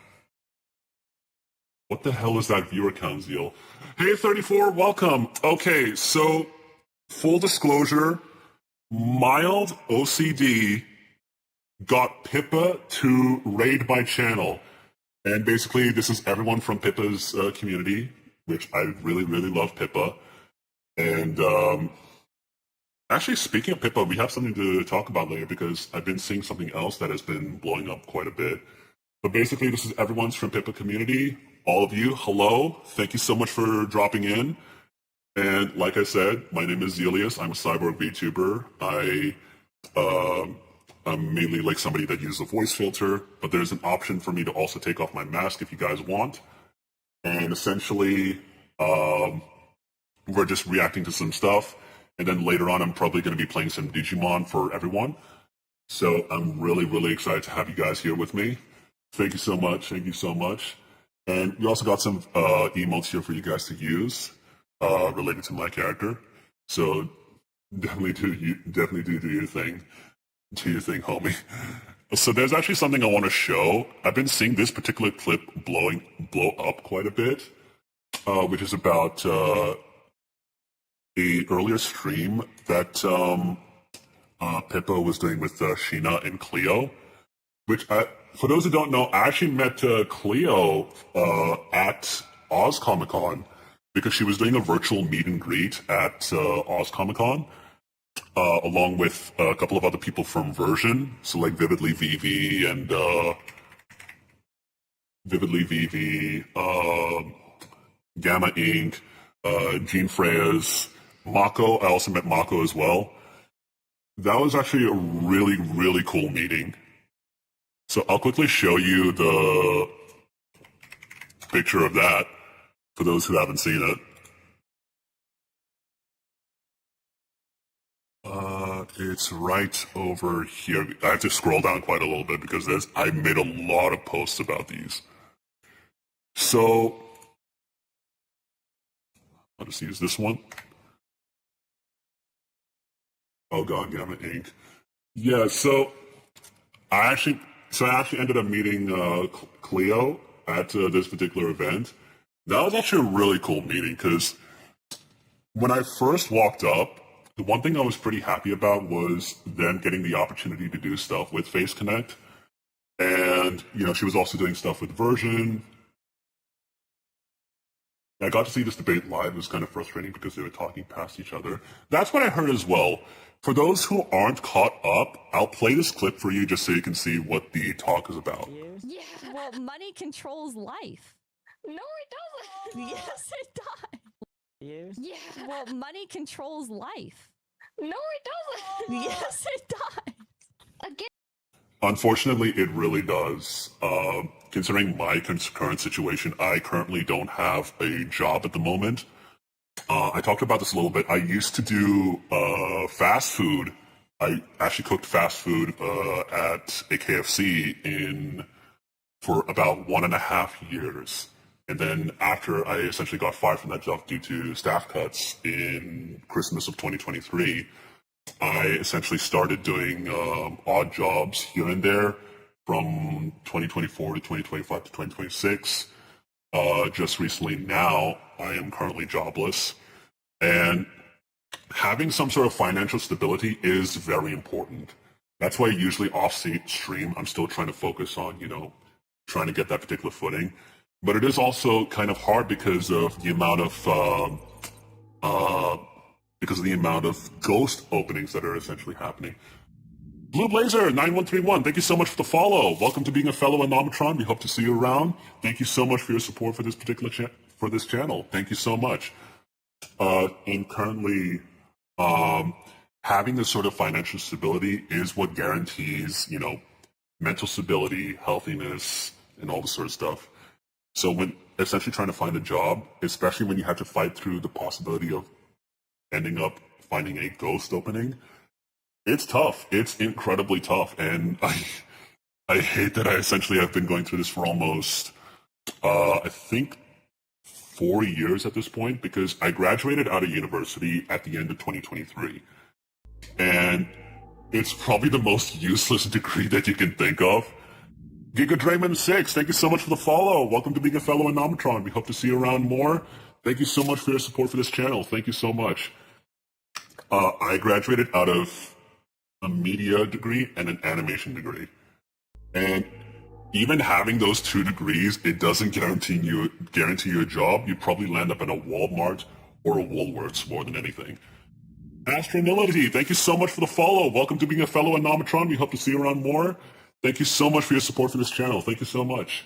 What the hell is that viewer count, Zeal? Hey, 34, welcome. Okay, so, full disclosure, mild OCD got Pippa to raid my channel. And basically, this is everyone from Pippa's community, which I really, really love Pippa. And actually, speaking of Pippa, we have something to talk about later because I've been seeing something else that has been blowing up quite a bit. But basically, this is everyone's from Pippa community. All of you, hello. Thank you so much for dropping in. And like I said, my name is Zelius. I'm a cyborg VTuber. I'm mainly like somebody that uses a voice filter, but there's an option for me to also take off my mask if you guys want. And essentially, we're just reacting to some stuff. And then later on, I'm probably going to be playing some Digimon for everyone. So I'm really, really excited to have you guys here with me. Thank you so much. Thank you so much. And we also got some emotes here for you guys to use related to my character. So definitely do your thing. Do your thing, homie. So there's actually something I want to show. I've been seeing this particular clip blow up quite a bit. which is about a earlier stream that Pippa was doing with Sheena and Cleo. Which, for those who don't know, I actually met Cleo at Oz Comic Con because she was doing a virtual meet and greet at Oz Comic Con, along with a couple of other people from Version, so like Vividly VV and Gamma Inc., Gene Freyas, Mako. I also met Mako as well. That was actually a really, really cool meeting. So I'll quickly show you the picture of that for those who haven't seen it. It's right over here. I have to scroll down quite a little bit because I made a lot of posts about these. So I'll just use this one. Oh God, Gamma Inc. Yeah, so I actually ended up meeting Cleo at this particular event. That was actually a really cool meeting because when I first walked up, the one thing I was pretty happy about was them getting the opportunity to do stuff with Face Connect. And, she was also doing stuff with Version. I got to see this debate live. It was kind of frustrating because they were talking past each other. That's what I heard as well. For those who aren't caught up, I'll play this clip for you just so you can see what the talk is about. Yeah, well, money controls life. No, it doesn't. Yes, it does. Yeah, well, money controls life. No, it doesn't. Yes, it does. Again. Unfortunately, it really does. Considering my current situation, I currently don't have a job at the moment. I talked about this a little bit. I used to do fast food. I actually cooked fast food at a KFC for about 1.5 years. And then after I essentially got fired from that job due to staff cuts in Christmas of 2023, I essentially started doing odd jobs here and there from 2024 to 2025 to 2026. Just recently now, I am currently jobless. And having some sort of financial stability is very important. That's why usually off-stream, I'm still trying to focus on, trying to get that particular footing. But it is also kind of hard because of the amount of ghost openings that are essentially happening. Blue Blazer 9131, thank you so much for the follow. Welcome to being a fellow Anomatron. We hope to see you around. Thank you so much for your support for this particular for this channel. Thank you so much. And currently, having this sort of financial stability is what guarantees, mental stability, healthiness, and all this sort of stuff. So when essentially trying to find a job, especially when you have to fight through the possibility of ending up finding a ghost opening, it's tough. It's incredibly tough. And I hate that I essentially have been going through this for almost, I think, 4 years at this point, because I graduated out of university at the end of 2023. And it's probably the most useless degree that you can think of. Giga Draymond 6, thank you so much for the follow. Welcome to being a fellow Anomatron. We hope to see you around more. Thank you so much for your support for this channel. Thank you so much. I graduated out of a media degree and an animation degree. And even having those 2 degrees, it doesn't guarantee you a job. You'd probably land up in a Walmart or a Woolworths more than anything. Astronility, thank you so much for the follow. Welcome to being a fellow Anomatron. We hope to see you around more. Thank you so much for your support for this channel. Thank you so much.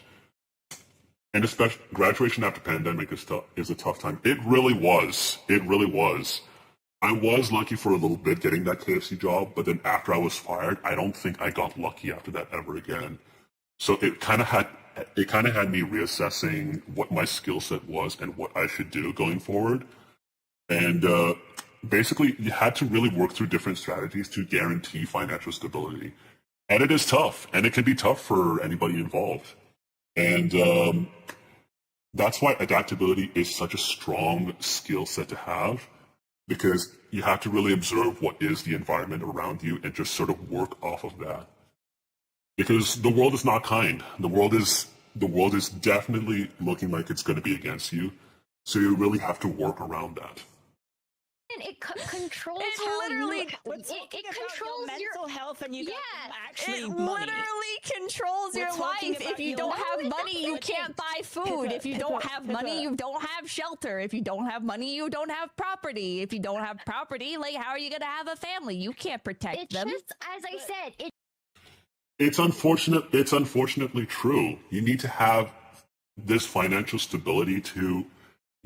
And especially graduation after pandemic is a tough time. It really was. It really was. I was lucky for a little bit getting that KFC job, but then after I was fired, I don't think I got lucky after that ever again. So it kind of had me reassessing what my skill set was and what I should do going forward. And basically, you had to really work through different strategies to guarantee financial stability. And it is tough, and it can be tough for anybody involved. And that's why adaptability is such a strong skill set to have, because you have to really observe what is the environment around you and just sort of work off of that. Because the world is not kind. The world is definitely looking like it's going to be against you. So you really have to work around that. And it controls It how literally- you. We're It talking about controls your mental health, and you got Yeah, actually It money. literally controls We're your talking life. If about you your- don't No, have it money, you doesn't. can't buy food. If you don't have money, you don't have shelter. If you don't have money, you don't have property. If you don't have property, like how are you gonna have a family? You can't protect It's them. just as I said. It's unfortunate. It's unfortunately true. You need to have this financial stability to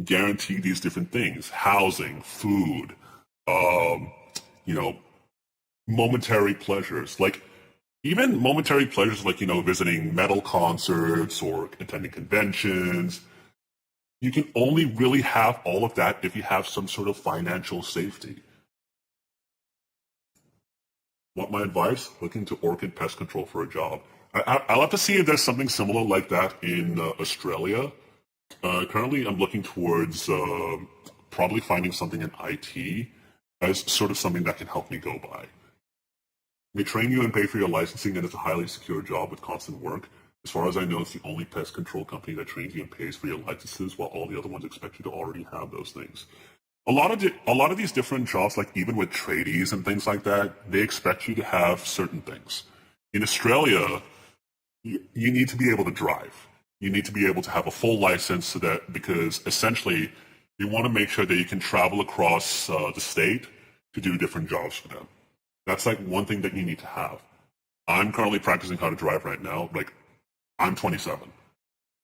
guarantee these different things: housing, food, you know, momentary pleasures. Like even momentary pleasures, like visiting metal concerts or attending conventions. You can only really have all of that if you have some sort of financial safety. Want my advice? Look into orchid pest control for a job. I'll have to see if there's something similar like that in Australia. Currently, I'm looking towards probably finding something in IT as sort of something that can help me go by. They train you and pay for your licensing, and it's a highly secure job with constant work. As far as I know, it's the only pest control company that trains you and pays for your licenses, while all the other ones expect you to already have those things. A lot of these different jobs, like even with tradies and things like that, they expect you to have certain things. In Australia, you need to be able to drive. You need to be able to have a full license so that because essentially they want to make sure that you can travel across the state to do different jobs for them. That's like one thing that you need to have. I'm currently practicing how to drive right now. Like I'm 27.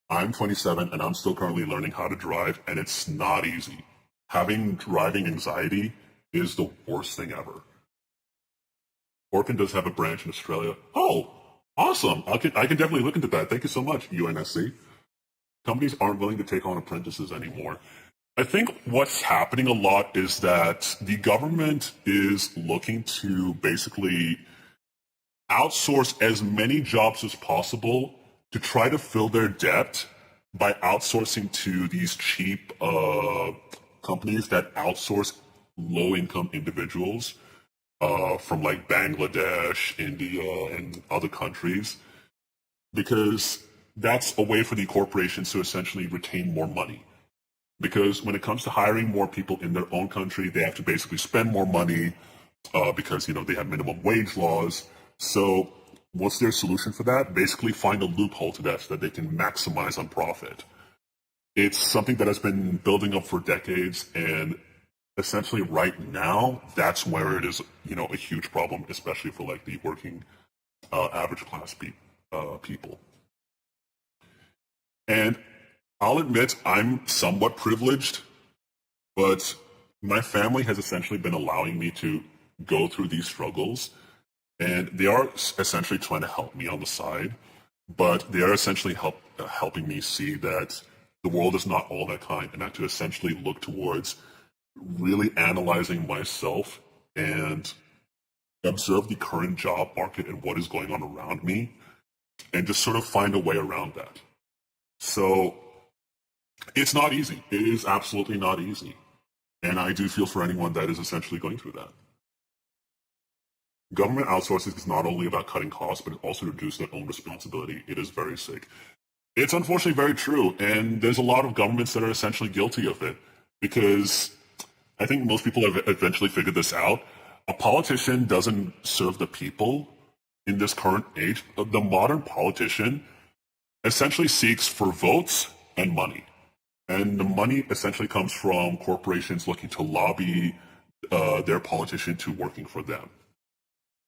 I'm 27 and I'm still currently learning how to drive, and it's not easy. Having driving anxiety is the worst thing ever. Orkin does have a branch in Australia. Oh, awesome. I can definitely look into that. Thank you so much, UNSC. Companies aren't willing to take on apprentices anymore. I think what's happening a lot is that the government is looking to basically outsource as many jobs as possible to try to fill their debt by outsourcing to these cheap companies that outsource low-income individuals from like Bangladesh, India, and other countries, because that's a way for the corporations to essentially retain more money. Because when it comes to hiring more people in their own country, they have to basically spend more money because they have minimum wage laws. So what's their solution for that? Basically find a loophole to that so that they can maximize on profit. It's something that has been building up for decades, and essentially right now, that's where it is, a huge problem, especially for like the working average class people. And I'll admit I'm somewhat privileged, but my family has essentially been allowing me to go through these struggles, and they are essentially trying to help me on the side, but they are essentially helping me see that the world is not all that kind, and I have to essentially look towards really analyzing myself and observe the current job market and what is going on around me, and just sort of find a way around that. So it's not easy. It is absolutely not easy. And I do feel for anyone that is essentially going through that. Government outsourcing is not only about cutting costs, but it also reduces their own responsibility. It is very sick. It's unfortunately very true, and there's a lot of governments that are essentially guilty of it, because I think most people have eventually figured this out. A politician doesn't serve the people in this current age. The modern politician essentially seeks for votes and money. And the money essentially comes from corporations looking to lobby their politician to working for them.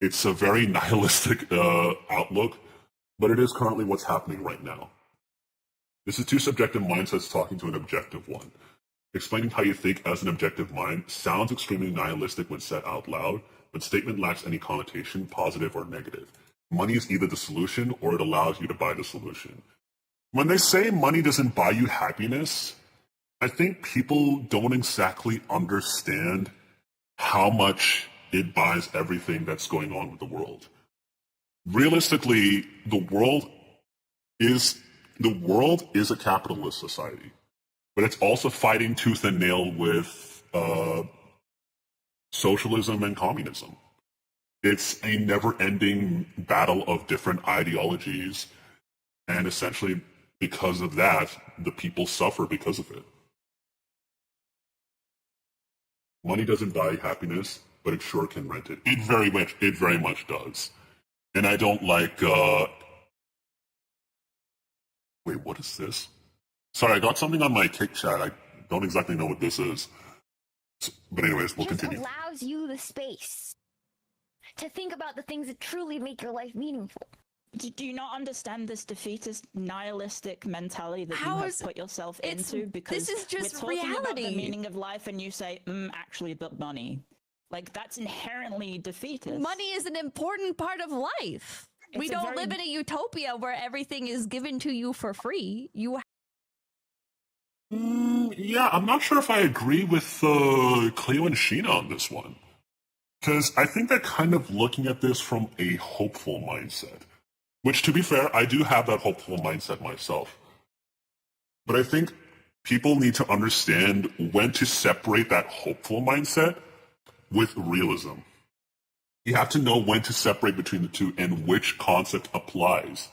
It's a very nihilistic outlook, but it is currently what's happening right now. This is two subjective mindsets talking to an objective one. Explaining how you think as an objective mind sounds extremely nihilistic when said out loud, but statement lacks any connotation, positive or negative. Money is either the solution or it allows you to buy the solution. When they say money doesn't buy you happiness, I think people don't exactly understand how much it buys everything that's going on with the world. Realistically, the world is a capitalist society, but it's also fighting tooth and nail with socialism and communism. It's a never-ending battle of different ideologies, and essentially because of that, the people suffer because of it. Money doesn't buy happiness, but it sure can rent it. It very much does. And I don't like, wait, what is this? Sorry, I got something on my Kick chat. I don't exactly know what this is. But anyways, we'll Just continue. allows you the space to think about the things that truly make your life meaningful. Do you not understand this defeatist, nihilistic mentality that you have put yourself into? Because this is just we're talking about the reality. meaning of life, and you say, actually, but money. Like, that's inherently defeatist. Money is an important part of life. We don't live in a utopia where everything is given to you for free. Yeah, I'm not sure if I agree with Cleo and Sheena on this one. Because I think they're kind of looking at this from a hopeful mindset. Which, to be fair, I do have that hopeful mindset myself. But I think people need to understand when to separate that hopeful mindset with realism. You have to know when to separate between the two and which concept applies.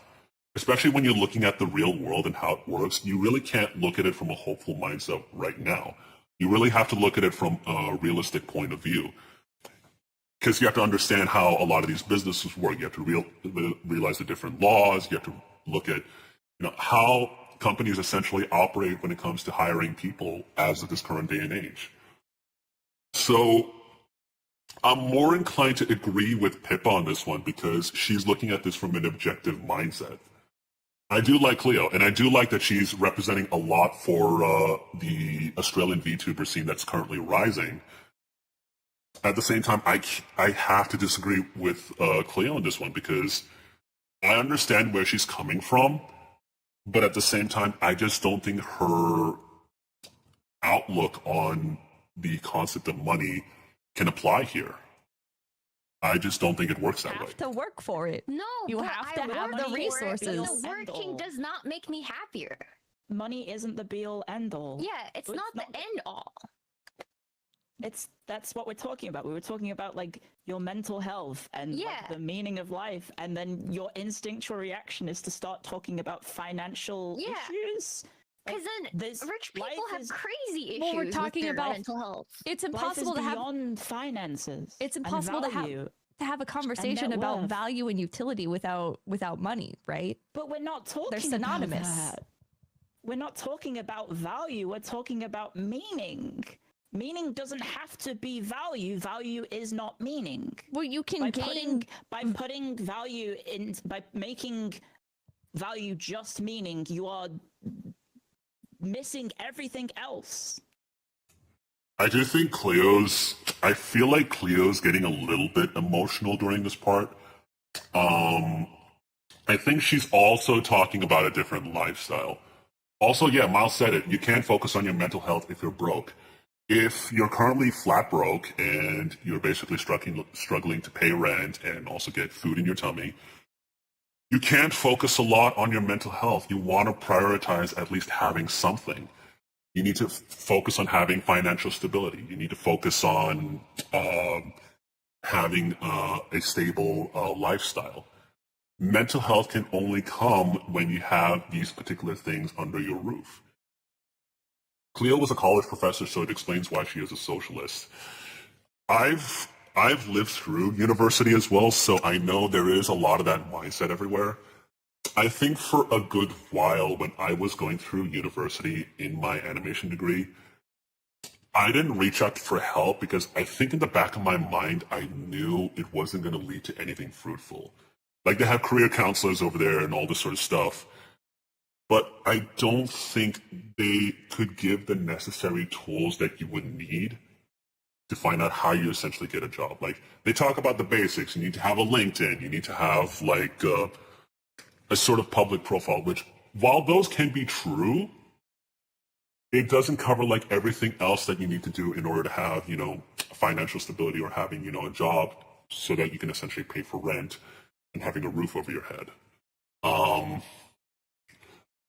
Especially when you're looking at the real world and how it works, you really can't look at it from a hopeful mindset right now. You really have to look at it from a realistic point of view. Because you have to understand how a lot of these businesses work. You have to realize the different laws. You have to look at, how companies essentially operate when it comes to hiring people as of this current day and age. So I'm more inclined to agree with Pippa on this one because she's looking at this from an objective mindset. I do like Cleo, and I do like that she's representing a lot for the Australian VTuber scene that's currently rising. At the same time, I have to disagree with Cleo on this one because I understand where she's coming from, but at the same time, I just don't think her outlook on the concept of money can apply here. I just don't think it works that way. You have to work for it. No, you have to have the resources. The working does not make me happier. Money isn't the be-all, end-all. Yeah, it's not the end-all. That's what we're talking about. We were talking about like your mental health and like, the meaning of life, and then your instinctual reaction is to start talking about financial issues. Because then rich people have crazy issues. Well, we're talking with their about mental health. It's impossible to have beyond finances. It's impossible to have a conversation about value and utility without money, right? But we're not talking. They're synonymous. About that. We're not talking about value. We're talking about meaning. Meaning doesn't have to be value. Value is not meaning. Well, you can by putting value in, by making value just meaning, you are missing everything else. I do think I feel like Cleo's getting a little bit emotional during this part. I think she's also talking about a different lifestyle. Also, yeah, Miles said it. You can't focus on your mental health if you're broke. If you're currently flat broke and you're basically struggling to pay rent and also get food in your tummy, you can't focus a lot on your mental health. You want to prioritize at least having something. You need to focus on having financial stability. You need to focus on having a stable lifestyle. Mental health can only come when you have these particular things under your roof. Cleo was a college professor, so it explains why she is a socialist. I've lived through university as well, so I know there is a lot of that mindset everywhere. I think for a good while when I was going through university in my animation degree, I didn't reach out for help because I think in the back of my mind, I knew it wasn't going to lead to anything fruitful. Like they have career counselors over there and all this sort of stuff. But I don't think they could give the necessary tools that you would need to find out how you essentially get a job. Like, they talk about the basics. You need to have a LinkedIn. You need to have, like, a sort of public profile, which, while those can be true, it doesn't cover, like, everything else that you need to do in order to have, financial stability or having, a job so that you can essentially pay for rent and having a roof over your head.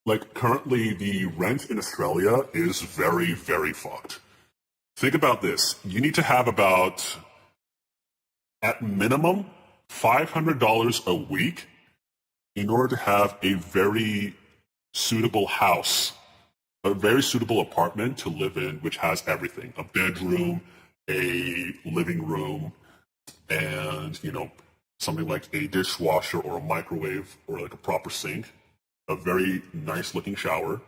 Like, currently, the rent in Australia is very, very fucked. Think about this. You need to have about, at minimum, $500 a week in order to have a very suitable house, a very suitable apartment to live in, which has everything. A bedroom, a living room and, something like a dishwasher or a microwave or like a proper sink, a very nice looking shower,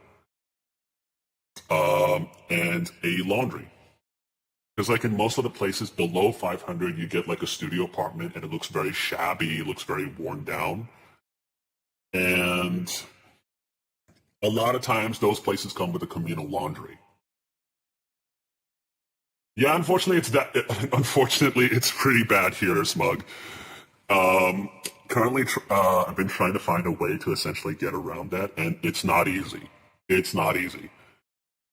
and a laundry. Because like in most of the places below 500, you get like a studio apartment and it looks very shabby, it looks very worn down. And a lot of times those places come with a communal laundry. Yeah, unfortunately, it's pretty bad here, Smug. Currently, I've been trying to find a way to essentially get around that, and it's not easy. It's not easy.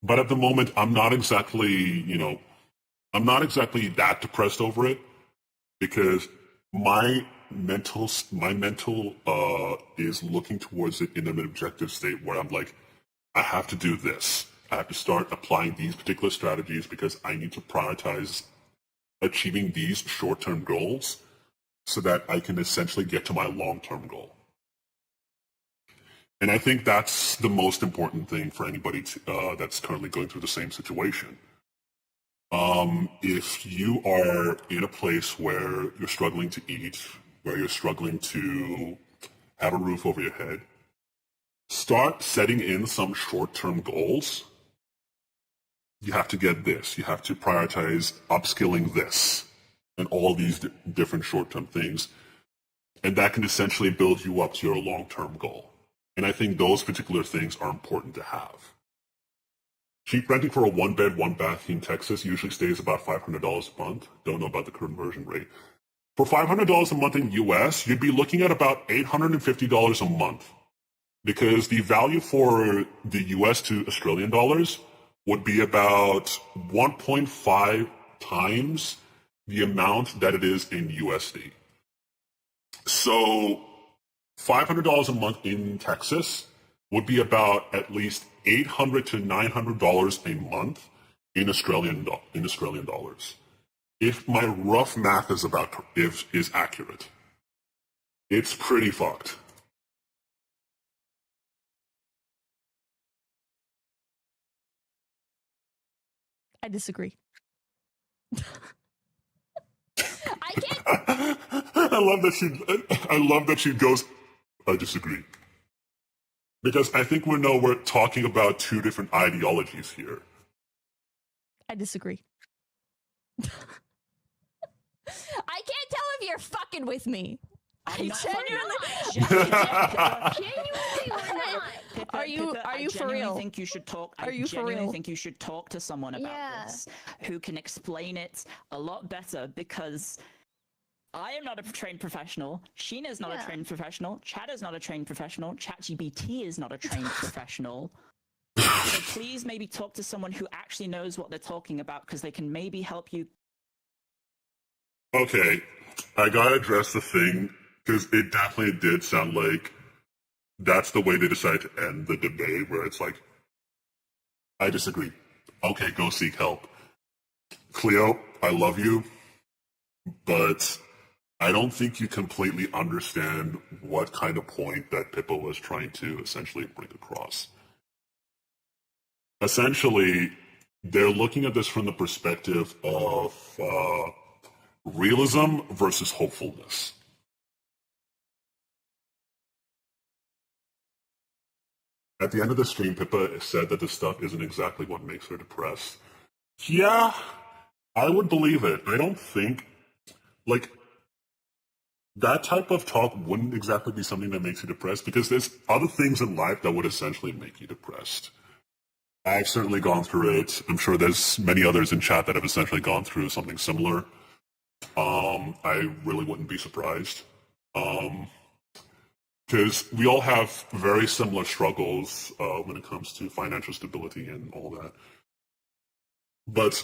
But at the moment, I'm not exactly that depressed over it, because my mental is looking towards it in an objective state where I'm like, I have to do this. I have to start applying these particular strategies because I need to prioritize achieving these short-term goals so that I can essentially get to my long-term goal. And I think that's the most important thing for anybody that's currently going through the same situation. If you are in a place where you're struggling to eat, where you're struggling to have a roof over your head, start setting in some short-term goals. You have to get this. You have to prioritize upskilling this and all these different short-term things. And that can essentially build you up to your long-term goal. And I think those particular things are important to have. Cheap renting for a one-bed, one-bath in Texas usually stays about $500 a month. Don't know about the conversion rate. For $500 a month in US, you'd be looking at about $850 a month. Because the value for the US to Australian dollars would be about 1.5 times the amount that it is in USD. So $500 a month in Texas would be about at least $800 to $900 a month in Australian dollars. If my rough math is accurate, it's pretty fucked. I disagree. I can't. I love that she goes, I disagree. Because I think we're talking about two different ideologies here. I disagree. I can't tell if you're fucking with me. I genuinely Are you for real? Think you should talk. Are you for real? I genuinely think you should talk to someone about this who can explain it a lot better, because I am not a trained professional. Sheena's not a trained professional. Chad is not a trained professional. ChatGPT is not a trained professional. So please maybe talk to someone who actually knows what they're talking about, because they can maybe help you. Okay, I gotta address the thing, because it definitely did sound like that's the way they decided to end the debate, where it's like, I disagree. Okay, go seek help. Cleo, I love you, but I don't think you completely understand what kind of point that Pippa was trying to essentially bring across. Essentially, they're looking at this from the perspective of realism versus hopefulness. At the end of the stream, Pippa said that this stuff isn't exactly what makes her depressed. Yeah, I would believe it. I don't think, that type of talk wouldn't exactly be something that makes you depressed, because there's other things in life that would essentially make you depressed. I've certainly gone through it. I'm sure there's many others in chat that have essentially gone through something similar. I really wouldn't be surprised. Because we all have very similar struggles when it comes to financial stability and all that. But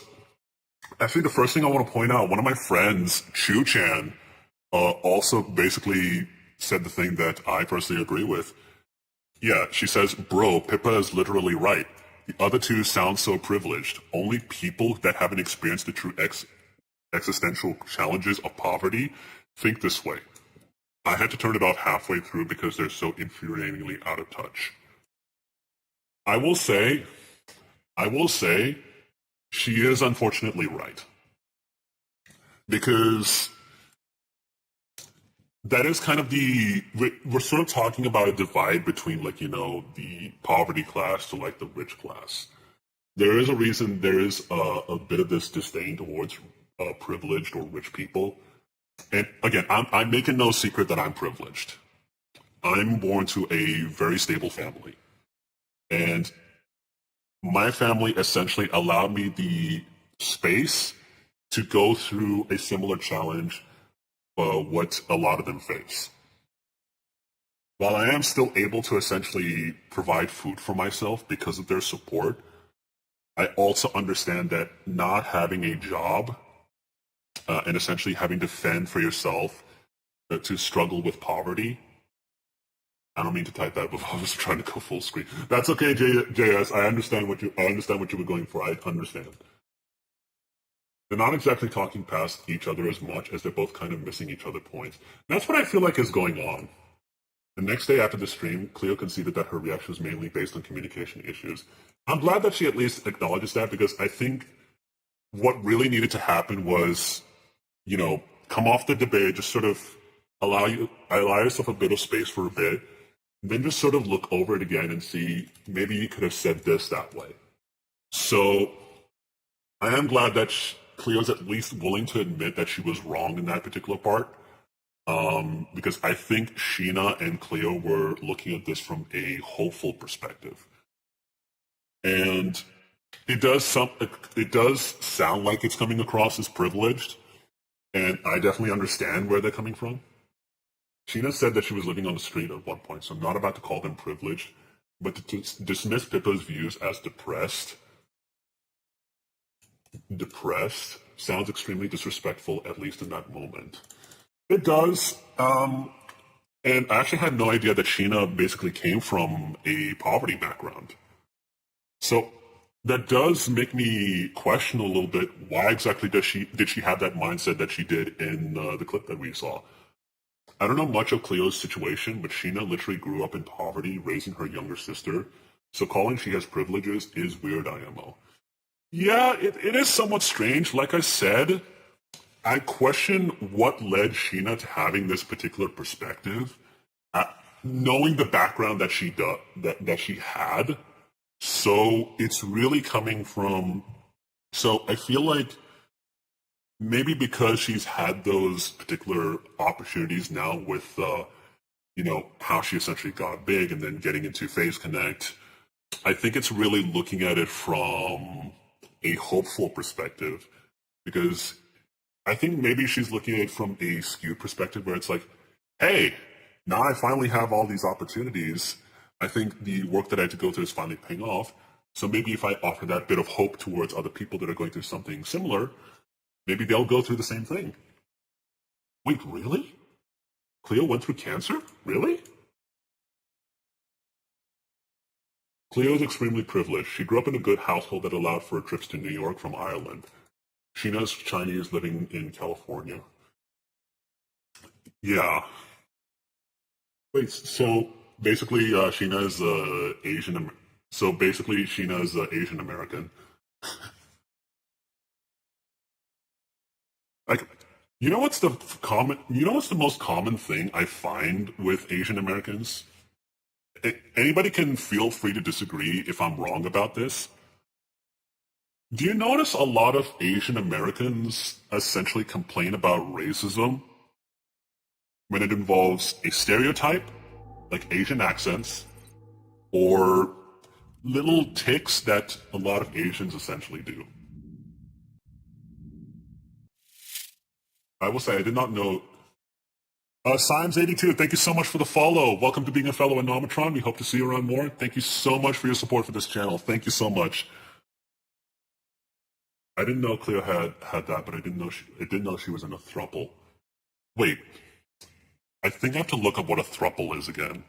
I think the first thing I want to point out, one of my friends, Chu-chan, also basically said the thing that I personally agree with. Yeah, she says, bro, Pippa is literally right. The other two sound so privileged. Only people that haven't experienced the true existential challenges of poverty think this way. I had to turn it off halfway through because they're so infuriatingly out of touch. I will say, she is unfortunately right. because that is kind of we're sort of talking about a divide between like, you know, the poverty class to like the rich class. There is a reason there is a bit of this disdain towards privileged or rich people. And again, I'm making no secret that I'm privileged. I'm born to a very stable family. And my family essentially allowed me the space to go through a similar challenge what a lot of them face. While I am still able to essentially provide food for myself because of their support, I also understand that not having a job and essentially having to fend for yourself to struggle with poverty. I don't mean to type that, but I was trying to go full screen. That's okay, JS. I understand what you were going for. I understand. They're not exactly talking past each other as much as they're both kind of missing each other points. And that's what I feel like is going on. The next day after the stream, Cleo conceded that her reaction was mainly based on communication issues. I'm glad that she at least acknowledges that, because I think what really needed to happen was, you know, come off the debate, just sort of allow yourself a bit of space for a bit, and then just sort of look over it again and see, maybe you could have said this that way. So I am glad that Cleo's at least willing to admit that she was wrong in that particular part. Because I think Sheena and Cleo were looking at this from a hopeful perspective. And it does sound like it's coming across as privileged, and I definitely understand where they're coming from. Sheena said that she was living on the street at one point, so I'm not about to call them privileged, but to dismiss Pippa's views as depressed sounds extremely disrespectful, at least in that moment. It does. And I actually had no idea that Sheena basically came from a poverty background. So that does make me question a little bit, why exactly did she have that mindset that she did in the clip that we saw? I don't know much of Cleo's situation, but Sheena literally grew up in poverty, raising her younger sister. So calling she has privileges is weird, IMO. Yeah, it is somewhat strange. Like I said, I question what led Sheena to having this particular perspective, knowing the background that she had. So it's really coming from. So I feel like maybe because she's had those particular opportunities now with, you know, how she essentially got big and then getting into Phase Connect. I think it's really looking at it from a hopeful perspective, because I think maybe she's looking at it from a skewed perspective where it's like, hey, now I finally have all these opportunities. I think the work that I had to go through is finally paying off. So maybe if I offer that bit of hope towards other people that are going through something similar, maybe they'll go through the same thing. Wait, really? Cleo went through cancer? Really? Cleo is extremely privileged. She grew up in a good household that allowed for trips to New York from Ireland. Sheena's Chinese living in California. Yeah. Wait, so basically Sheena's Asian. So basically Sheena's Asian American. Like, you know what's the most common thing I find with Asian Americans? Anybody can feel free to disagree if I'm wrong about this. Do you notice a lot of Asian Americans essentially complain about racism when it involves a stereotype, like Asian accents, or little tics that a lot of Asians essentially do? I will say I did not know. Symes82, thank you so much for the follow. Welcome to being a fellow Anomatron. We hope to see you around more. Thank you so much for your support for this channel. Thank you so much. I didn't know Cleo had that, but I didn't know she was in a throuple. Wait, I think I have to look up what a throuple is again.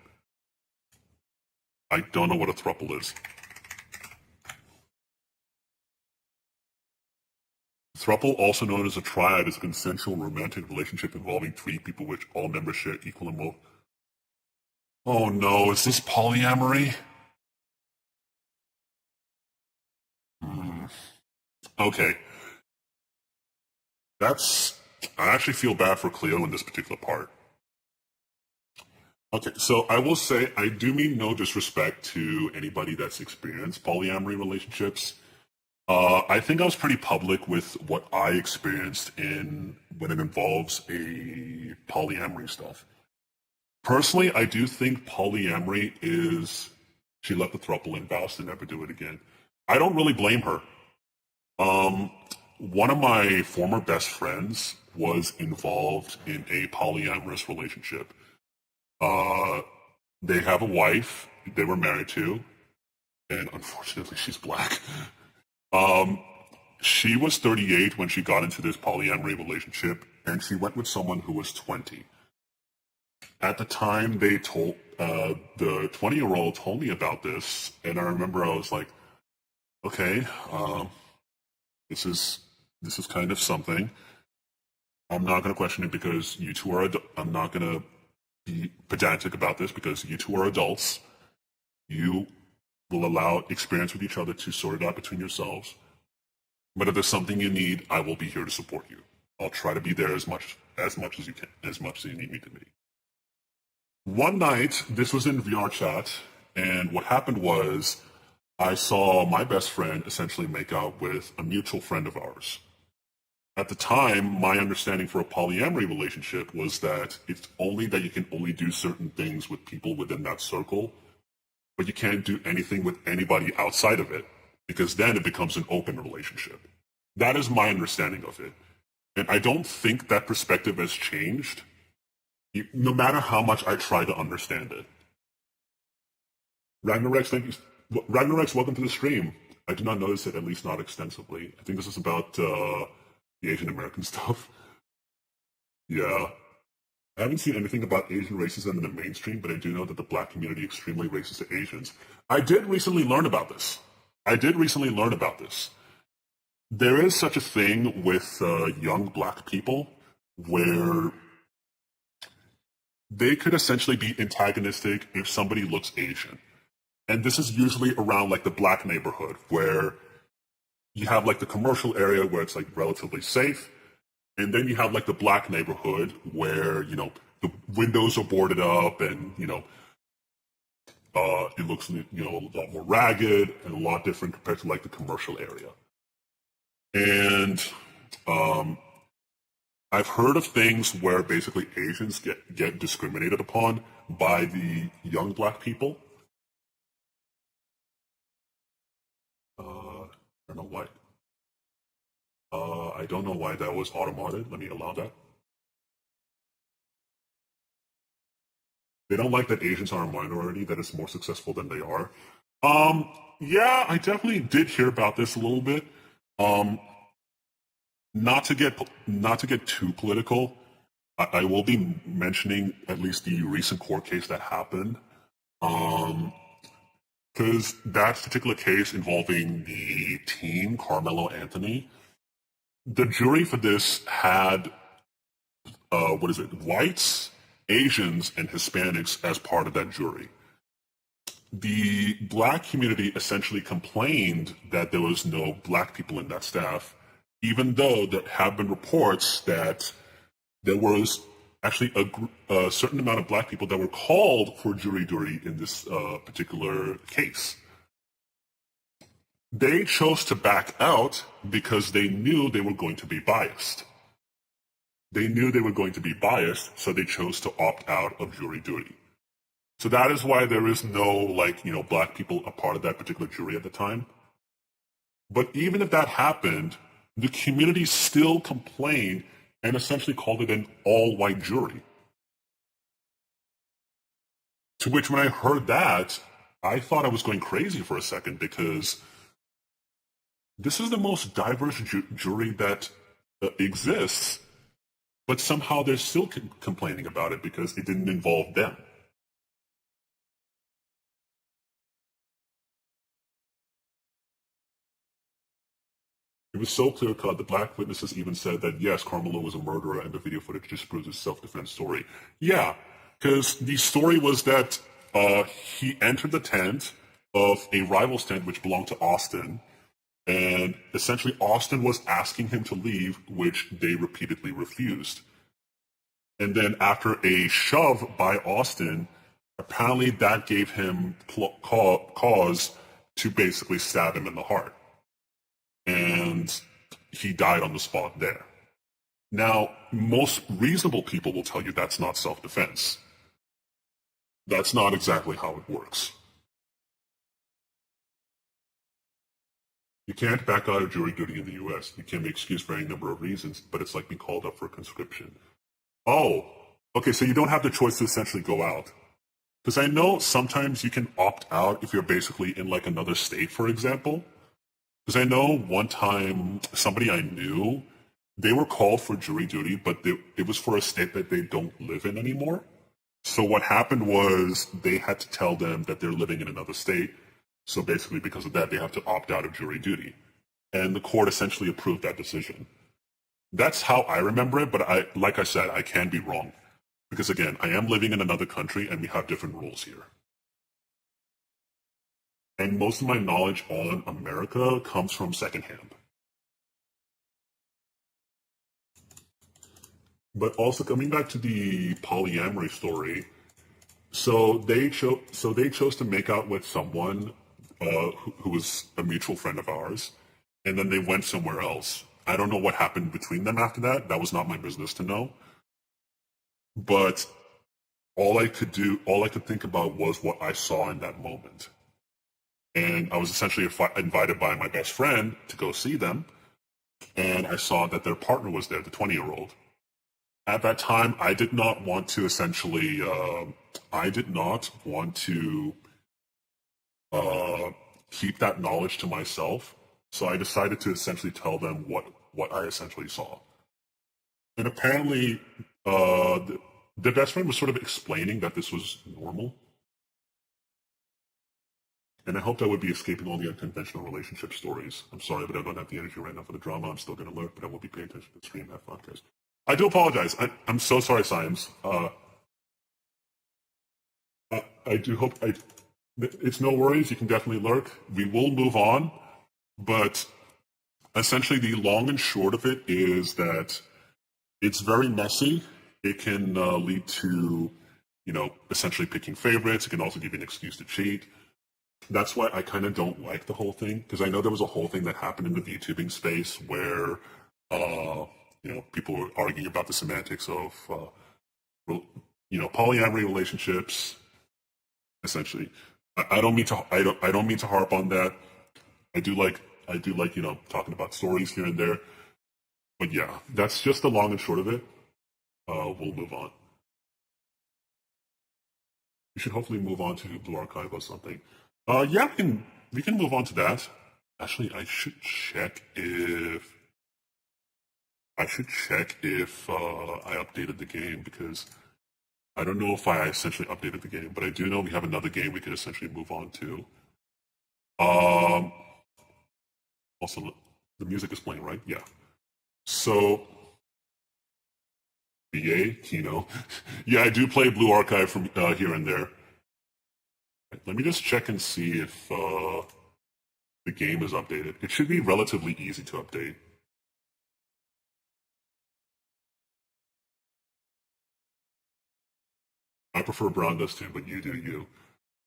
I don't know what a throuple is. Throuple, also known as a triad, is a consensual romantic relationship involving three people which all members share equal emotion. Oh no, is this polyamory? Okay. That's I actually feel bad for Cleo in this particular part. Okay, so I will say I do mean no disrespect to anybody that's experienced polyamory relationships. I think I was pretty public with what I experienced in when it involves a polyamory stuff. Personally, I do think polyamory is she left the throuple and vows to never do it again. I don't really blame her. One of my former best friends was involved in a polyamorous relationship. They have a wife they were married to, and unfortunately she's black. She was 38 when she got into this polyamory relationship, and she went with someone who was 20. At the time, they told the 20-year-old told me about this, and I remember I was like, okay, this is kind of something. I'm not going to question it because you two are. I'm not going to be pedantic about this because you two are adults. You will allow experience with each other to sort it out between yourselves. But if there's something you need, I will be here to support you. I'll try to be there as much as you can, as much as you need me to be. One night, this was in VR chat, and what happened was I saw my best friend essentially make out with a mutual friend of ours. At the time, my understanding for a polyamory relationship was that it's only that you can only do certain things with people within that circle, but you can't do anything with anybody outside of it, because then it becomes an open relationship. That is my understanding of it. And I don't think that perspective has changed, no matter how much I try to understand it. Ragnarex, thank you. Ragnarex, welcome to the stream. I did not notice it, at least not extensively. I think this is about the Asian American stuff. Yeah. I haven't seen anything about Asian racism in the mainstream, but I do know that the black community is extremely racist to Asians. I did recently learn about this. There is such a thing with young black people where they could essentially be antagonistic if somebody looks Asian. And this is usually around like the black neighborhood where you have like the commercial area where it's like relatively safe. And then you have like the black neighborhood where, you know, the windows are boarded up and, you know, it looks, you know, a lot more ragged and a lot different compared to like the commercial area. And I've heard of things where basically Asians get discriminated upon by the young black people. I don't know why. I don't know why that was automated. Let me allow that. They don't like that Asians are a minority that is more successful than they are. Yeah, I definitely did hear about this a little bit. Not to get too political, I will be mentioning at least the recent court case that happened. Because that particular case involving the teen, Carmelo Anthony, the jury for this had, whites, Asians, and Hispanics as part of that jury. The black community essentially complained that there was no black people in that staff, even though there have been reports that there was actually a certain amount of black people that were called for jury duty in this particular case. They chose to back out because they knew they were going to be biased. So they chose to opt out of jury duty. So that is why there is no, black people a part of that particular jury at the time. But even if that happened, the community still complained and essentially called it an all-white jury. To which when I heard that, I thought I was going crazy for a second because this is the most diverse jury that exists, but somehow they're still complaining about it because it didn't involve them. It was so clear-cut, the black witnesses even said that, yes, Carmelo was a murderer and the video footage just proves his self-defense story. Yeah, because the story was that he entered the tent of a rival's tent which belonged to Austin. And essentially Austin was asking him to leave, which they repeatedly refused. And then after a shove by Austin, apparently that gave him cause to basically stab him in the heart. And he died on the spot there. Now, most reasonable people will tell you that's not self-defense. That's not exactly how it works. You can't back out of jury duty in the US. You can be excused for any number of reasons, but it's like being called up for a conscription. Oh, okay, so you don't have the choice to essentially go out. Because I know sometimes you can opt out if you're basically in like another state, for example. Because I know one time somebody I knew, they were called for jury duty, but it was for a state that they don't live in anymore. So what happened was they had to tell them that they're living in another state. So basically because of that, they have to opt out of jury duty. And the court essentially approved that decision. That's how I remember it, but like I said, I can be wrong. Because again, I am living in another country and we have different rules here. And most of my knowledge on America comes from secondhand. But also coming back to the polyamory story, so they chose to make out with someone who was a mutual friend of ours, and then they went somewhere else. I don't know what happened between them after that. That was not my business to know. But all I could think about was what I saw in that moment. And I was essentially invited by my best friend to go see them. And I saw that their partner was there, the 20-year-old. At that time, I did not want to essentially, keep that knowledge to myself. So I decided to essentially tell them what I essentially saw. And apparently, the best friend was sort of explaining that this was normal. And I hoped I would be escaping all the unconventional relationship stories. I'm sorry, but I don't have the energy right now for the drama. I'm still going to lurk, but I will be paying attention to the stream at podcast. I do apologize. I'm so sorry, Science. I do hope it's no worries. You can definitely lurk. We will move on. But essentially, the long and short of it is that it's very messy. It can lead to, essentially picking favorites. It can also give you an excuse to cheat. That's why I kind of don't like the whole thing, because I know there was a whole thing that happened in the VTubing space where, people were arguing about the semantics of, polyamory relationships. Essentially, I don't mean to harp on that. I do like talking about stories here and there. But yeah, that's just the long and short of it. We'll move on. We should hopefully move on to Blue Archive or something. Yeah, we can move on to that. Actually, I should check if I updated the game, because I don't know if I essentially updated the game, but I do know we have another game we could essentially move on to. Also, the music is playing, right? Yeah. So, BA, Kino. Yeah, I do play Blue Archive from here and there. Let me just check and see if the game is updated. It should be relatively easy to update. I prefer Brown Dust 2, but you do you.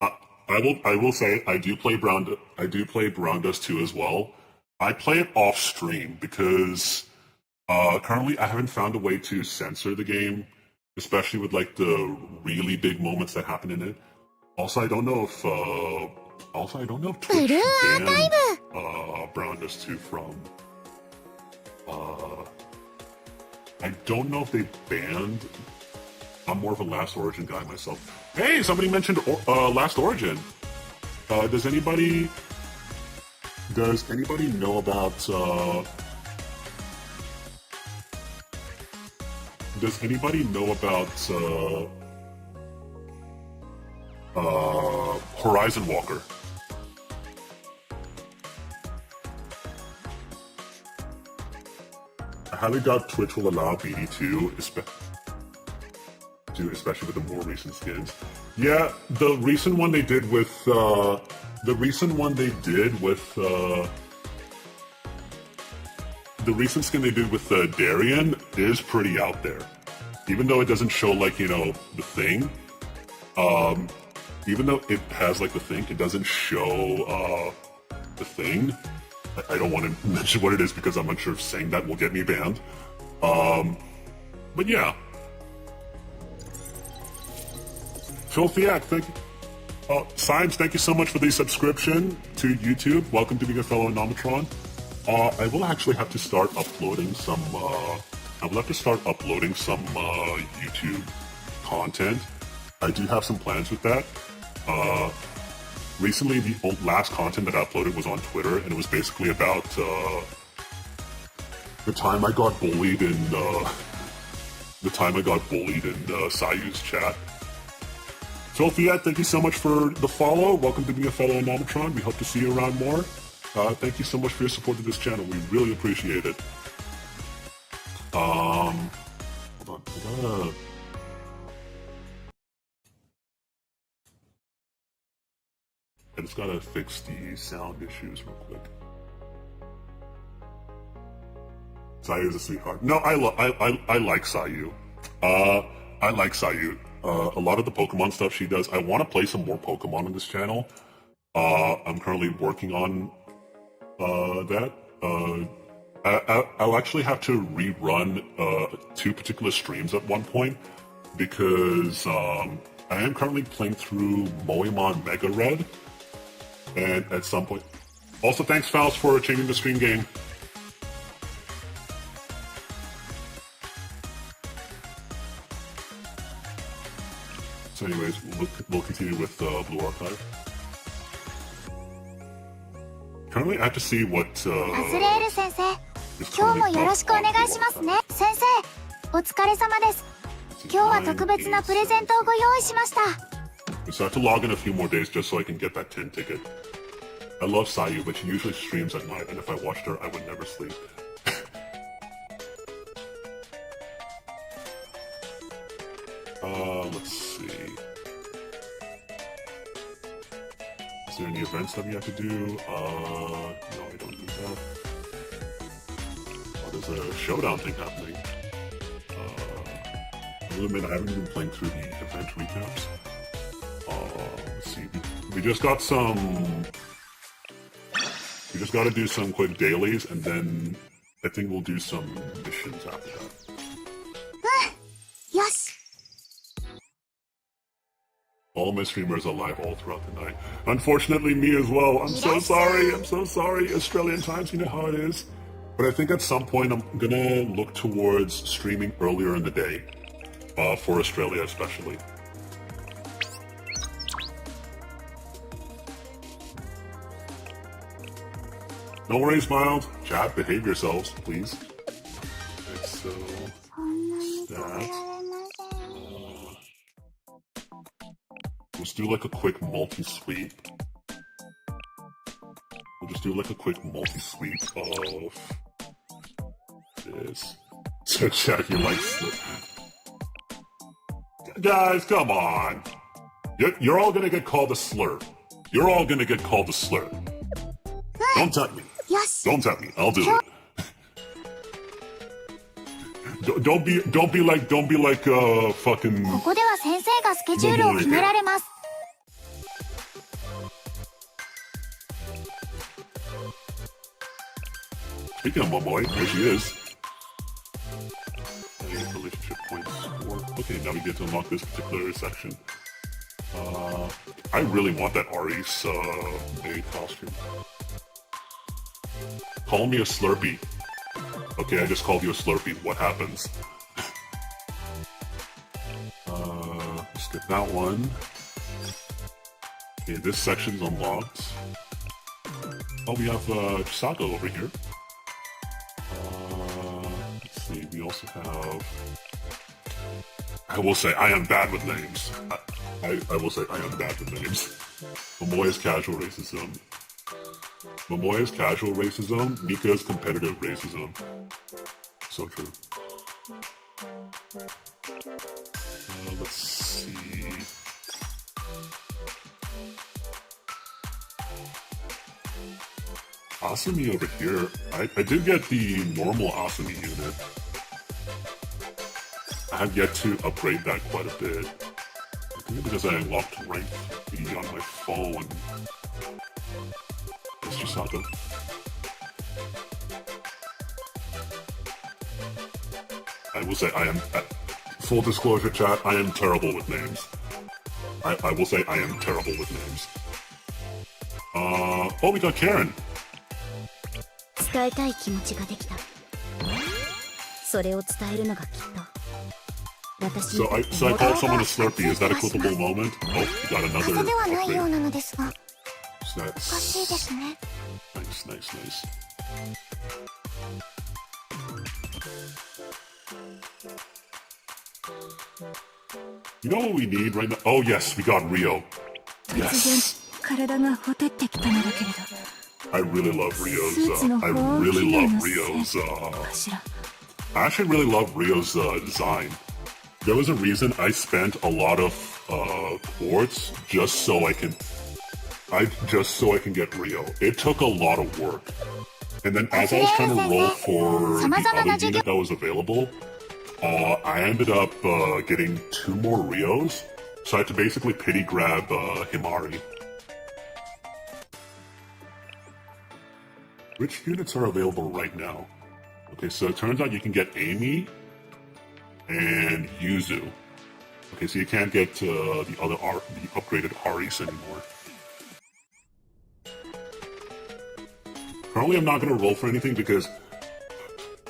I will say I do play Brown Dust 2 as well. I play it off stream because currently I haven't found a way to censor the game, especially with like the really big moments that happen in it. Also, I don't know if Twitch banned Brown Dust 2 from. I don't know if they banned. I'm more of a Last Origin guy myself. Hey, somebody mentioned Last Origin. Does anybody know about? Does anybody know about Horizon Walker? I highly doubt Twitch will allow BD2, especially with the more recent skins. Yeah, the recent one they did with the recent skin they did with Darien is pretty out there. Even though it doesn't show like, you know, the thing, even though it has like the thing, it doesn't show the thing. I don't want to mention what it is because I'm unsure if saying that will get me banned. But yeah. Philthiac, thank you. Science, thank you so much for the subscription to YouTube. Welcome to being a fellow Nomatron. I will actually have to start uploading some, YouTube content. I do have some plans with that. Recently, the last content that I uploaded was on Twitter, and it was basically about the time I got bullied in Sayu's chat. Philthiat, thank you so much for the follow. Welcome to being a fellow Nomatron. We hope to see you around more. Thank you so much for your support of this channel. We really appreciate it. Hold on. I just gotta fix the sound issues real quick. Sayu's a sweetheart. No, I like Sayu. I like Sayu. A lot of the Pokemon stuff she does. I want to play some more Pokemon on this channel. I'm currently working on that. I'll actually have to rerun 2 particular streams at one point because I am currently playing through Moemon Mega Red, and at some point. Also, thanks Faust for changing the stream game. So anyways, we'll continue with Blue Archive. Currently, I have to see what is currently up on Blue Archive. 先生、お疲れ様です。今日は特別なプレゼントをご用意しました。 So I have to log in a few more days just so I can get that 10 ticket. I love Sayu, but she usually streams at night, and if I watched her, I would never sleep. Let's see. Is there any events that we have to do? No, I don't need that. Oh, there's a showdown thing happening. I will admit I haven't been playing through the event recaps. Let's see. We just got some. We just got to do some quick dailies, and then I think we'll do some missions after that. よし。 All my streamers are live all throughout the night. Unfortunately, me as well. I'm so sorry. I'm so sorry. Australian times, you know how it is. But I think at some point I'm gonna look towards streaming earlier in the day, for Australia especially. No worries, Mild. Chat, behave yourselves, please. Okay, so that. Let's do like a quick multi-sweep. We'll just do like a quick multi-sweep of this. So chat, you like slip. Guys, come on. You're all gonna get called a slur. You're all gonna get called a slur. Don't tell me. Don't tell me. I'll do it. Don't be like fucking. ここでは先生がスケジュールを決められます。 Speaking of Momoe, there she is. Relationship points score. Okay, now we get to unlock this particular section. I really want that Ari's maid costume. Call me a Slurpee. Okay, I just called you a Slurpee. What happens? Skip that one. Okay, this section's unlocked. Oh, we have Chisago over here. Let's see, we also have... I will say, I am bad with names. I will say, I am bad with names. Momoya's casual racism. Momoya's casual racism, Mika's competitive racism. So true. Let's see. Asumi over here. I did get the normal Asumi unit. I have yet to upgrade that quite a bit. I think because I unlocked rank B on my phone. Mr. Sato. I will say I am, full disclosure chat, I am terrible with names. I will say I am terrible with names. Oh, we got Karen. 伝えたい気持ちができた。それを伝えるのがきっと。私 So I called someone a Slurpee. Is that a clippable moment? Oh, we got another 風ではないよう upgrade. なのですが、 So おかしい that's ですね。 nice, nice, nice. You know what we need right now? Oh yes, we got Rio. 突然 Yes. 体がほてってきたのだけれど、 I really love Rio's. スーツの I 方 really 綺麗 love な Rio's. せいかしら。 I actually really love Rio's design. There was a reason I spent a lot of quartz just so I can get Rio. It took a lot of work. And then as I was trying to roll for the other unit that was available, I ended up getting 2 more Rios. So I had to basically pity grab Himari. Which units are available right now? Okay, so it turns out you can get Amy and Yuzu. Okay, so you can't get the upgraded Haris anymore. Currently, I'm not going to roll for anything because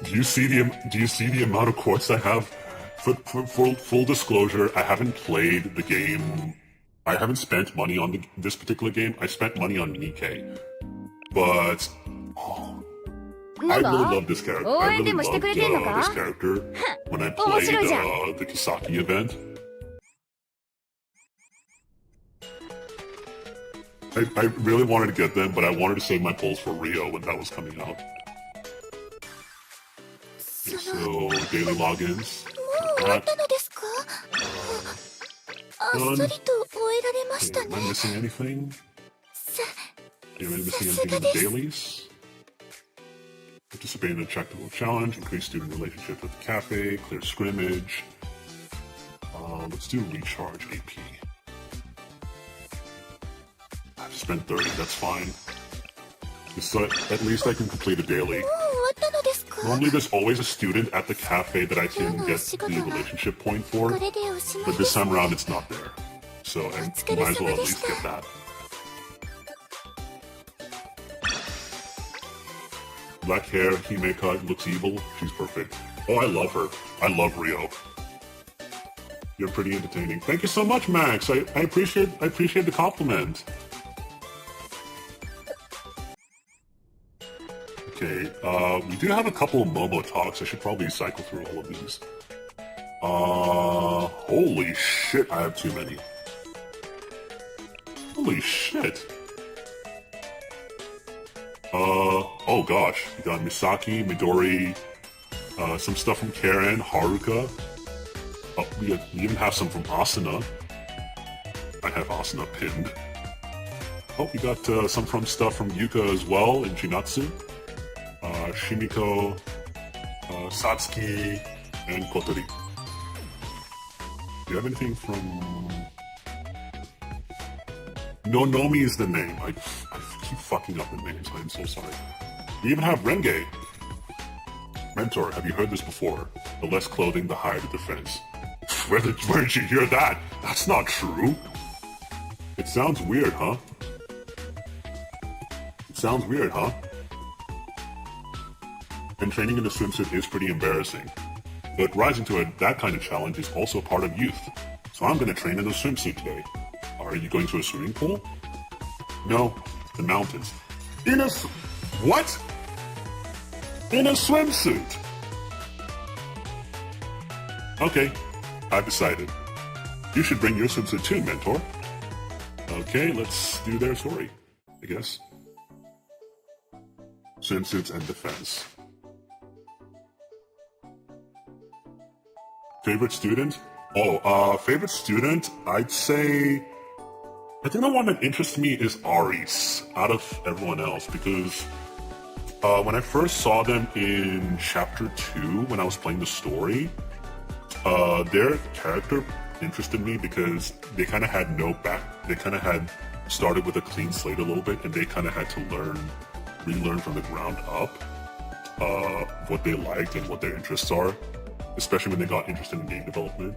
do you see the amount of quartz I have? For full disclosure, I haven't played the game. I haven't spent money on this particular game. I spent money on Nikkei, but I really love this character. I really loved this character when I played the Kisaki event. I really wanted to get them, but I wanted to save my pulls for Rio when that was coming out. Okay, so daily logins. 終わったのですか？あっさりと終えられました Am ね。 I missing anything? さ、 Am I missing さ anything す in が the です。 dailies? Participate in a tractable challenge, increase student relationship with the cafe, clear scrimmage. Let's do recharge AP. I've spent 30, that's fine. So at least I can complete a daily. もう終わったのですか？ Normally there's always a student at the cafe that I can get the relationship point for, これでおしま but いで this す time ね。 around it's not there. So I might as well at least get that. Black hair, Himeka looks evil. She's perfect. Oh, I love her. I love Rio. You're pretty entertaining. Thank you so much, Max. I appreciate the compliment. Okay, we do have a couple of Momo talks. I should probably cycle through all of these. Holy shit, I have too many. Holy shit. Oh gosh, we got Misaki, Midori, some stuff from Karen, Haruka. Oh, we even have some from Asuna. I have Asuna pinned. Oh, we got some from stuff from Yuka as well in Jinatsu. Shimiko, Satsuki, and Kotori. Do you have anything from... Nonomi is the name. I keep fucking up the names. I'm so sorry. We even have Renge. Mentor, have you heard this before? The less clothing, the higher the defense. Where did you hear that? That's not true. It sounds weird, huh? It sounds weird, huh? And training in a swimsuit is pretty embarrassing. But rising to that kind of challenge is also part of youth. So I'm gonna train in a swimsuit today. Are you going to a swimming pool? No, the mountains. What? In a swimsuit? Okay, I've decided. You should bring your swimsuit too, mentor. Okay, let's do their story, I guess. Swimsuits and defense. Favorite student? Favorite student? I'd say... I think the one that interests me is Aris, out of everyone else, because When I first saw them in chapter 2, when I was playing the story, their character interested me because they kind of had they kind of had started with a clean slate a little bit, and they kind of had to relearn from the ground up what they liked and what their interests are, especially when they got interested in game development.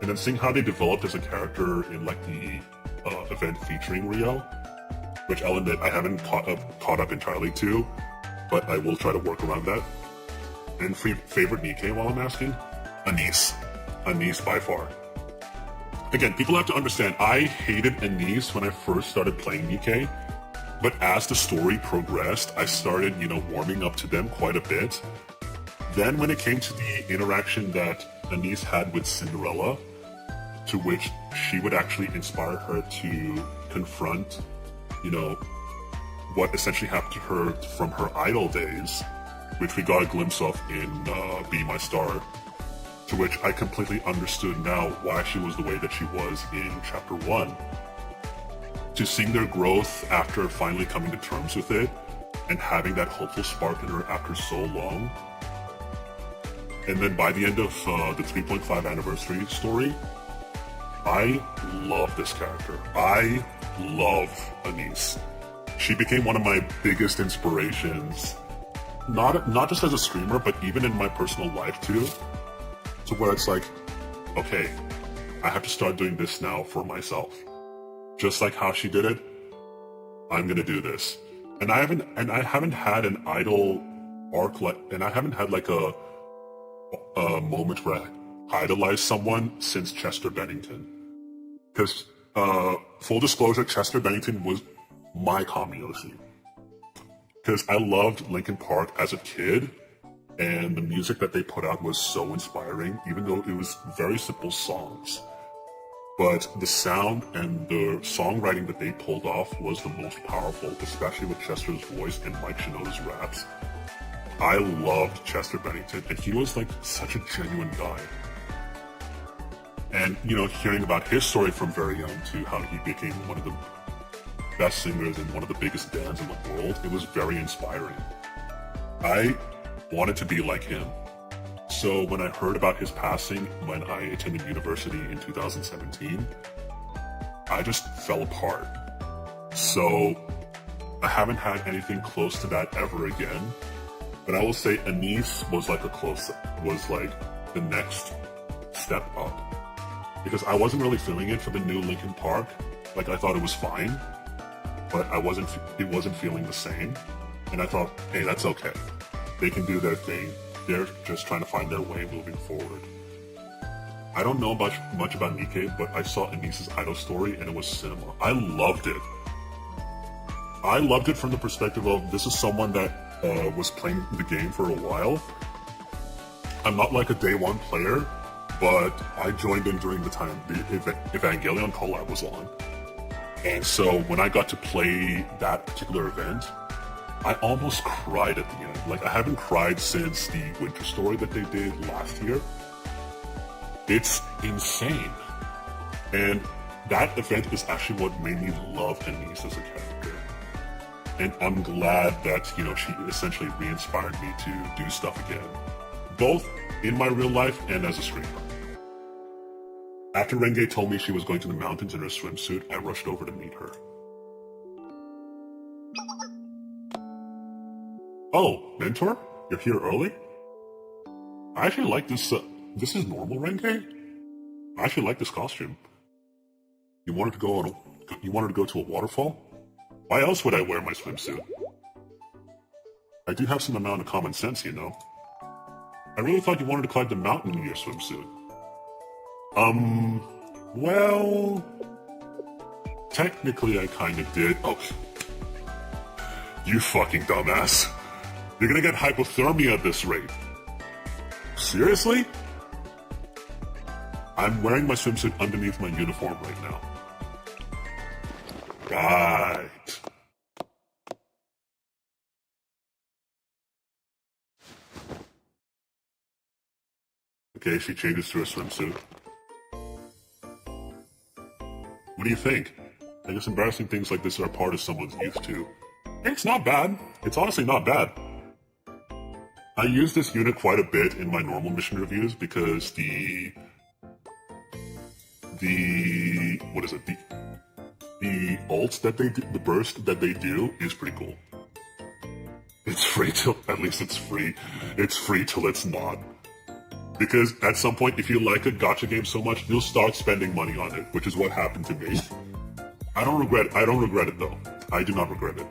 And then seeing how they developed as a character in like the event featuring Rio, which I'll admit I haven't caught up entirely to, but I will try to work around that. And favorite Nikkei while I'm asking? Anise. Anise by far. Again, people have to understand, I hated Anise when I first started playing Nikkei, but as the story progressed, I started, warming up to them quite a bit. Then when it came to the interaction that Anise had with Cinderella, to which she would actually inspire her to confront, what essentially happened to her from her idol days, which we got a glimpse of in Be My Star, to which I completely understood now why she was the way that she was in chapter 1. To seeing their growth after finally coming to terms with it, and having that hopeful spark in her after so long. And then by the end of the 3.5 anniversary story, I love this character. I love Anise. She became one of my biggest inspirations, not just as a streamer, but even in my personal life too, to where it's like, okay, I have to start doing this now for myself. Just like how she did it, I'm gonna do this. And I haven't had an idol arc and I haven't had like a moment where I idolized someone since Chester Bennington. Because, full disclosure, Chester Bennington was my Kamiyoshi. Because I loved Linkin Park as a kid, and the music that they put out was so inspiring, even though it was very simple songs. But the sound and the songwriting that they pulled off was the most powerful, especially with Chester's voice and Mike Shinoda's raps. I loved Chester Bennington, and he was like such a genuine guy. And, hearing about his story from very young to how he became one of the best singers and one of the biggest bands in the world, it was very inspiring. I wanted to be like him. So when I heard about his passing when I attended university in 2017, I just fell apart. So I haven't had anything close to that ever again. But I will say Anise was like the next step up. Because I wasn't really feeling it for the new Linkin Park. Like, I thought it was fine, but it wasn't feeling the same. And I thought, hey, that's okay. They can do their thing. They're just trying to find their way moving forward. I don't know much about Nikkei, but I saw Anise's idol story and it was cinema. I loved it. I loved it from the perspective of this is someone that was playing the game for a while. I'm not like a day one player, but I joined in during the time the Evangelion collab was on. And so when I got to play that particular event, I almost cried at the end. Like, I haven't cried since the Winter Story that they did last year. It's insane. And that event is actually what made me love Anise as a character. And I'm glad that, she essentially re-inspired me to do stuff again. Both in my real life and as a streamer. After Renge told me she was going to the mountains in her swimsuit, I rushed over to meet her. Oh, Mentor? You're here early? I actually like this, this is normal, Renge? I actually like this costume. You wanted to go to a waterfall? Why else would I wear my swimsuit? I do have some amount of common sense, I really thought you wanted to climb the mountain in your swimsuit. Well... Technically I kinda did. Oh. You fucking dumbass. You're gonna get hypothermia at this rate. Seriously? I'm wearing my swimsuit underneath my uniform right now. Right. Okay, she changes to a swimsuit. What do you think? I guess embarrassing things like this are part of someone's youth too. It's not bad. It's honestly not bad. I use this unit quite a bit in my normal mission reviews because the what is it? The ult that they do, the burst that they do is pretty cool. It's free till, at least it's free. It's free till it's not. Because at some point, if you like a gacha game so much, you'll start spending money on it, which is what happened to me. I don't regret it though. I do not regret it.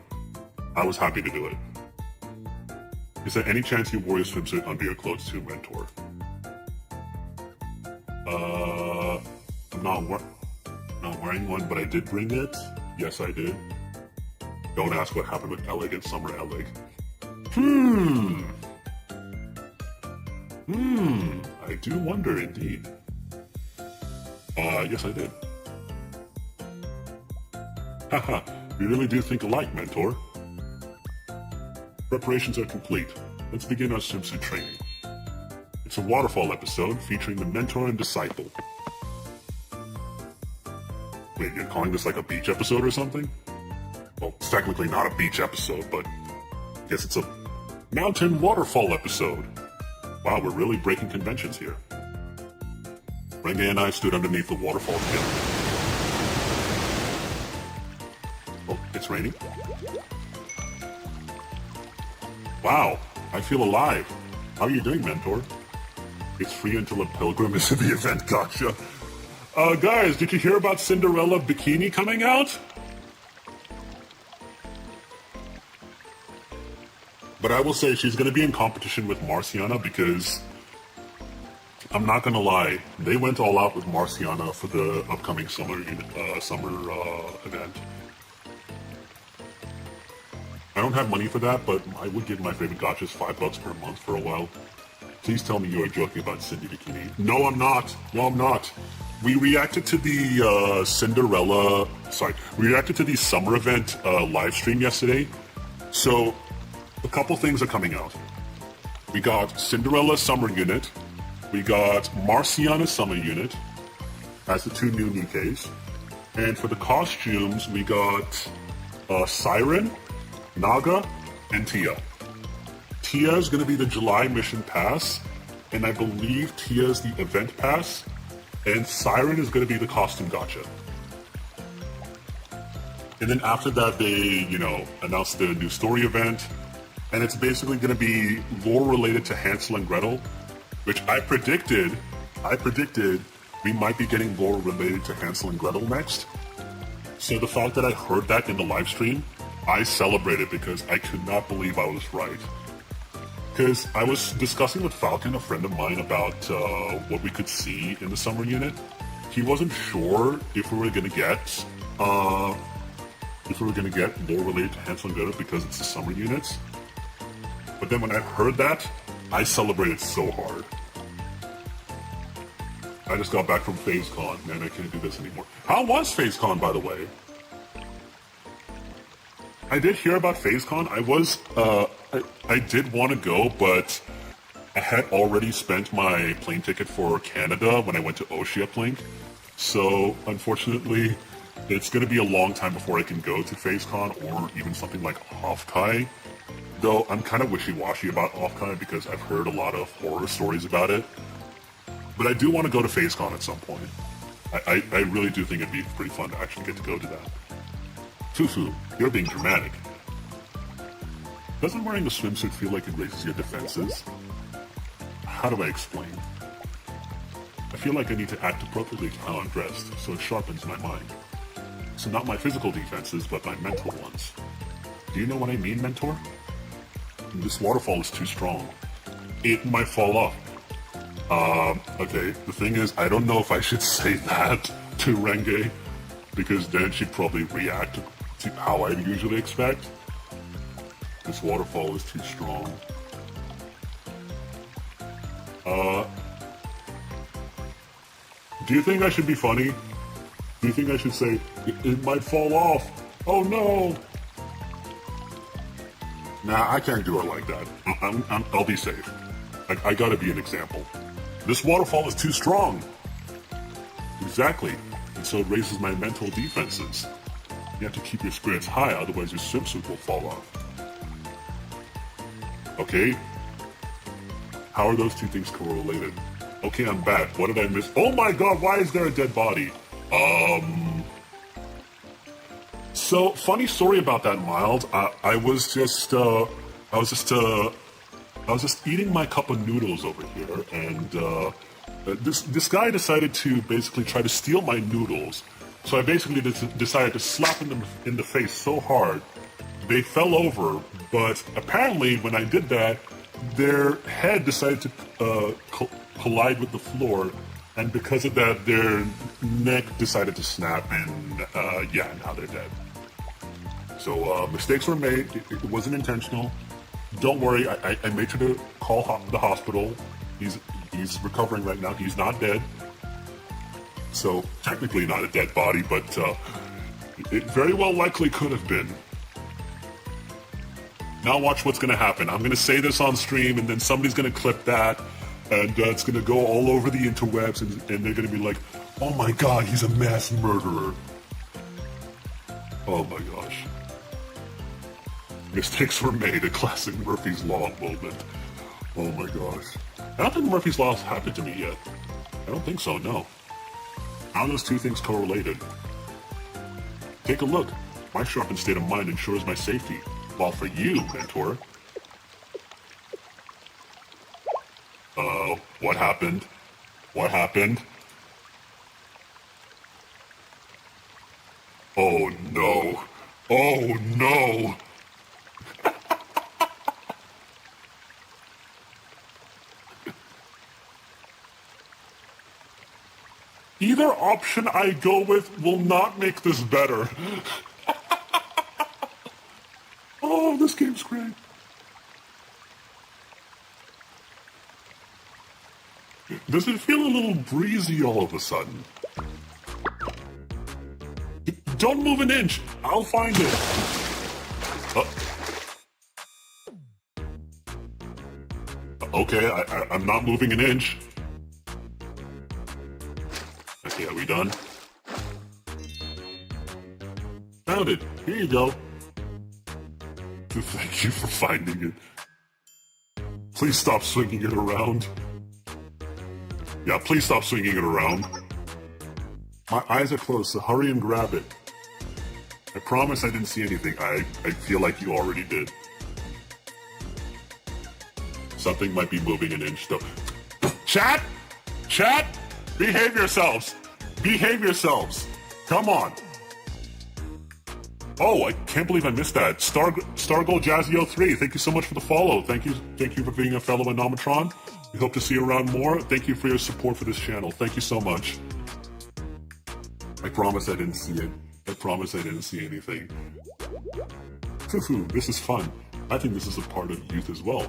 I was happy to do it. Is there any chance you wore your swimsuit under your clothes too, Mentor? I'm not wearing one, but I did bring it. Yes, I did. Don't ask what happened with Elig and Summer Elig. I do wonder indeed. Yes I did. Haha, we really do think alike, Mentor. Preparations are complete. Let's begin our swimsuit training. It's a waterfall episode featuring the mentor and disciple. Wait, you're calling this like a beach episode or something? Well, it's technically not a beach episode, but I guess it's a mountain waterfall episode. Wow, we're really breaking conventions here. Renge and I stood underneath the waterfall together. Oh, it's raining. Wow, I feel alive. How are you doing, Mentor? It's free until a pilgrim is in the event, gotcha. Guys, did you hear about Cinderella Bikini coming out? But I will say she's going to be in competition with Marciana because, I'm not going to lie, they went all out with Marciana for the upcoming summer event. I don't have money for that, but I would give my favorite gachas $5 per month for a while. Please tell me you are joking about Cindy Bikini. No, I'm not. No, I'm not. We reacted to the we reacted to the summer event live stream yesterday. So, a couple things are coming out. We got Cinderella Summer Unit. We got Marciana Summer Unit as the two new Nikes. And for the costumes, we got Siren, Naga, and Tia. Tia is going to be the July mission pass, and I believe Tia is the event pass, and Siren is going to be the costume gacha. And then after that, they, announced the new story event, and it's basically going to be lore related to Hansel and Gretel, which I predicted we might be getting lore related to Hansel and Gretel next. So the fact that I heard that in the live stream, I celebrated because I could not believe I was right. Because I was discussing with Falcon, a friend of mine, about what we could see in the summer unit. He wasn't sure if we were going to get lore related to Hansel and Gretel because it's the summer units. But then when I heard that, I celebrated so hard. I just got back from FaZeCon. Man, I can't do this anymore. How was FaZeCon, by the way? I did hear about FaZeCon. I did want to go, but I had already spent my plane ticket for Canada when I went to Oceaplink. So, unfortunately, it's going to be a long time before I can go to FaZeCon or even something like Offkai. Though I'm kind of wishy-washy about Offkai because I've heard a lot of horror stories about it. But I do want to go to FaZeCon at some point. I really do think it'd be pretty fun to actually get to go to that. Fufu, you're being dramatic. Doesn't wearing a swimsuit feel like it raises your defenses? How do I explain? I feel like I need to act appropriately to how I'm dressed, so it sharpens my mind. So not my physical defenses, but my mental ones. Do you know what I mean, Mentor? This waterfall is too strong. It might fall off. Okay, the thing is, I don't know if I should say that to Renge, because then she'd probably react to how I usually expect. This waterfall is too strong. Do you think I should be funny? Do you think I should say, it might fall off? Oh no! Nah, I can't do it like that. I'll be safe. I gotta be an example. This waterfall is too strong. Exactly. And so it raises my mental defenses. You have to keep your spirits high, otherwise your swimsuit will fall off. Okay? How are those two things correlated? Okay, I'm back. What did I miss? Oh my god, why is there a dead body? So funny story about that, Mild. I was just eating my cup of noodles over here, and this guy decided to basically try to steal my noodles. So I basically decided to slap them in the face so hard they fell over. But apparently, when I did that, their head decided to collide with the floor, and because of that, their neck decided to snap, and yeah, now they're dead. So mistakes were made. It wasn't intentional. Don't worry. I made sure to call the hospital. He's recovering right now. He's not dead. So technically not a dead body, but it very well likely could have been. Now watch what's going to happen. I'm going to say this on stream, and then somebody's going to clip that, and it's going to go all over the interwebs, and they're going to be like, oh my god, he's a mass murderer. Oh my gosh. Mistakes were made, a classic Murphy's Law moment. Oh my gosh. I don't think Murphy's Law has happened to me yet. I don't think so, no. How are those two things correlated? Take a look. My sharpened state of mind ensures my safety. While for you, mentor... what happened? What happened? Oh no. Oh no! Either option I go with will not make this better. Oh, this game's great. Does it feel a little breezy all of a sudden? Don't move an inch. I'll find it. Okay, I'm not moving an inch. Okay, are we done? Found it. Here you go. Thank you for finding it. Please stop swinging it around. Yeah, please stop swinging it around. My eyes are closed, so hurry and grab it. I promise I didn't see anything. I feel like you already did. Something might be moving an inch, though. Chat! Chat! Behave yourselves! Behave yourselves! Come on! Oh, I can't believe I missed that. Stargold Jazzio 3, thank you so much for the follow. Thank you for being a fellow Anomatron. We hope to see you around more. Thank you for your support for this channel. Thank you so much. I promise I didn't see it. I promise I didn't see anything. This is fun. I think this is a part of youth as well.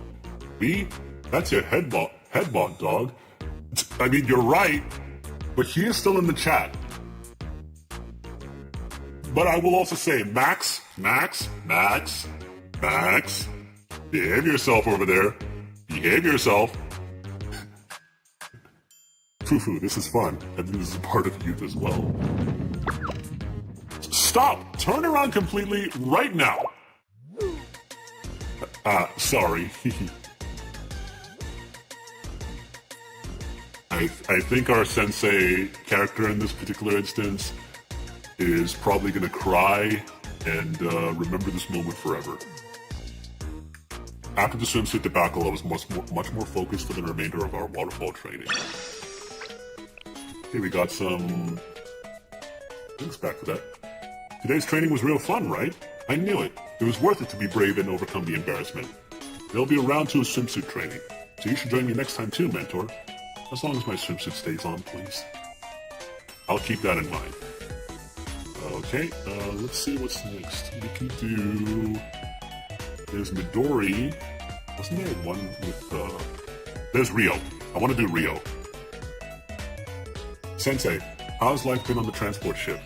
B, that's your headbot dog. I mean, you're right, but he is still in the chat. But I will also say, Max, behave yourself over there. Behave yourself. This is fun. I think this is a part of youth as well. Stop! Turn around completely right now! Sorry. I think our sensei character in this particular instance is probably going to cry and remember this moment forever. After the swimsuit debacle, I was much more focused for the remainder of our waterfall training. Okay, we got some things back for that. Today's training was real fun, right? I knew it. It was worth it to be brave and overcome the embarrassment. There'll be a round 2 of swimsuit training, so you should join me next time too, mentor. As long as my swimsuit stays on, please. I'll keep that in mind. Okay, let's see what's next. We can do... There's Midori. Wasn't there one with, There's Rio. I want to do Rio. Sensei, how's life been on the transport ship?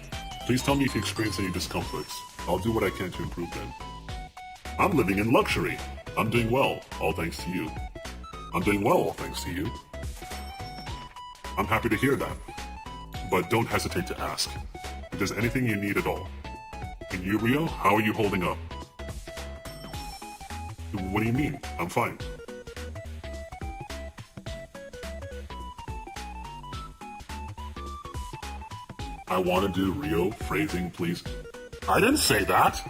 Please tell me if you experience any discomforts. I'll do what I can to improve them. I'm living in luxury. I'm doing well, all thanks to you. I'm doing well, all thanks to you. I'm happy to hear that. But don't hesitate to ask. If there's anything you need at all. And you, Rio, how are you holding up? What do you mean? I'm fine. I want to do Rio phrasing, please. I didn't say that.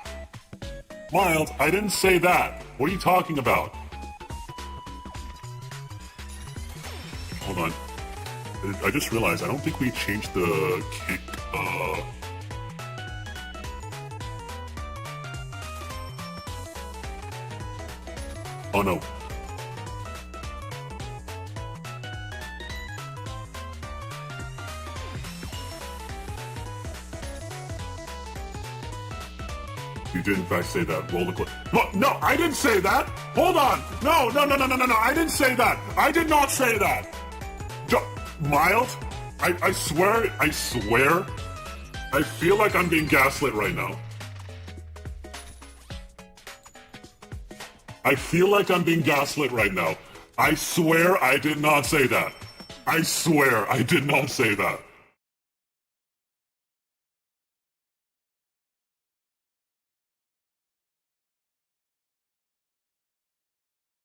Miles, I didn't say that. What are you talking about? Hold on. I just realized I don't think we changed the kick. Oh no. You did in fact say that. Roll the clip. No, I didn't say that. Hold on. No. I didn't say that. I did not say that. Miles, I swear. I feel like I'm being gaslit right now. I feel like I'm being gaslit right now. I swear I did not say that. I swear I did not say that.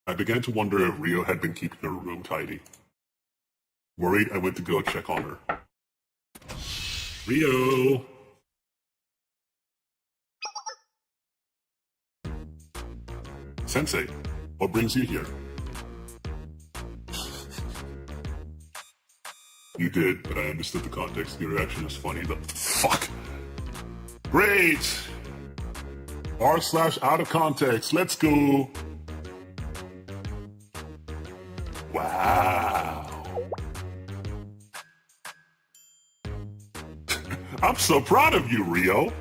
I began to wonder if Rio had been keeping her room tidy. Worried, I went to go check on her. Rio! Sensei, what brings you here? You did, but I understood the context. Your reaction is funny. Fuck! Great! r/out of context. Let's go! Wow! I'm so proud of you, Rio!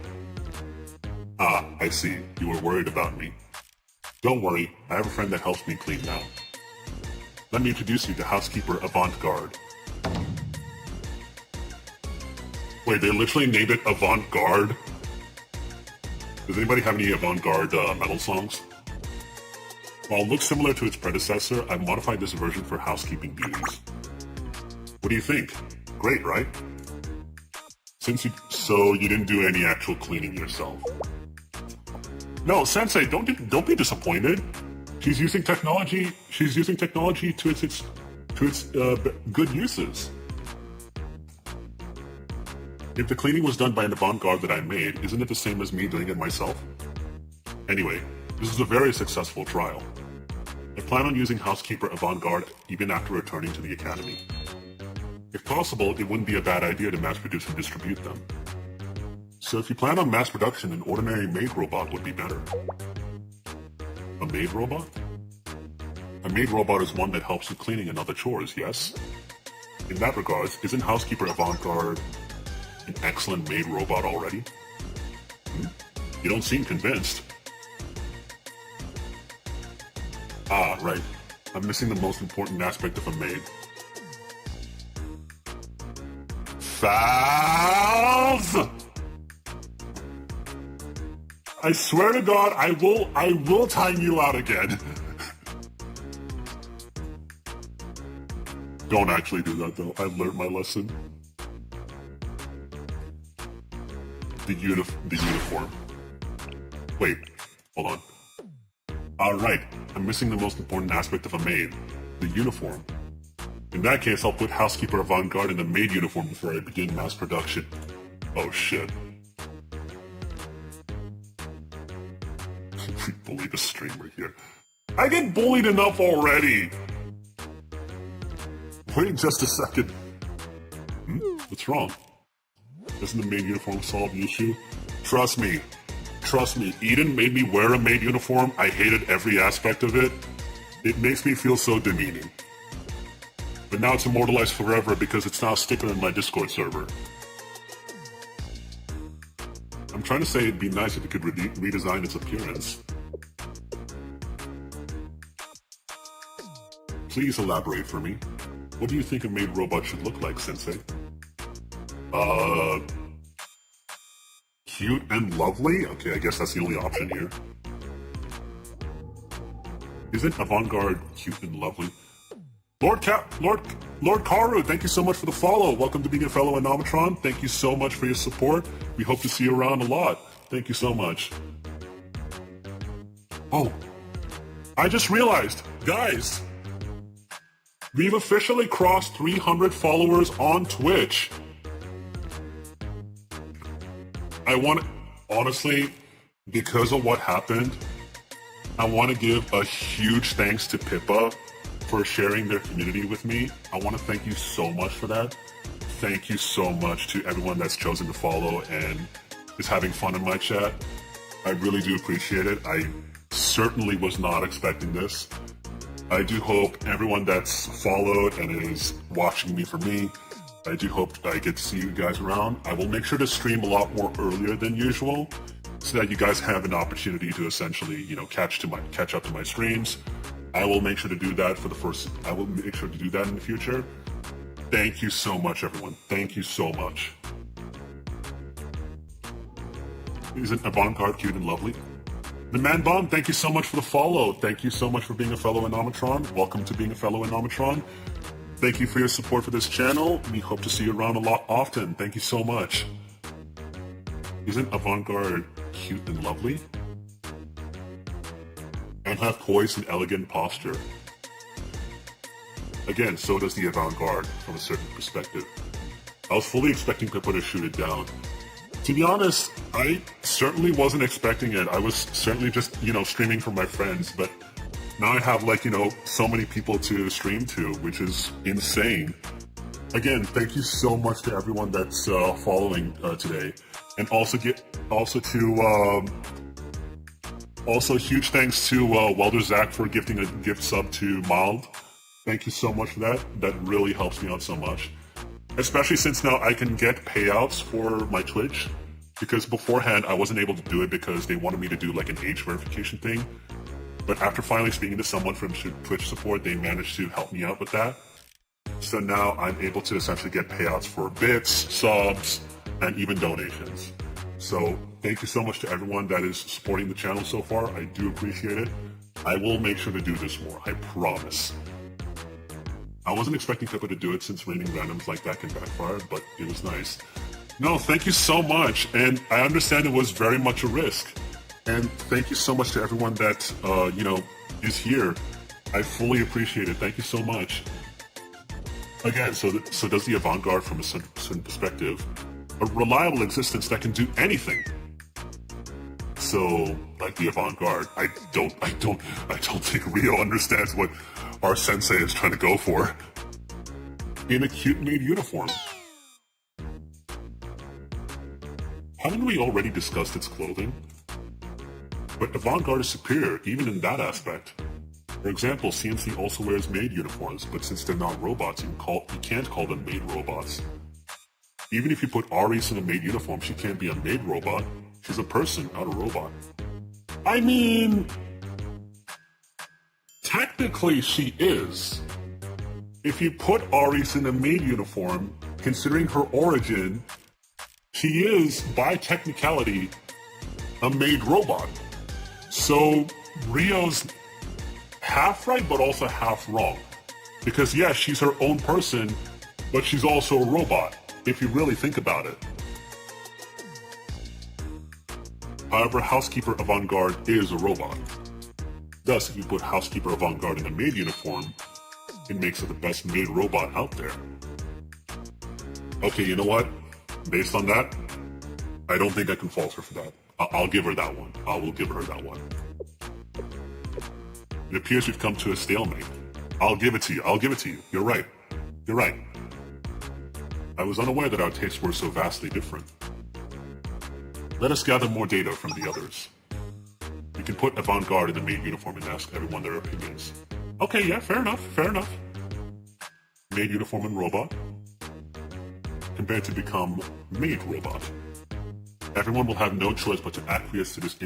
Ah, I see. You were worried about me. Don't worry, I have a friend that helps me clean now. Let me introduce you to housekeeper Avant-Garde. Wait, they literally named it Avant-Garde? Does anybody have any Avant-Garde metal songs? While it looks similar to its predecessor, I've modified this version for housekeeping duties. What do you think? Great, right? So you didn't do any actual cleaning yourself? No, Sensei, don't be disappointed. She's using technology to its good uses. If the cleaning was done by an avant-garde that I made, isn't it the same as me doing it myself? Anyway, this is a very successful trial. I plan on using housekeeper avant-garde even after returning to the academy. If possible, it wouldn't be a bad idea to mass produce and distribute them. So if you plan on mass production, an ordinary maid robot would be better. A maid robot? A maid robot is one that helps with cleaning and other chores, yes? In that regards, isn't housekeeper avant-garde an excellent maid robot already? You don't seem convinced. Ah, right. I'm missing the most important aspect of a maid. Fouls! I swear to God, I will time you out again. Don't actually do that though. I've learned my lesson. The uniform. Wait, hold on. Alright, I'm missing the most important aspect of a maid. The uniform. In that case, I'll put housekeeper avant-garde in the maid uniform before I begin mass production. Oh shit. We bullied a streamer here. I get bullied enough already! Wait just a second. What's wrong? Doesn't the maid uniform solve the issue? Trust me. Eden made me wear a maid uniform. I hated every aspect of it. It makes me feel so demeaning. But now it's immortalized forever because it's now a sticker in my Discord server. I'm trying to say it'd be nice if it could redesign its appearance. Please elaborate for me. What do you think a maid robot should look like, Sensei? Cute and lovely? Okay, I guess that's the only option here. Isn't avant-garde cute and lovely? Lord Karu, thank you so much for the follow. Welcome to being a fellow Anomatron. Thank you so much for your support. We hope to see you around a lot. Thank you so much. Oh, I just realized, guys, we've officially crossed 300 followers on Twitch. I want to, honestly, because of what happened, I want to give a huge thanks to Pippa for sharing their community with me. I want to thank you so much for that. Thank you so much to everyone that's chosen to follow and is having fun in my chat. I really do appreciate it. I certainly was not expecting this. I do hope everyone that's followed and is watching me for me, I do hope I get to see you guys around. I will make sure to stream a lot more earlier than usual so that you guys have an opportunity to essentially, you know, catch up to my streams. I will make sure to do that I will make sure to do that in the future. Thank you so much, everyone. Thank you so much. Isn't Avant-Garde cute and lovely? The Man Bomb, thank you so much for the follow. Thank you so much for being a fellow Anomatron. Welcome to being a fellow Anomatron. Thank you for your support for this channel. We hope to see you around a lot often. Thank you so much. Isn't Avant-Garde cute and lovely? And have poised and elegant posture. Again, so does the Avant-Garde from a certain perspective. I was fully expecting Pippa to shoot it down. To be honest, I certainly wasn't expecting it. I was certainly just, you know, streaming for my friends, but now I have, like, you know, so many people to stream to, which is insane. Again, thank you so much to everyone that's following today. And also huge thanks to Welder Zach for gifting a gift sub to Mild. Thank you so much for that. That really helps me out so much. Especially since now I can get payouts for my Twitch, because beforehand I wasn't able to do it because they wanted me to do like an age verification thing. But after finally speaking to someone from Twitch support, they managed to help me out with that. So now I'm able to essentially get payouts for bits, subs, and even donations. So thank you so much to everyone that is supporting the channel so far. I do appreciate it. I will make sure to do this more, I promise. I wasn't expecting Pippa to do it since raining randoms like that can backfire, but it was nice. No, thank you so much, and I understand it was very much a risk. And thank you so much to everyone that, you know, is here. I fully appreciate it. Thank you so much. Again, so does the Avant-Garde from a certain perspective. A reliable existence that can do anything. So, like the Avant-Garde, I don't think Rio understands what our sensei is trying to go for. In a cute maid uniform. Haven't we already discussed its clothing? But Avant-Garde is superior, even in that aspect. For example, CNC also wears maid uniforms, but since they're not robots, you can't call them maid robots. Even if you put Aris in a maid uniform, she can't be a maid robot. She's a person, not a robot. I mean, technically she is. If you put Aris in a maid uniform, considering her origin, she is, by technicality, a maid robot. So Rio's half right, but also half wrong. Because yes, she's her own person, but she's also a robot, if you really think about it. However, Housekeeper Avant-Garde is a robot. Thus, if you put Housekeeper Avant-Garde in a maid uniform, it makes her the best maid robot out there. Okay, you know what? Based on that, I don't think I can fault her for that. I'll give her that one. I will give her that one. It appears we've come to a stalemate. I'll give it to you. I'll give it to you. You're right. You're right. I was unaware that our tastes were so vastly different. Let us gather more data from the others. We can put Avant-Garde in the maid uniform and ask everyone their opinions. Okay, yeah, fair enough, fair enough. Maid uniform and robot. Compared to become maid robot. Everyone will have no choice but to acquiesce to this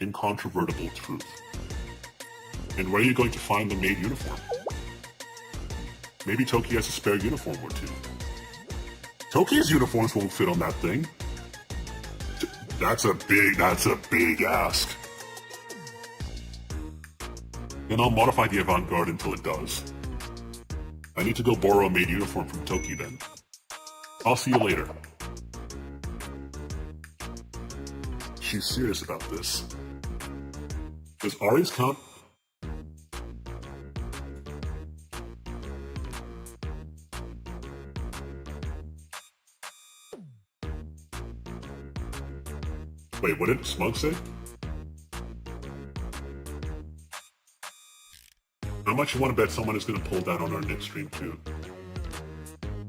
incontrovertible truth. And where are you going to find the maid uniform? Maybe Toki has a spare uniform or two. Toki's uniforms won't fit on that thing. That's a big ask. Then I'll modify the Avant-Garde until it does. I need to go borrow a maid uniform from Toki then. I'll see you later. She's serious about this. Does Ari's count? Wait, what did Smug say? How much you want to bet someone is going to pull that on our next stream too?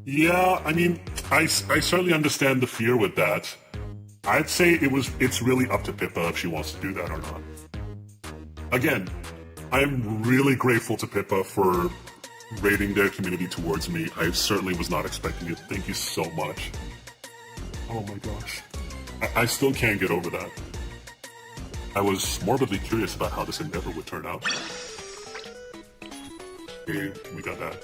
Yeah, I mean, I certainly understand the fear with that. I'd say it's really up to Pippa if she wants to do that or not. Again, I'm really grateful to Pippa for rating their community towards me. I certainly was not expecting it. Thank you so much. Oh my gosh. I still can't get over that. I was morbidly curious about how this endeavor would turn out. Okay, we got that.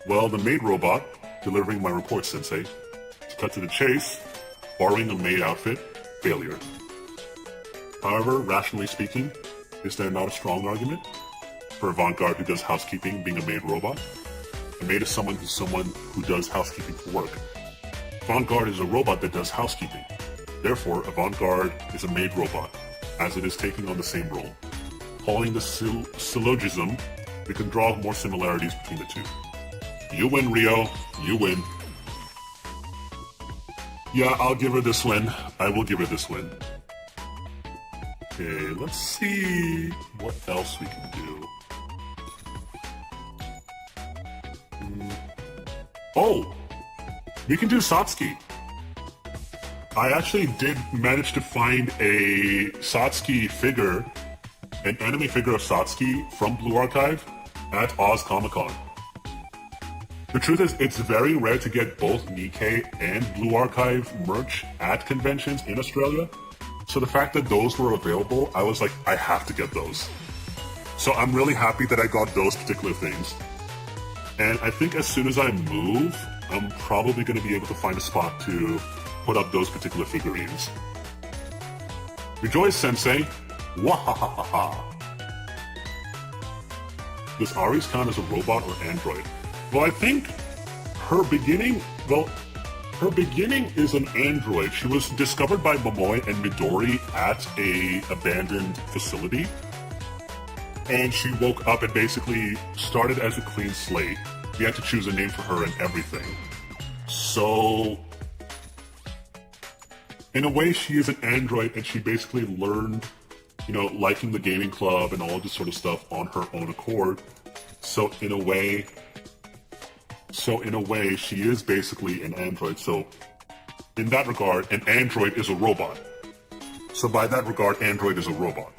Well, the maid robot, delivering my report, Sensei. To cut to the chase, borrowing a maid outfit, failure. However, rationally speaking, is there not a strong argument for Avant-Garde who does housekeeping being a maid robot? A maid is someone who does housekeeping for work. Avant-Garde is a robot that does housekeeping. Therefore, Avant-Garde is a maid robot, as it is taking on the same role. Following the syllogism, we can draw more similarities between the two. You win, Rio. You win. Yeah, I'll give her this win. I will give her this win. Okay, let's see what else we can do. Oh! We can do Satsuki. I actually did manage to find a Satsuki figure, an anime figure of Satsuki from Blue Archive at Oz Comic Con. The truth is, it's very rare to get both Nikkei and Blue Archive merch at conventions in Australia. So the fact that those were available, I was like, I have to get those. So I'm really happy that I got those particular things. And I think as soon as I move, I'm probably going to be able to find a spot to put up those particular figurines. Rejoice, Sensei! Wahahaha! Does Aries count as a robot or android? Well, I think her beginning is an android. She was discovered by Momoe and Midori at a abandoned facility. And she woke up and basically started as a clean slate. We had to choose a name for her and everything. So, in a way, she is an android, and she basically learned, liking the gaming club and all this sort of stuff on her own accord. So in a way, she is basically an android. So, in that regard, an android is a robot. So by that regard, android is a robot.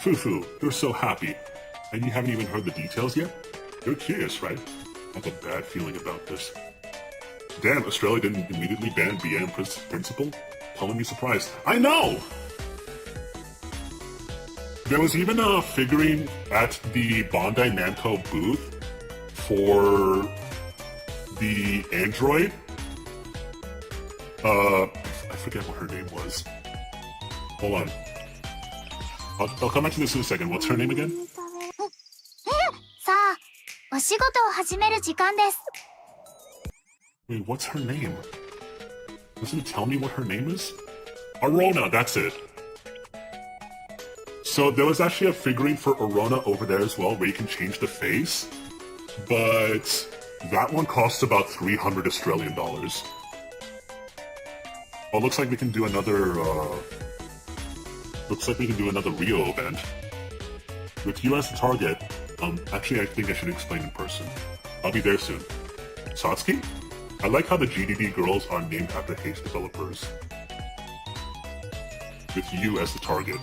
Fufu, you're so happy. And you haven't even heard the details yet? You're curious, right? I have a bad feeling about this. Damn, Australia didn't immediately ban BM Principle? Calling me surprised. I know! There was even a figurine at the Bandai Namco booth for the android. I forget what her name was. Hold on. I'll come back to this in a second. What's her name again? さあ、お仕事を始める時間です。 Wait, what's her name? Doesn't it tell me what her name is? Arona, that's it. So there was actually a figurine for Arona over there as well, where you can change the face. But that one costs about 300 Australian dollars. Oh, looks like we can do another, Rio event. With you as the target, actually I think I should explain in person. I'll be there soon. Satsuki? I like how the GDD girls are named after H developers. With you as the target.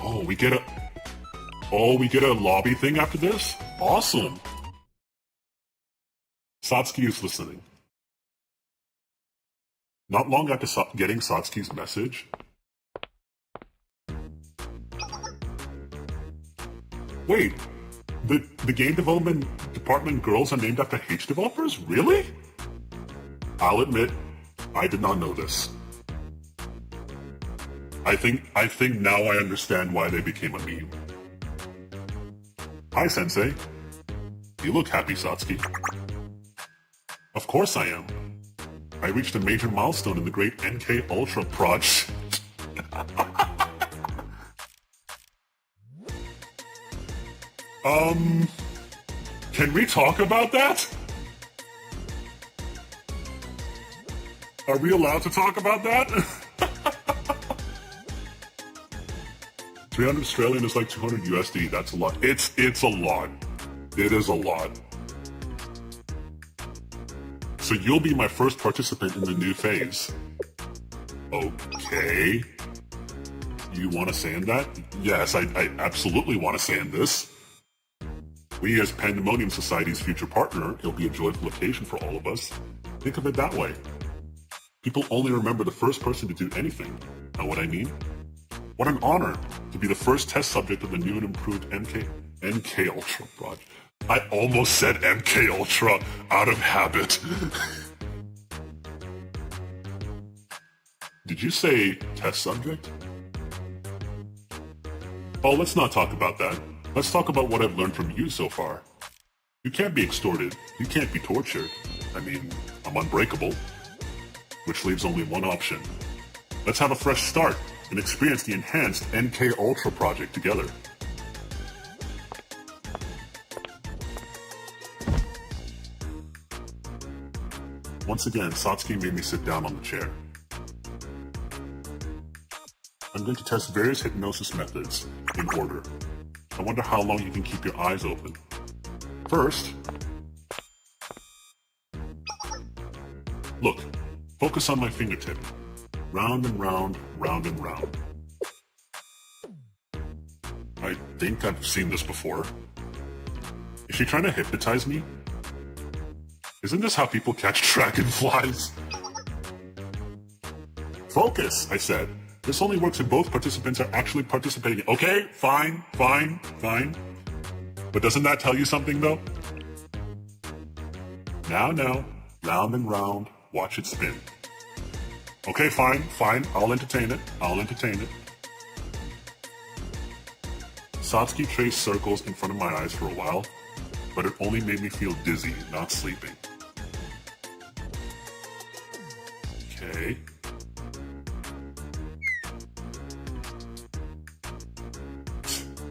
Oh, we get a lobby thing after this? Awesome! Satsuki is listening. Not long after getting Satsuki's message... Wait, the game development department girls are named after H developers? Really? I'll admit, I did not know this. I think now I understand why they became a meme. Hi, Sensei. You look happy, Satsuki. Of course I am. I reached a major milestone in the great NK Ultra project. Can we talk about that? Are we allowed to talk about that? 300 Australian is like 200 USD. That's a lot. It's a lot. It is a lot. So you'll be my first participant in the new phase. Okay. You want to sand that? Yes, I absolutely want to sand this. We as Pandemonium Society's future partner, it'll be a joyful occasion for all of us. Think of it that way. People only remember the first person to do anything. Know what I mean? What an honor to be the first test subject of the new and improved NK Ultra project. I almost said MK Ultra out of habit. Did you say test subject? Oh, let's not talk about that. Let's talk about what I've learned from you so far. You can't be extorted. You can't be tortured. I mean, I'm unbreakable. Which leaves only one option. Let's have a fresh start and experience the enhanced NK Ultra project together. Once again, Satsuki made me sit down on the chair. I'm going to test various hypnosis methods in order. I wonder how long you can keep your eyes open. First, look, focus on my fingertip. Round and round, round and round. I think I've seen this before. Is she trying to hypnotize me? Isn't this how people catch dragonflies? Focus, I said. This only works if both participants are actually participating. Okay, fine. But doesn't that tell you something, though? Now, round and round, watch it spin. Okay, fine, I'll entertain it. Satsuki traced circles in front of my eyes for a while, but it only made me feel dizzy, not sleeping. Okay.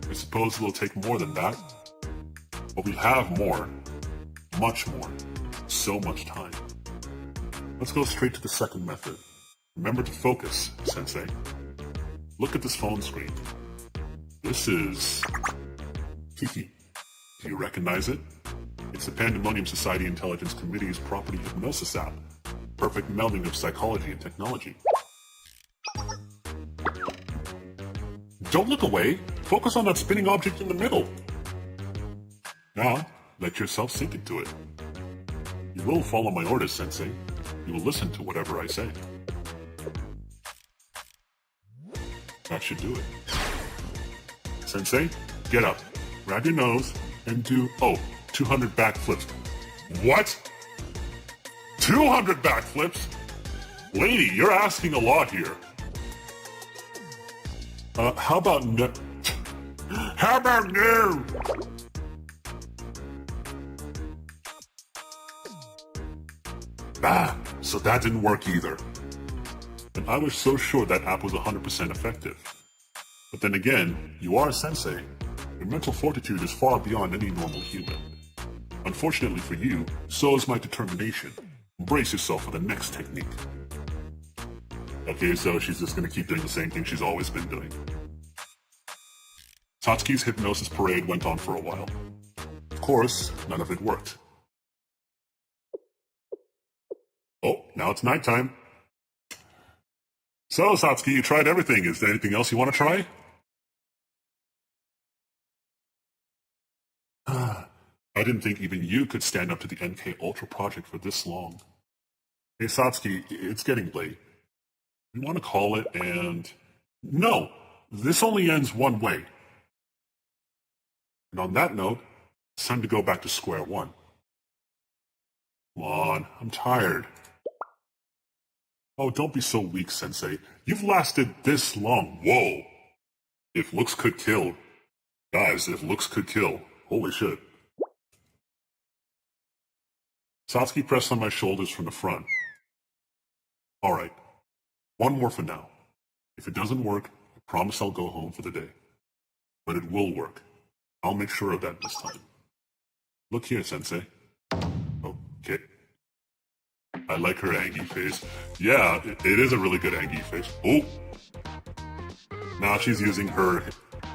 I suppose it'll take more than that. But we have more. Much more. So much time. Let's go straight to the second method. Remember to focus, Sensei. Look at this phone screen. This is... Kiki. Do you recognize it? It's the Pandemonium Society Intelligence Committee's property hypnosis app. Perfect melding of psychology and technology. Don't look away. Focus on that spinning object in the middle. Now, let yourself sink into it. You will follow my orders, Sensei. You will listen to whatever I say. That should do it. Sensei, get up. Grab your nose and do, 200 backflips. What? 200 backflips? Lady, you're asking a lot here. How about no? How about no? So that didn't work either. And I was so sure that app was 100% effective. But then again, you are a sensei. Your mental fortitude is far beyond any normal human. Unfortunately for you, so is my determination. Brace yourself for the next technique. Okay, so she's just gonna keep doing the same thing she's always been doing. Satsuki's hypnosis parade went on for a while. Of course, none of it worked. Oh, now it's nighttime. So, Satsuki, you tried everything. Is there anything else you want to try? I didn't think even you could stand up to the NK Ultra project for this long. Hey, Satsuki, it's getting late. We want to call it and... No! This only ends one way. And on that note, it's time to go back to square one. Come on, I'm tired. Oh, don't be so weak, Sensei. You've lasted this long. Whoa! If looks could kill. Guys, if looks could kill. Holy shit. Satsuki pressed on my shoulders from the front. Alright, one more for now. If it doesn't work, I promise I'll go home for the day. But it will work. I'll make sure of that this time. Look here, Sensei. Okay. I like her Angie face. Yeah, it is a really good Angie face. Oh! Now she's using her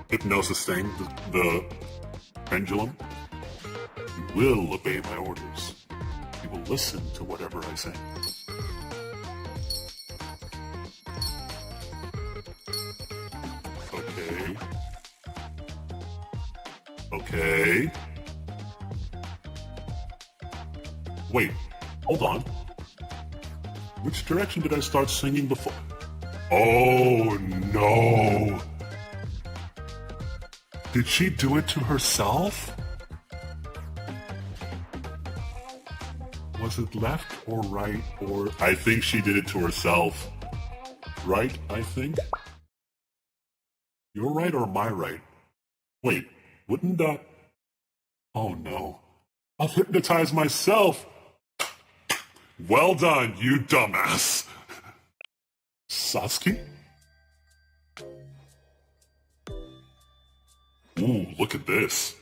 hypnosis thing, the pendulum. You will obey my orders. You will listen to whatever I say. Okay. Okay. Wait, hold on. Which direction did I start singing before? Oh no! Did she do it to herself? Was it left or right or... I think she did it to herself. Right, I think? You're right or am I right? Wait, wouldn't that... Oh no. I've hypnotized myself! Well done, you dumbass! Satsuki? Ooh, look at this.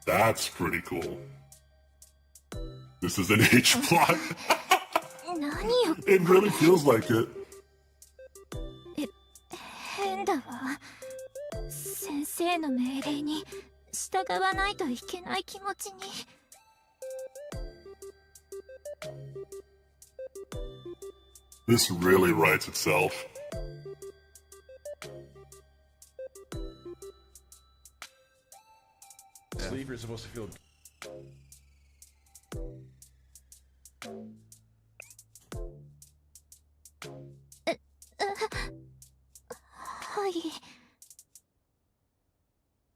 That's pretty cool. This is an H plot. It really feels like it. 変だわ。先生の命令に従わないといけない気持ちに。This really writes itself. Sleep, you're supposed to feel. はい。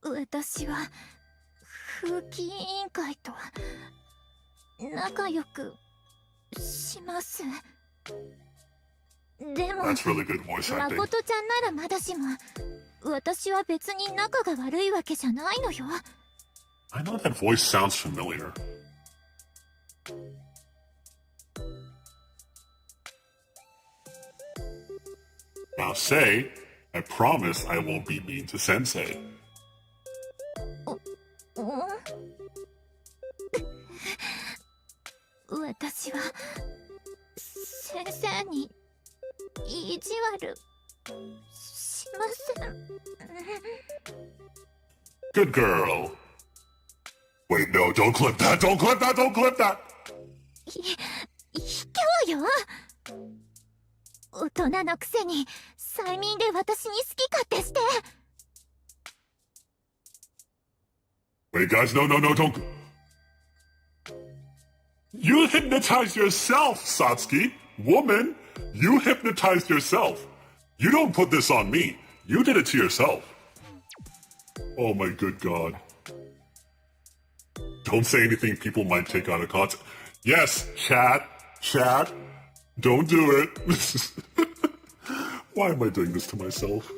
私は風紀委員会と仲良くします。でも、 That's really good voice acting. 誠ちゃんならまだしも、私は別に仲が悪いわけじゃないのよ。 I know that voice sounds familiar. Now say, I promise I won't be mean to Sensei. 私は先生に意地悪しません。 Good girl. Wait, no, don't clip that, don't clip that, don't clip that! 卑怯よ。大人のくせに催眠で私に好き勝手して。 Wait, guys, no, don't. You hypnotized yourself, Satsuki. Woman, you hypnotized yourself. You don't put this on me. You did it to yourself. Oh my good God. Don't say anything people might take out of context. Yes, chat, don't do it. Why am I doing this to myself?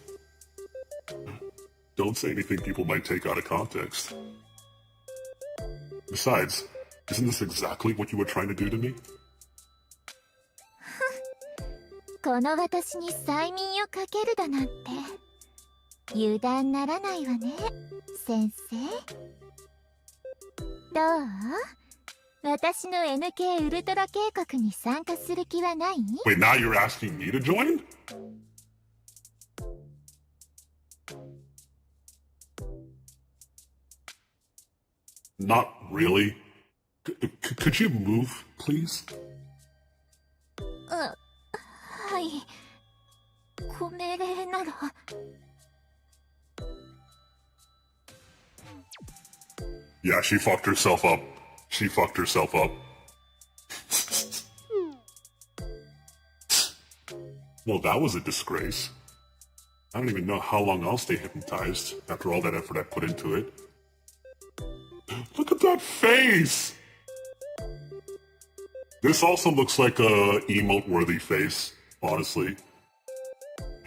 Don't say anything people might take out of context. Besides, isn't this exactly what you were trying to do to me? この私に催眠をかけるだなんて油断ならないわね、先生。どう？私の NK ウルトラ計画に参加する気はない？ Wait, now you're asking me to join? Not really. Could you move, please? はい。ご命令なら。Yeah, she fucked herself up. She fucked herself up. Well, that was a disgrace. I don't even know how long I'll stay hypnotized after all that effort I put into it. Look at that face! This also looks like a emote-worthy face, honestly.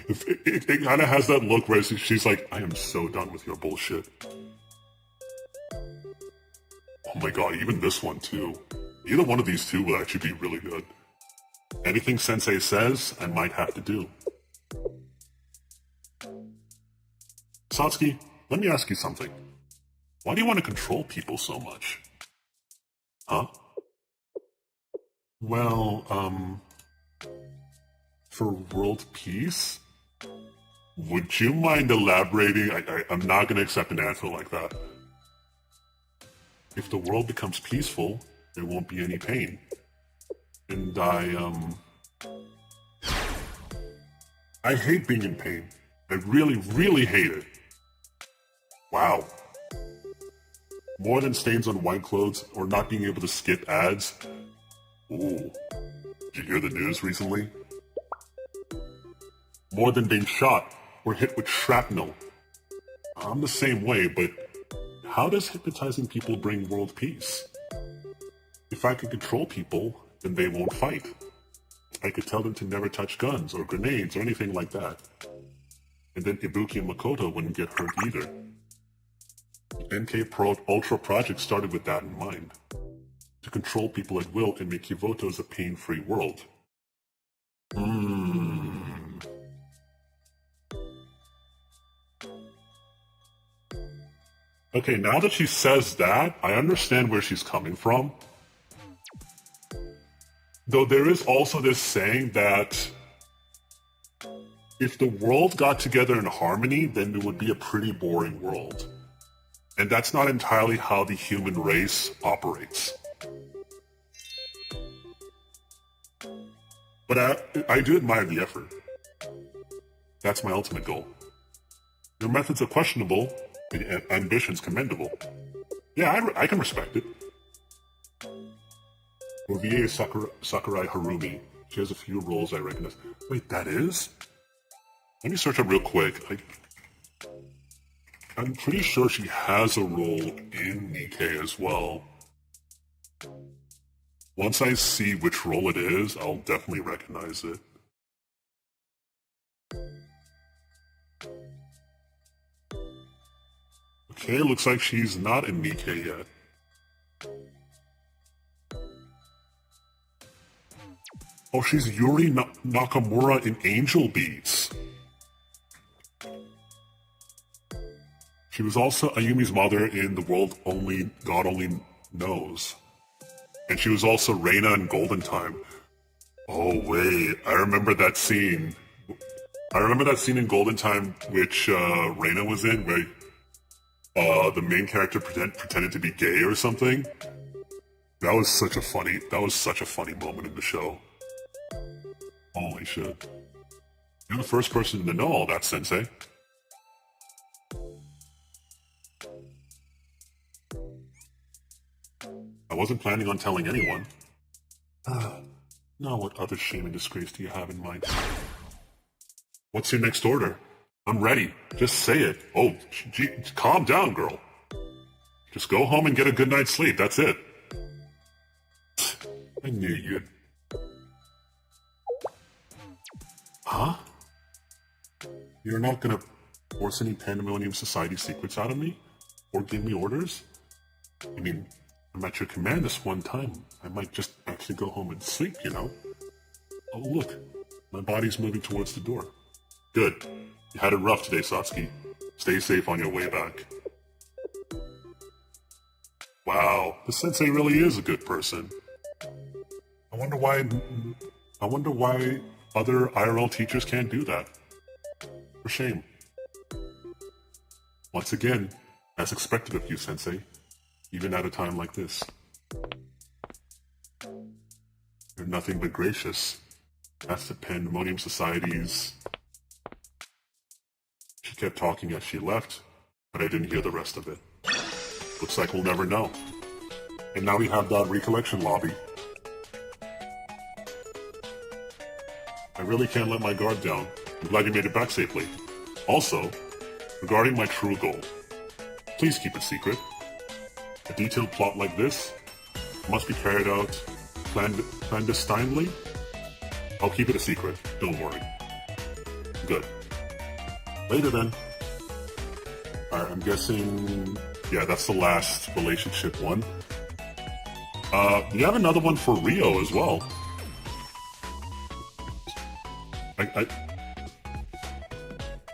It kind of has that look where she's like, I am so done with your bullshit. Oh my god, even this one too. Either one of these two will actually be really good. Anything Sensei says, I might have to do. Satsuki, let me ask you something. Why do you want to control people so much? Huh? Well, for world peace? Would you mind elaborating? I'm not going to accept an answer like that. If the world becomes peaceful, there won't be any pain. And I hate being in pain. I really, really hate it. Wow. More than stains on white clothes or not being able to skip ads. Ooh. Did you hear the news recently? More than being shot or hit with shrapnel. I'm the same way, but how does hypnotizing people bring world peace? If I could control people, then they won't fight. I could tell them to never touch guns or grenades or anything like that. And then Ibuki and Makoto wouldn't get hurt either. The MK Pro Ultra project started with that in mind. To control people at will and make Kyoto's a pain-free world. Okay, now that she says that, I understand where she's coming from. Though there is also this saying that if the world got together in harmony, then it would be a pretty boring world. And that's not entirely how the human race operates. But I do admire the effort. That's my ultimate goal. Your methods are questionable, and your ambitions commendable. Yeah, I can respect it. Rovie is Sakurai Harumi. She has a few roles I recognize. Wait, that is? Let me search up real quick. I'm pretty sure she has a role in Nikkei as well. Once I see which role it is, I'll definitely recognize it. Okay, looks like she's not in Nikkei yet. Oh, she's Yuri Nakamura in Angel Beats. She was also Ayumi's mother in The World God Only Knows. And she was also Reina in Golden Time. Oh wait, I remember that scene. I remember that scene in Golden Time which Reina was in, where the main character pretended to be gay or something. That was such a funny moment in the show. Holy shit. You're the first person to know all that, Sensei. I wasn't planning on telling anyone. Now what other shame and disgrace do you have in mind? What's your next order? I'm ready. Just say it. Oh, gee, calm down, girl. Just go home and get a good night's sleep. That's it. I knew you'd... Huh? You're not gonna force any Pandemonium Society secrets out of me? Or give me orders? I mean, I'm at your command this one time. I might just actually go home and sleep, you know? Oh, look. My body's moving towards the door. Good. You had it rough today, Satsuki. Stay safe on your way back. Wow, the sensei really is a good person. I wonder why other IRL teachers can't do that. For shame. Once again, as expected of you, Sensei, even at a time like this. You're nothing but gracious. That's the Pandemonium Society's... She kept talking as she left, but I didn't hear the rest of it. Looks like we'll never know. And now we have that recollection lobby. I really can't let my guard down. I'm glad you made it back safely. Also, regarding my true goal, please keep it secret. A detailed plot like this must be carried out clandestinely. I'll keep it a secret, don't worry. Good. Later then. Alright, I'm guessing... Yeah, that's the last relationship one. We have another one for Rio as well.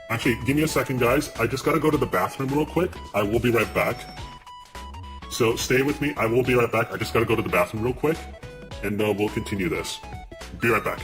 Actually, give me a second, guys. I just gotta go to the bathroom real quick. I will be right back. So stay with me. I will be right back. I just gotta go to the bathroom real quick, and we'll continue this. Be right back.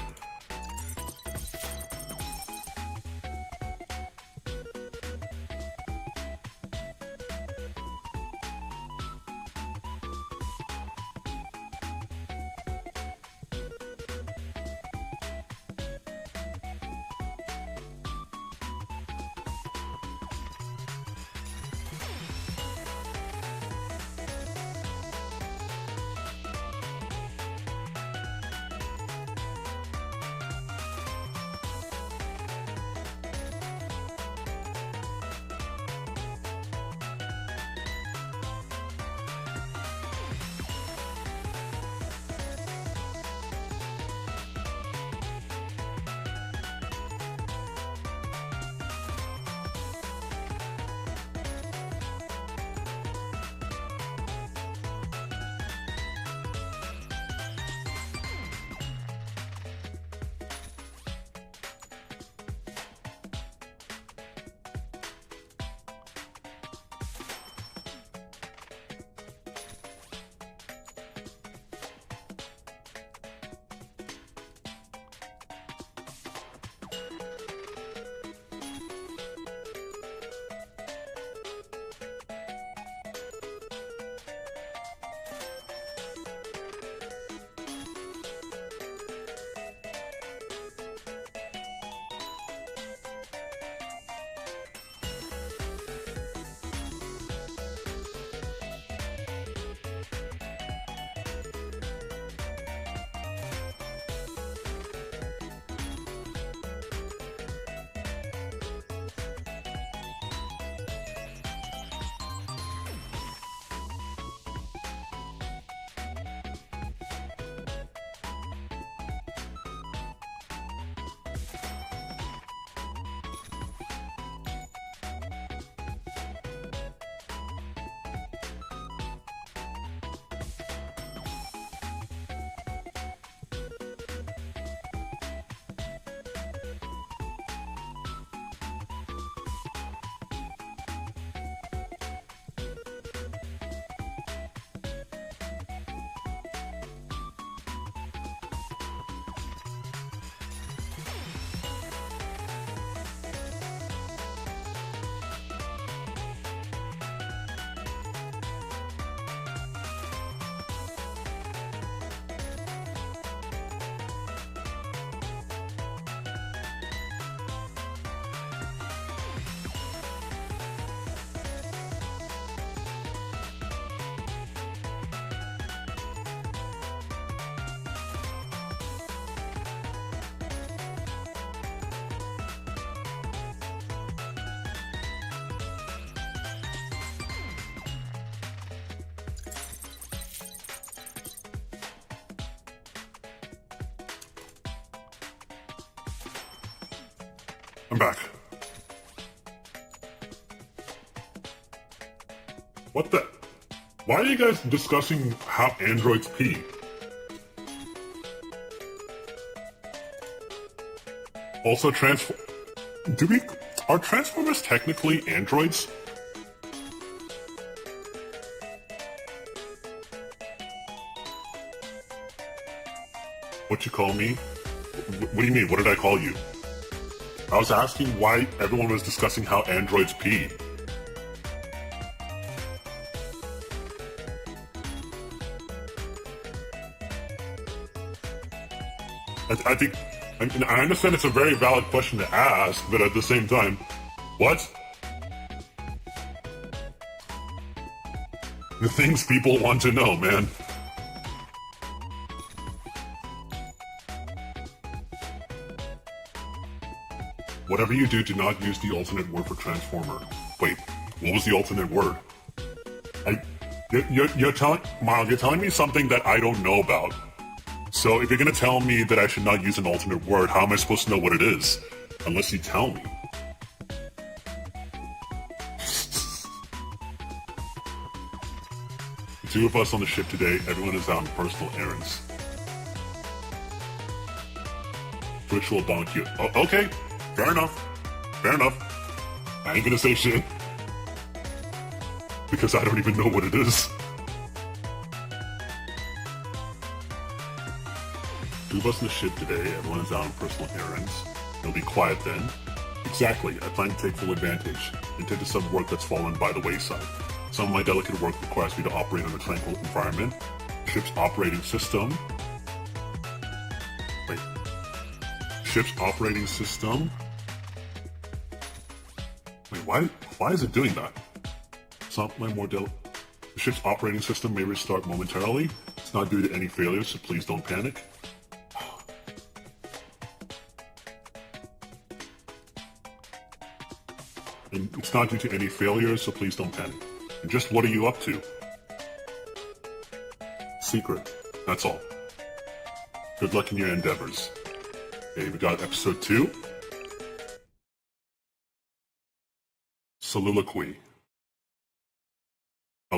I'm back. What the? Why are you guys discussing how androids pee? Also, are Transformers technically androids? What you call me? What do you mean? What did I call you? I was asking why everyone was discussing how androids pee. I think, I mean, I understand it's a very valid question to ask, but at the same time, what? The things people want to know, man. Whatever you do not use the alternate word for transformer. Wait, what was the alternate word? You're telling me something that I don't know about. So if you're gonna tell me that I should not use an alternate word, how am I supposed to know what it is? Unless you tell me. The two of us on the ship today, everyone is out on personal errands. Ritual bonk you. Oh, okay, fair enough. Fair enough. I ain't gonna say shit. Because I don't even know what it is. Two of us in the ship today, everyone is out on personal errands. It'll be quiet then. Exactly, I plan to take full advantage. Intend to some work that's fallen by the wayside. Some of my delicate work requires me to operate in a tranquil environment. Ship's operating system. Wait. Ship's operating system. Wait, why is it doing that? Some of my more the ship's operating system may restart momentarily. It's not due to any failures, so please don't panic. And it's not due to any failures, so please don't panic. And just what are you up to? Secret. That's all. Good luck in your endeavors. Okay, we got episode 2. Soliloquy. I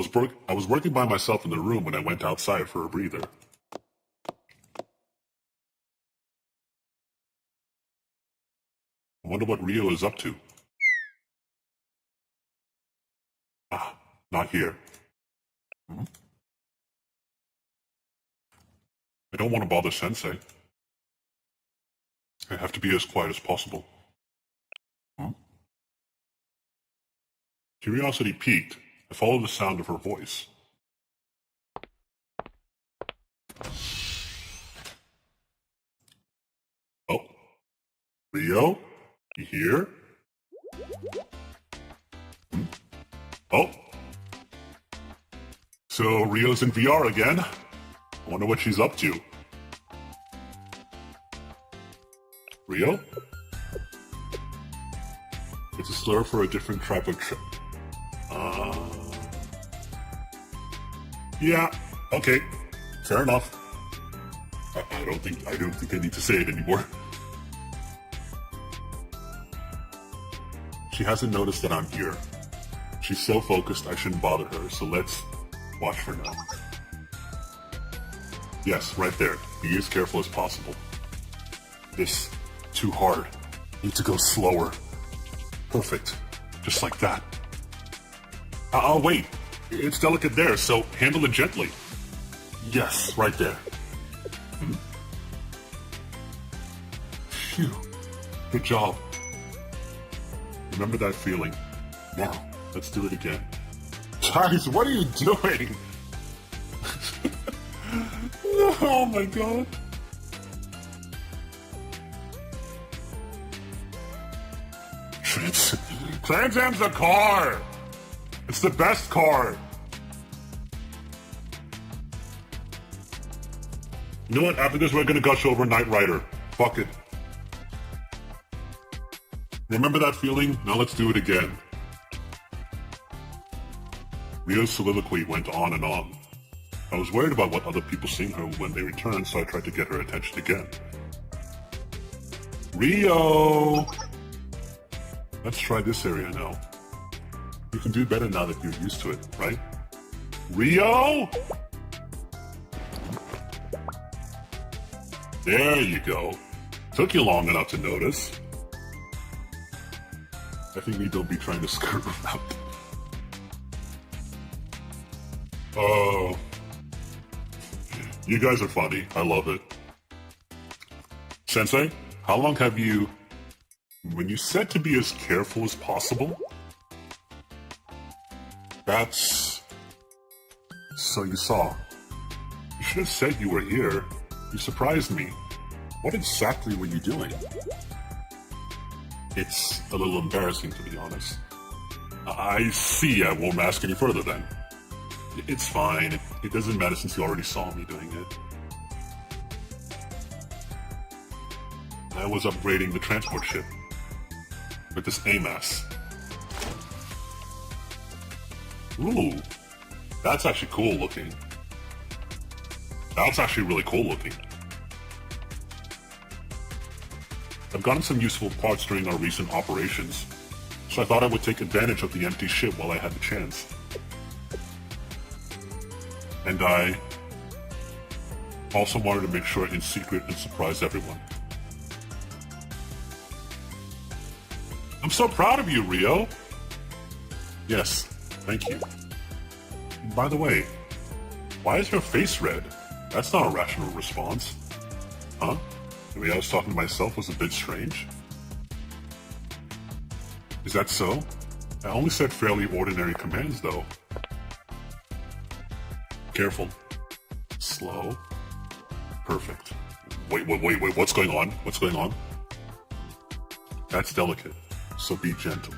was working by myself in the room when I went outside for a breather. I wonder what Rio is up to. Ah, not here. I don't want to bother Sensei. I have to be as quiet as possible. Curiosity piqued. I followed the sound of her voice. Oh. Rio? You here? Oh. So Rio's in VR again. I wonder what she's up to. Rio? It's a slur for a different type of trip. Yeah, okay. Fair enough. I don't think I need to say it anymore. She hasn't noticed that I'm here. She's so focused I shouldn't bother her, so let's watch for now. Yes, right there. Be as careful as possible. This, too hard. Need to go slower. Perfect. Just like that. Oh, wait. It's delicate there, so handle it gently. Yes, right there. Phew. Good job. Remember that feeling. Now, let's do it again. Guys, what are you doing? Oh my god. Trans Am's a car! It's the best car! You know what? After this, we're gonna gush over Knight Rider. Fuck it. Remember that feeling? Now let's do it again. Rio's soliloquy went on and on. I was worried about what other people seeing her when they returned, so I tried to get her attention again. Rio! Let's try this area now. You can do better now that you're used to it, right? Rio! There you go. Took you long enough to notice. I think we don't be trying to skirt around. Oh. You guys are funny. I love it. Sensei, how long have you... When you said to be as careful as possible? That's... So you saw. You should have said you were here. You surprised me. What exactly were you doing? It's a little embarrassing, to be honest. I see. I won't ask any further then. It's fine. It doesn't matter since you already saw me doing it. I was upgrading the transport ship with this AMAS. Ooh, that's actually cool looking. That's actually really cool looking. I've gotten some useful parts during our recent operations, so I thought I would take advantage of the empty ship while I had the chance. And I also wanted to make sure in secret and surprise everyone. I'm so proud of you, Rio. Yes, thank you. By the way, why is your face red? That's not a rational response. Huh? The way I was talking to myself was a bit strange. Is that so? I only said fairly ordinary commands, though. Careful. Slow. Perfect. Wait, what's going on? What's going on? That's delicate, so be gentle.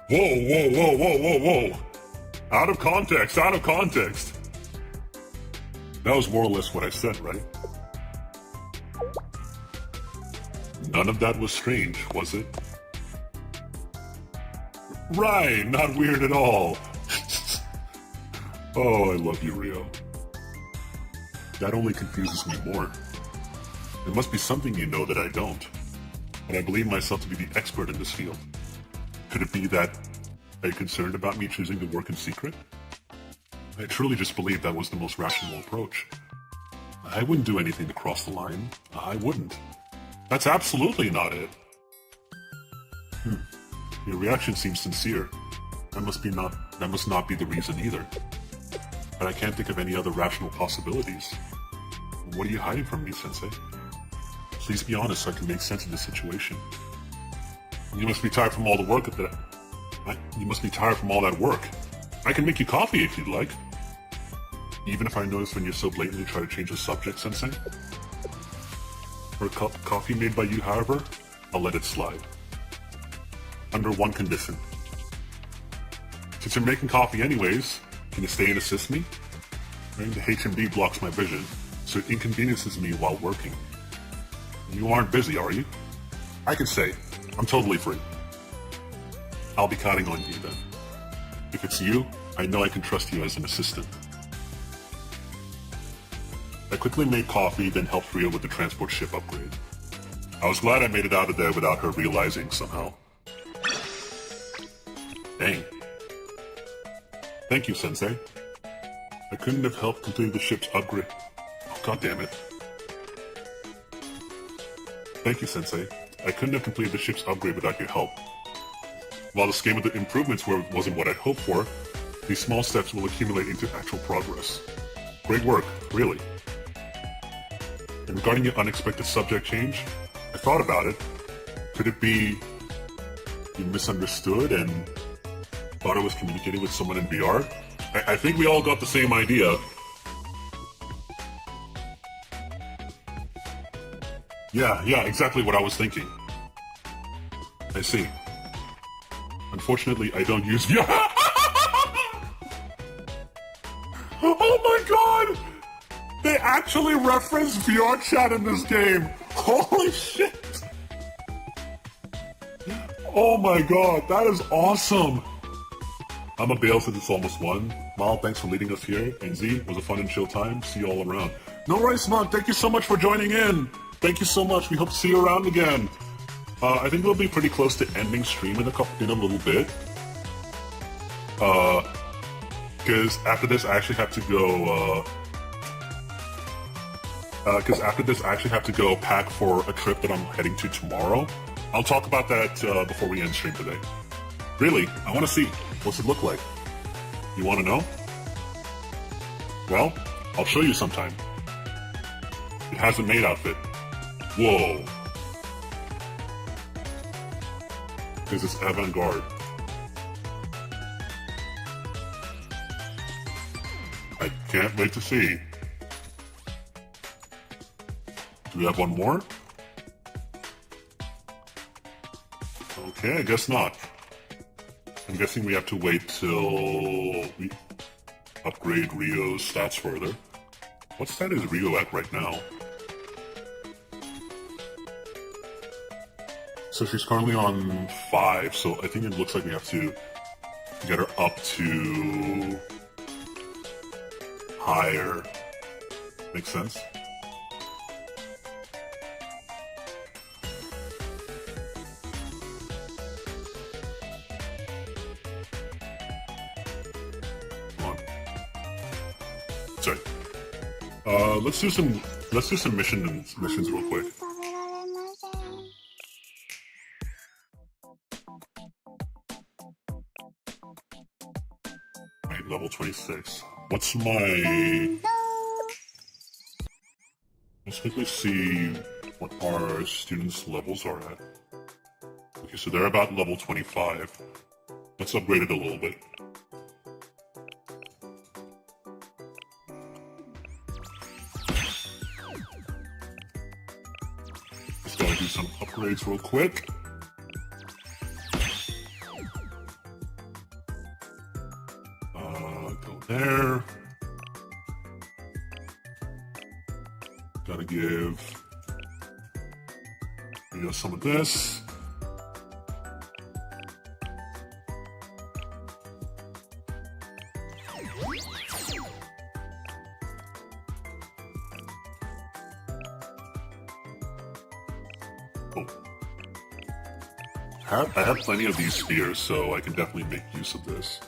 Whoa. Out of context, out of context. That was more or less what I said, right? None of that was strange, was it? Right, not weird at all. Oh, I love you, Rio. That only confuses me more. There must be something you know that I don't. And I believe myself to be the expert in this field. Could it be that are you concerned about me choosing to work in secret? I truly just believe that was the most rational approach. I wouldn't do anything to cross the line. I wouldn't. That's absolutely not it. Your reaction seems sincere. That must not be the reason either. But I can't think of any other rational possibilities. What are you hiding from me, Sensei? Please be honest so I can make sense of the situation. You must be tired from all the work of that. You must be tired from all that work. I can make you coffee if you'd like. Even if I notice when you so blatantly try to change the subject, Sensei. For a cup of coffee made by you, however, I'll let it slide. Under one condition. Since you're making coffee anyways, can you stay and assist me? Right? The HMD blocks my vision, so it inconveniences me while working. You aren't busy, are you? I can stay. I'm totally free. I'll be counting on you then. If it's you, I know I can trust you as an assistant. I quickly made coffee, then helped Rio with the transport ship upgrade. I was glad I made it out of there without her realizing somehow. Dang. Thank you, Sensei. I couldn't have helped complete the ship's upgrade. Oh, God damn it. Thank you, Sensei. I couldn't have completed the ship's upgrade without your help. While the scheme of the improvements wasn't what I'd hoped for, these small steps will accumulate into actual progress. Great work, really. And regarding your unexpected subject change, I thought about it. Could it be you misunderstood and thought I was communicating with someone in VR? I think we all got the same idea. Yeah, exactly what I was thinking. I see. Unfortunately, I don't use VR. Oh my god! They actually reference VR chat in this game! Holy shit! Oh my god, that is awesome! I'm a bail since it's almost 1. Mal, thanks for leading us here. And Z, it was a fun and chill time. See you all around. No worries, Smug. Thank you so much for joining in. Thank you so much. We hope to see you around again. I think we'll be pretty close to ending stream in a little bit. Because after this, I actually have to go. Pack for a trip that I'm heading to tomorrow. I'll talk about that before we end stream today. Really, I want to see. What's it look like? You want to know? Well, I'll show you sometime. It has a maid outfit. Whoa. Because it's avant-garde. I can't wait to see. Do we have one more? Okay, I guess not. I'm guessing we have to wait till we upgrade Rio's stats further. What stat is Rio at right now? So she's currently on 5, so I think it looks like we have to get her up to higher. Makes sense? Sorry. Let's do some missions real quick. level 26. What's my... Let's quickly see what our students' levels are at. Okay, so they're about level 25. Let's upgrade it a little bit. Just gotta do some upgrades real quick. Go there. Gotta give some of this. Oh. I have plenty of these spheres, so I can definitely make use of this.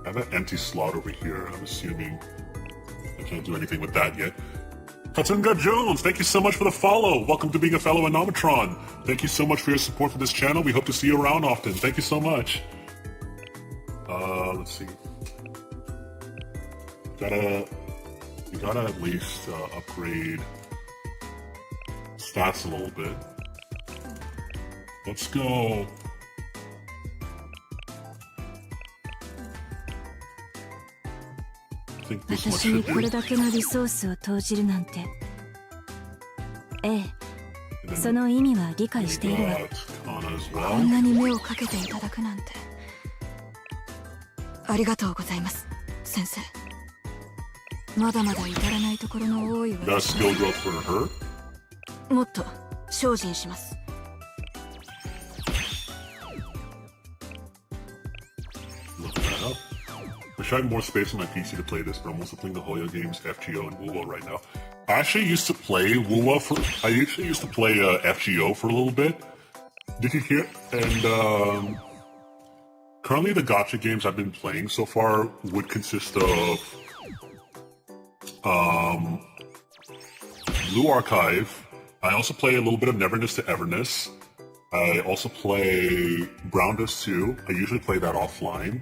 I have an empty slot over here. I'm assuming I can't do anything with that yet. Katunga Jones, thank you so much for the follow. Welcome to being a fellow Anomatron. Thank you so much for your support for this channel. We hope to see you around often. Thank you so much. Let's see. We gotta at least upgrade stats a little bit. Let's go. I think this much 私に should これ do. だけのリソースを投じるなんて。ええ、 And そ then の意味は理解 we しているわ。 got Kana as こ well. んなに目をかけていただくなんて。ありがとうございます、先生。まだまだ至らないところの多い Got a 私 skill growth for her. もっと精進します。 Look that up. Wish I had more space on my PC to play this, but I'm also playing the Hoyo games, FGO, and WUWA right now. I actually used to play WUWA for. I usually used to play FGO for a little bit. Did you hear? And currently, the gacha games I've been playing so far would consist of Blue Archive. I also play a little bit of Neverness to Everness. I also play Brown Dust 2. I usually play that offline.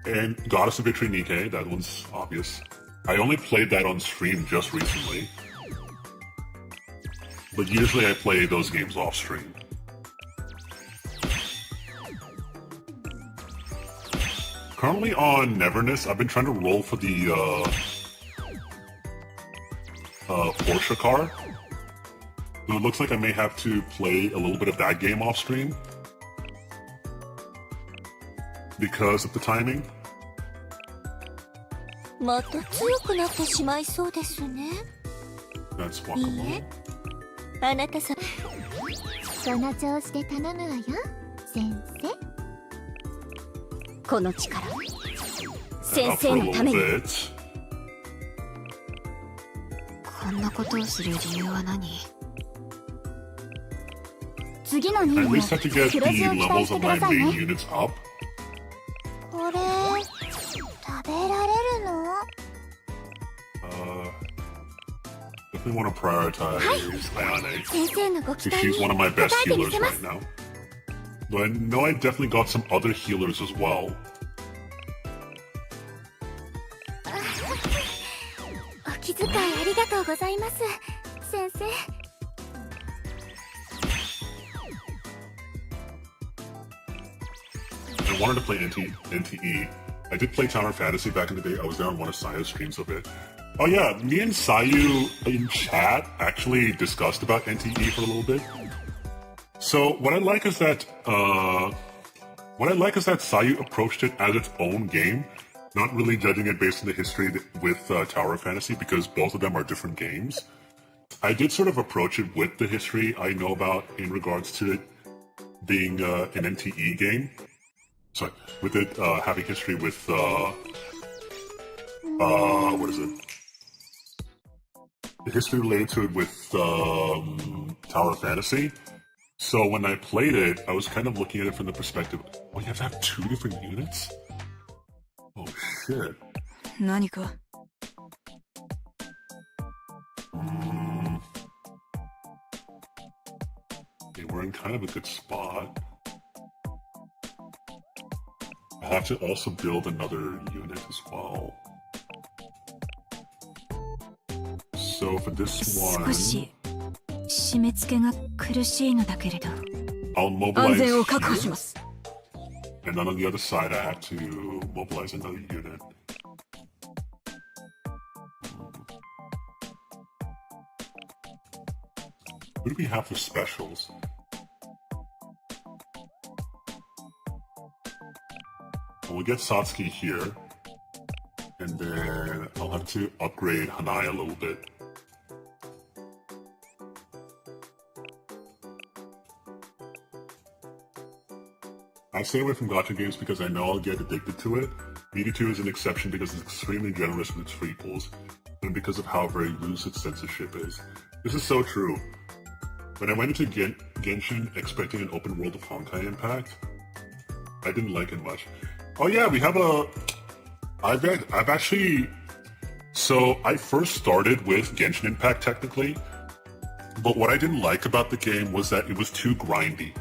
And Goddess of Victory Nikkei, that one's obvious. I only played that on stream just recently. But usually I play those games off stream. Currently on Neverness, I've been trying to roll for the Porsche car. So it looks like I may have to play a little bit of that game off stream because of the timing. また強くなってしまいそうですね。 That's いい Guacamole. え、あなたさ。その調子で頼むわよ、先生。この力、 And 先 up for 生 a のため little に。 bit. こんなことをする理由は何？次の任 I at 務 least have to get 黒 the 字を期待 levels して of く my ださい main ね。 units up. これ食べられるの？ Definitely want to prioritize Ayane. 先生のご期 Because 待 she's に one of my 応 best えてみ healers せま right す。 now. But I know I definitely got some other healers as well. お気遣いありがとうございます、先生。 I wanted to play NTE. I did play Tower Fantasy back in the day. I was there on one of Sayu's streams of it. Oh yeah, me and Sayu in chat actually discussed about NTE for a little bit. So what I like is that Sayu approached it as its own game, not really judging it based on the history with Tower Fantasy, because both of them are different games. I did sort of approach it with the history I know about in regards to it being an NTE game. Sorry, with it having history with what is it? The history related to it with Tower Fantasy. So when I played it, I was kind of looking at it from the perspective, oh, you have to have two different units? Oh shit. 何か。 Mm. Okay, we're in kind of a good spot. I have to also build another unit as well. So for this one, 少し締め付けが苦しいのだけれど I'll 安 mobilize 全を確保し here, ます and then on the other side I have to mobilize another unit. What do we have for specials? Well, we'll get Satsuki here, and then I'll have to upgrade Hanai a little bit. I stay away from gacha games because I know I'll get addicted to it. BD2 is an exception because it's extremely generous with its free pulls, and because of how very loose its censorship is. This is so true. When I went into Genshin expecting an open world of Honkai Impact, I didn't like it much. Oh yeah, we have a... I've actually... So I first started with Genshin Impact technically, but what I didn't like about the game was that it was too grindy.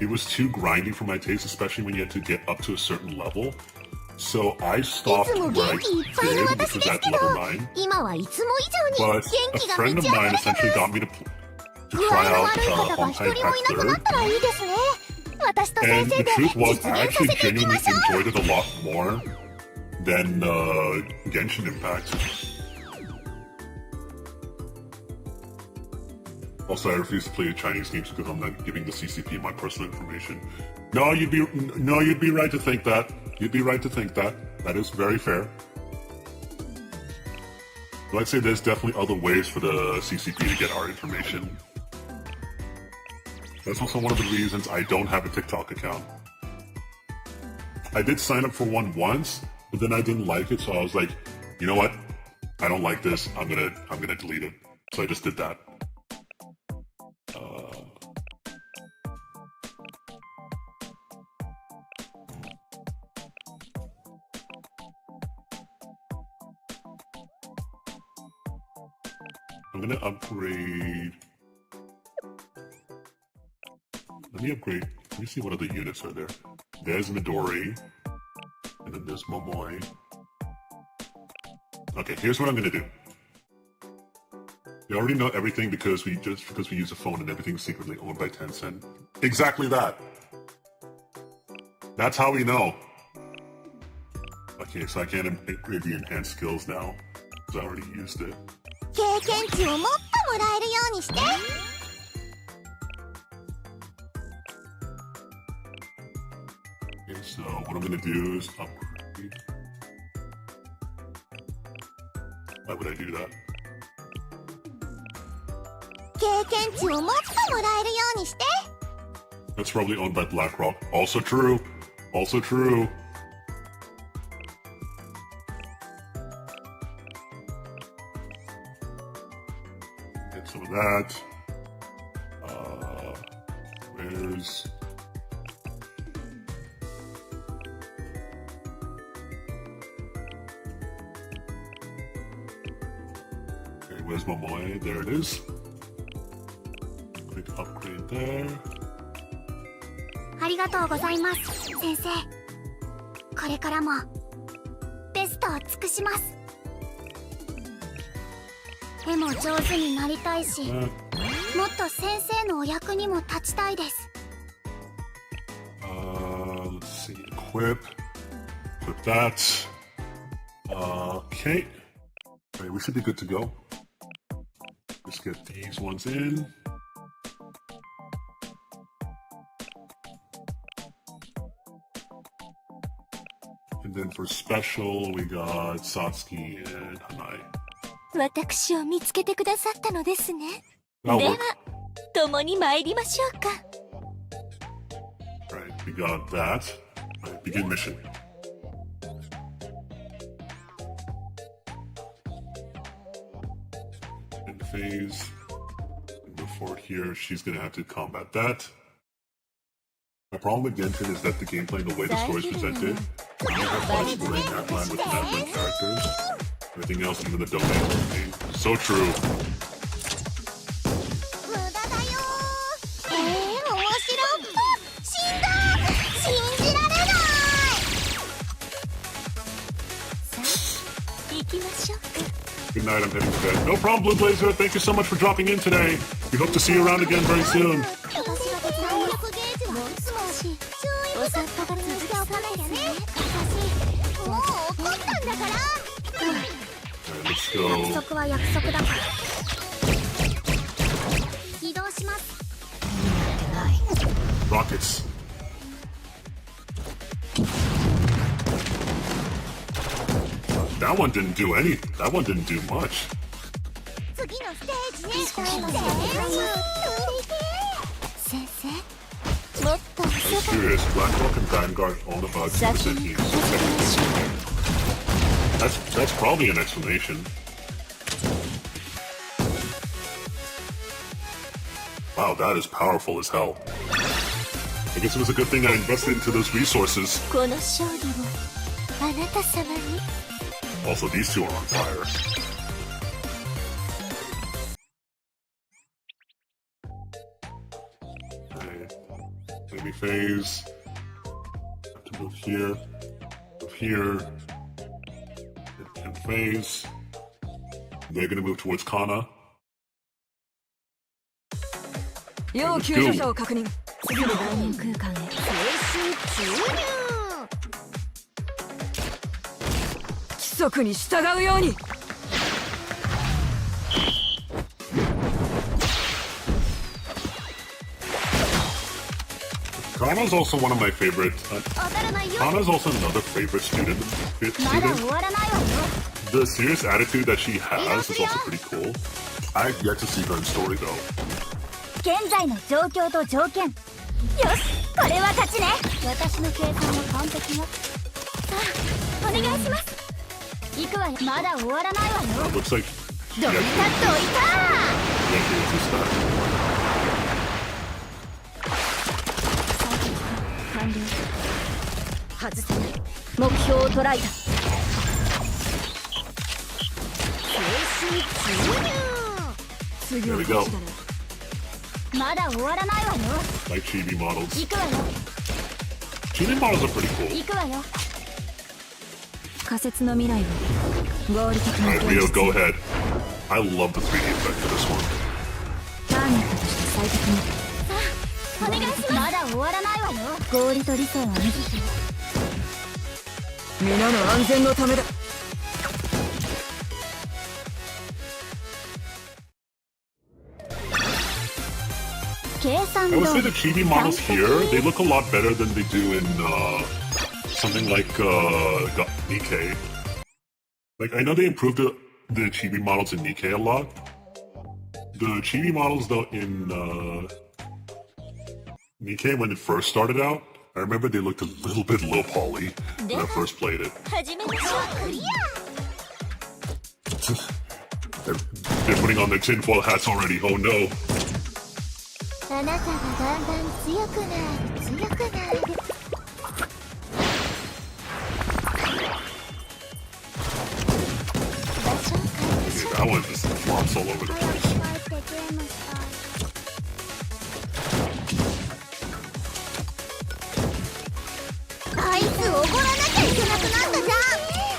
It was too grindy for my taste, especially when you had to get up to a certain level. So I stopped where I did, which was at level 9. But a friend of mine essentially got me to try out Honkai Impact 3rd. And the truth was, I actually genuinely enjoyed it a lot more than Genshin Impact. Also, I refuse to play Chinese games because I'm not giving the CCP my personal information. No, you'd be right to think that. You'd be right to think that. That is very fair. But I'd say there's definitely other ways for the CCP to get our information. That's also one of the reasons I don't have a TikTok account. I did sign up for one once, but then I didn't like it, so I was like, you know what? I don't like this. I'm gonna delete it. So I just did that. I'm gonna upgrade. Let me upgrade. Let me see what other units are there. There's Midori, and then there's Momoi. Okay, here's what I'm gonna do. You already know everything because we use a phone and everything's secretly owned by Tencent. Exactly that. That's how we know. Okay, so I can't upgrade the enhanced skills now because I already used it. 経験値をもっともらえるようにして Okay, so what I'm gonna do is upgrade. Why would I do that? 経験値をもっともらえるようにして That's probably owned by BlackRock. Also true. Also true. Get some of that. Where's... Okay, where's Momoi? There it is. Quick upgrade there. ありがとうございます先生これからもベストを尽くします絵も上手になりたいしもっと先生のお役にも立ちたいです Let's see, equip that. Okay. Alright, we should be good to go. Just get these ones in. And then for special, we got Satsuki and Hanai. 私を見つけてくださったのですね That'll では work. 共に参りましょうか Alright, we got that. Alright, begin mission. End phase. Move forward here. She's gonna have to combat that. My problem with Genshin is that the gameplay and the way the story is presented, you have fun exploring that line with natural characters. Everything else is in the domain of the game. So true. 無駄だよ night. I'm heading to bed. No problem, Blue Blazer. Thank you so much for dropping in today. We hope to see you around again very soon. 私は絶対力ゲージも少し注意深く確認しておかなきゃね。私もう怒ったんだから。 Alright, let's 約 go. 束は約束だから。起動します。 Rockets. That one didn't do any. That one didn't do much. 次のステージへ。先生、もっと I'm serious. Blackhawk and Vanguard own about 2% each. That's probably an explanation. Wow, that is powerful as hell. I guess it was a good thing I invested into those resources. この勝利をあなた様に。 Also, these two are on fire. Okay. Enemy phase. Have to move here. Move here. And phase. They're gonna move towards Kana. 要救助者を確認。次の第二空間へ。精神注入。規則に従うように。 Kana's also one of my favorite. Kana's also another favorite student. The serious attitude that she has is also pretty cool. I've yet to see her in story though. 現在の状況と条件。よし、これは勝ちね。私の計算も完璧よ。さあ、お願いします。行くわよ。まだ終わらないわよ。 Looks like どいたどいた。 Yankees is that. 完了。外せない。目標をトライだ。精神注入。 There we go. まだ終わらないわよ。 Like chibi models. 行くわよ。 Chibi models are pretty cool. 行くわよ。仮説の未来を合理的な Alright, Rio, go ahead. I love the 3D effect for this one. ターゲットとして最適に。お願いします。まだ終わらないわよ。合理と理性は無事。皆の安全のためだ。 I would say the chibi models here, they look a lot better than they do in something like Nikkei. Like, I know they improved the chibi models in Nikkei a lot. The chibi models though in Nikkei, when it first started out, I remember they looked a little bit low poly when I first played it. They're putting on their tinfoil hats already, oh no. あなたがだんだん強くなる強くなる。 That one just flops all over the place. あいつおごらなきゃいけなくなったじゃん。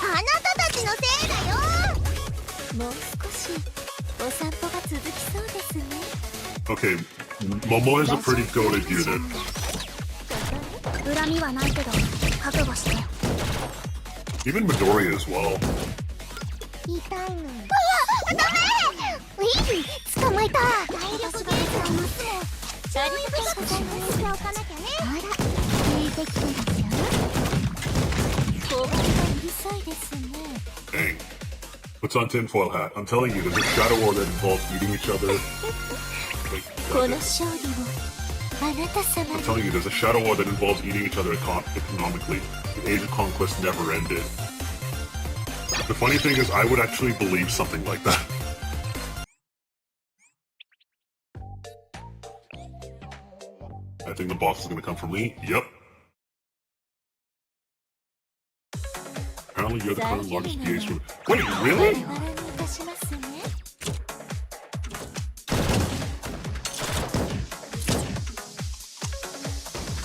あなたたちのせいだよ。もう少しお散歩が続きそうですね。 Okay, Momo is a pretty goated unit. 恨みはないけど覚悟して。 Even Midoriya as well. 痛いの。うわ、ダメ。ウィー、捕まえた。体力ゲージは増すも。注意深く確認しておかなきゃね。あら、聞いてきてるじゃん。小林がうるさいですね。 Dang. Puts on tinfoil hat. I'm telling you, there's a shadow war that involves eating each other. Like, この勝利をあなた様 I'm telling you, there's a shadow war that involves eating each other economically. The age of conquest never ended. The funny thing is, I would actually believe something like that. I think the boss is going to come for me. Yep. Apparently, you're the current largest BA streamer. Wait, really? いたしますね。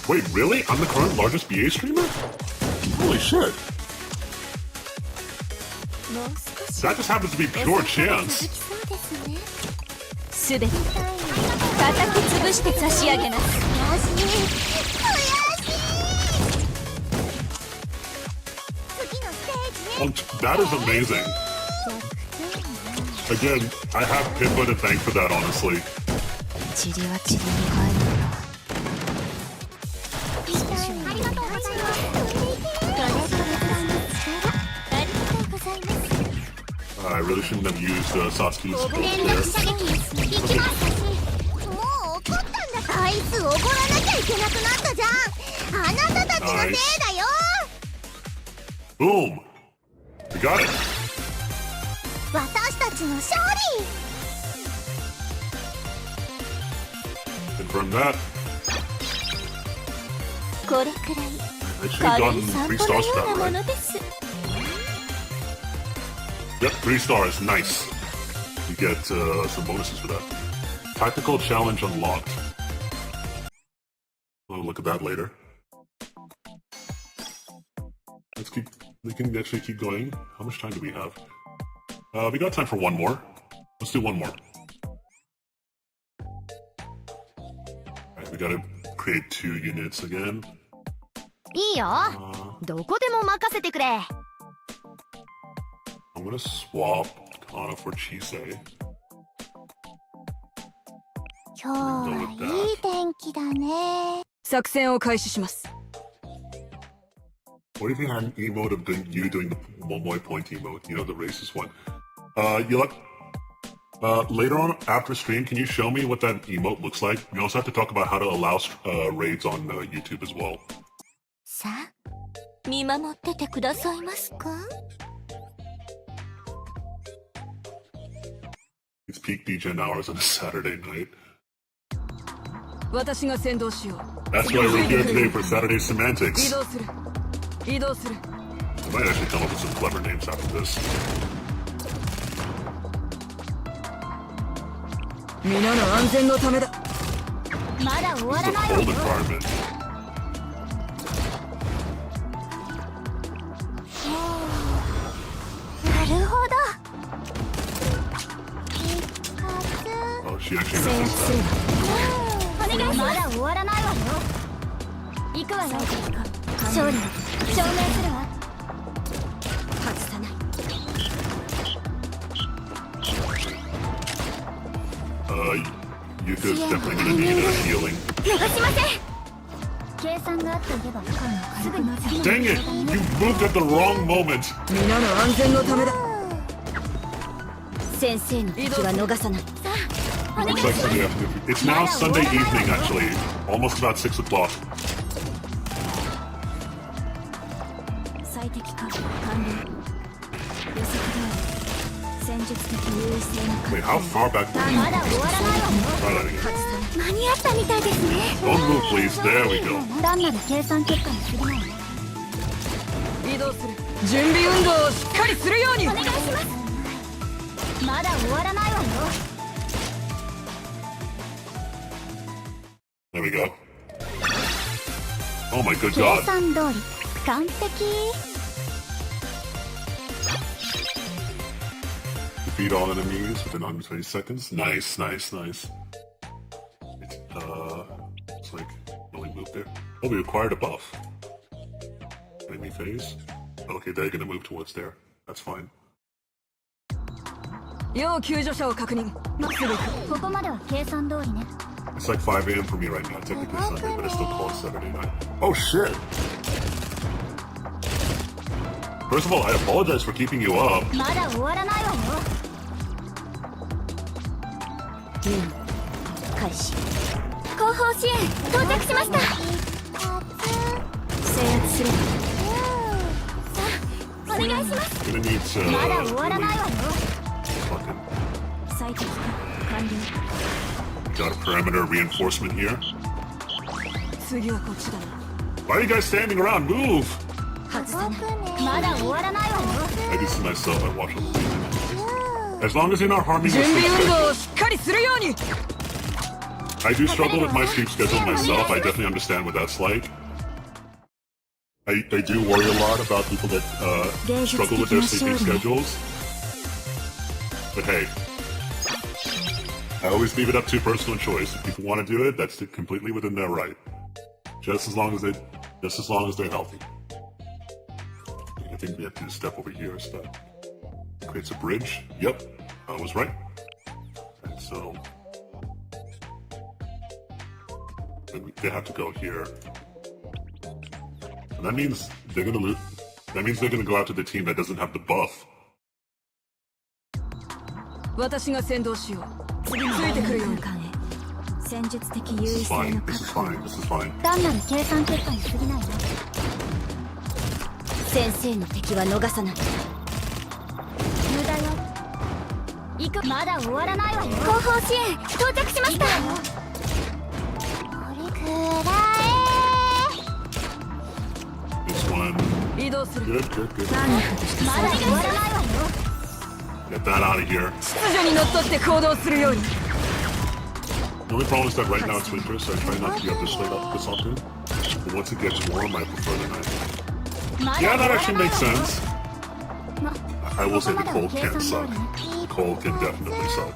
Wait, really? I'm the current largest BA streamer? Holy shit. もう少し That just happens to be pure chance. すべて叩き潰して差し上げます。 That is amazing. Again, I have Pippa to thank for that, honestly. 塵は塵に変えるもの。 I really shouldn't have used Satsuki's ult there. もう怒ったんだ。あいつ怒らなきゃいけなくなったじゃん。あなたたちのせいだよ。 Boom! We got it! 私たちの勝利。 Confirm that. これくらい I should 軽 have い gotten 散 3 stars 歩のよ for うな that, も right? のです。 Yep, 3 stars. Nice. You get some bonuses for that. Tactical challenge unlocked. We'll look at that later. Let's keep. We can actually keep going. How much time do we have? We got time for one more. Let's do one more. Alright, we gotta create 2 units again. いいよ。どこでも任せてくれ。 I'm gonna swap Kana for Chisei. 今日はいい天気だね。作戦を開始します。 What if you had an emote of you doing the Momoy point emote? You know, the racist one. Later on after stream, can you show me what that emote looks like? We also have to talk about how to allow raids on YouTube as well. さあ、見守っててくださいますか？ It's peak DGen hours on a Saturday night. 私が先導しよう。 That's why we're here today for Saturday Semantics. 移動する。移動する。 I might actually come up with some clever names after this. 皆の安全のためだ。まだ終わ This ら is a ないわ cold よ。 environment. なるほど。 Oh, she actually resisted that. お願いします。まだ終わらないわよ。行くわよ。勝利を証明するわ。外さない。 Yuka's definitely gonna need a healing. 逃しません。計算があっていればすぐに次の Dang it! You moved at the wrong moment! 皆の安全のためだ。先生の敵は逃さない。 Looks like Sunday afternoon. It's now Sunday evening, actually. Almost about 6 o'clock. 最適化完了。予測通り戦術的優位性の Wait, how far back do we まだ終わらないわよ。 Try that again. 間に合ったみたいですね。 Don't move, please. There we go. 単なる計算結果に過ぎない。移動する。準備運動をしっかりするように。お願いします。まだ終わらないわよ。 There we go. Oh my good 計 god. 算通り完璧。 Defeat all enemies within 120 seconds. Nice, nice, nice. It's like only move there. Oh, we acquired a buff. Enemy phase. Okay, they're gonna move towards there. That's fine. 要救助者を確認。すぐ行く。ここまでは計算通りね。 It's like 5 a.m. for me right now. Technically Sunday, but it's still called Saturday night. Oh shit! First of all, I apologize for keeping you up. まだ終わらないわよ。開始。後方支援到着しました。制圧する。さあ、お願いします。 Gonna need まだ終わらないわよ。 fucking 最適化完了。 got a perimeter reinforcement here. 次はこっちだな。 Why are you guys standing around? Move! 外さない。まだ終わらないわよ。 I do this myself. I watch them. As long as you're not harming 準 my 備 sleep 運動 schedule. をしっかりするように。 I do struggle with my sleep schedule myself. I definitely understand what that's like. I do worry a lot about people that struggle with their sleeping schedules. But hey, I always leave it up to personal choice. If people want to do it, that's completely within their right. Just as long as they're healthy. I think we have to step over here. So that creates a bridge. Yep, I was right. And so they have to go here. And that means they're gonna lose. That means they're gonna go after the team that doesn't have the buff. 私が先導しよう。ついてくるように。戦術的優 This 位 is 性 fine. の This 確 is 保 fine. This is fine. 単なる計算結果に過ぎないな。先生の敵は逃さない。無駄よ。行く。まだ終わらないわよ。後方支援到着しました。これくらえ。This one. 移動する。 Good, good, good. まだ終わらないわよ。 Get that out of here. 秩序にのっとって行動するように。 The only problem is that right now it's winter, so I try not to be up this late up this often. But once it gets warm, I prefer the night. Yeah, that actually makes sense. I will say the cold can suck. Cold can definitely suck.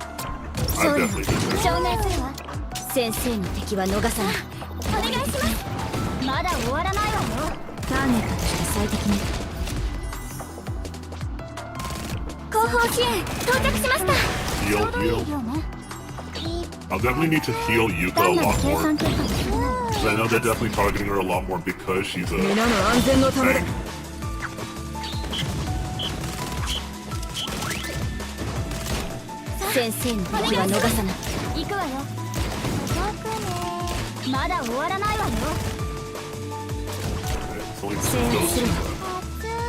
I've definitely been there. 証明するわ。先生の敵は逃さない。お願いします。まだ終わらないわよ。ターゲットとして最適に。後方支援到着しました。 Heal, heal. I'll definitely need to heal Yuka a lot more. Because I know they're definitely targeting her a lot more because she's a 皆の安全のためだ。 tank. 先生の敵は逃さない。行くわよ。まだ終わらないわよ。 It's only 制圧する those わ。 two.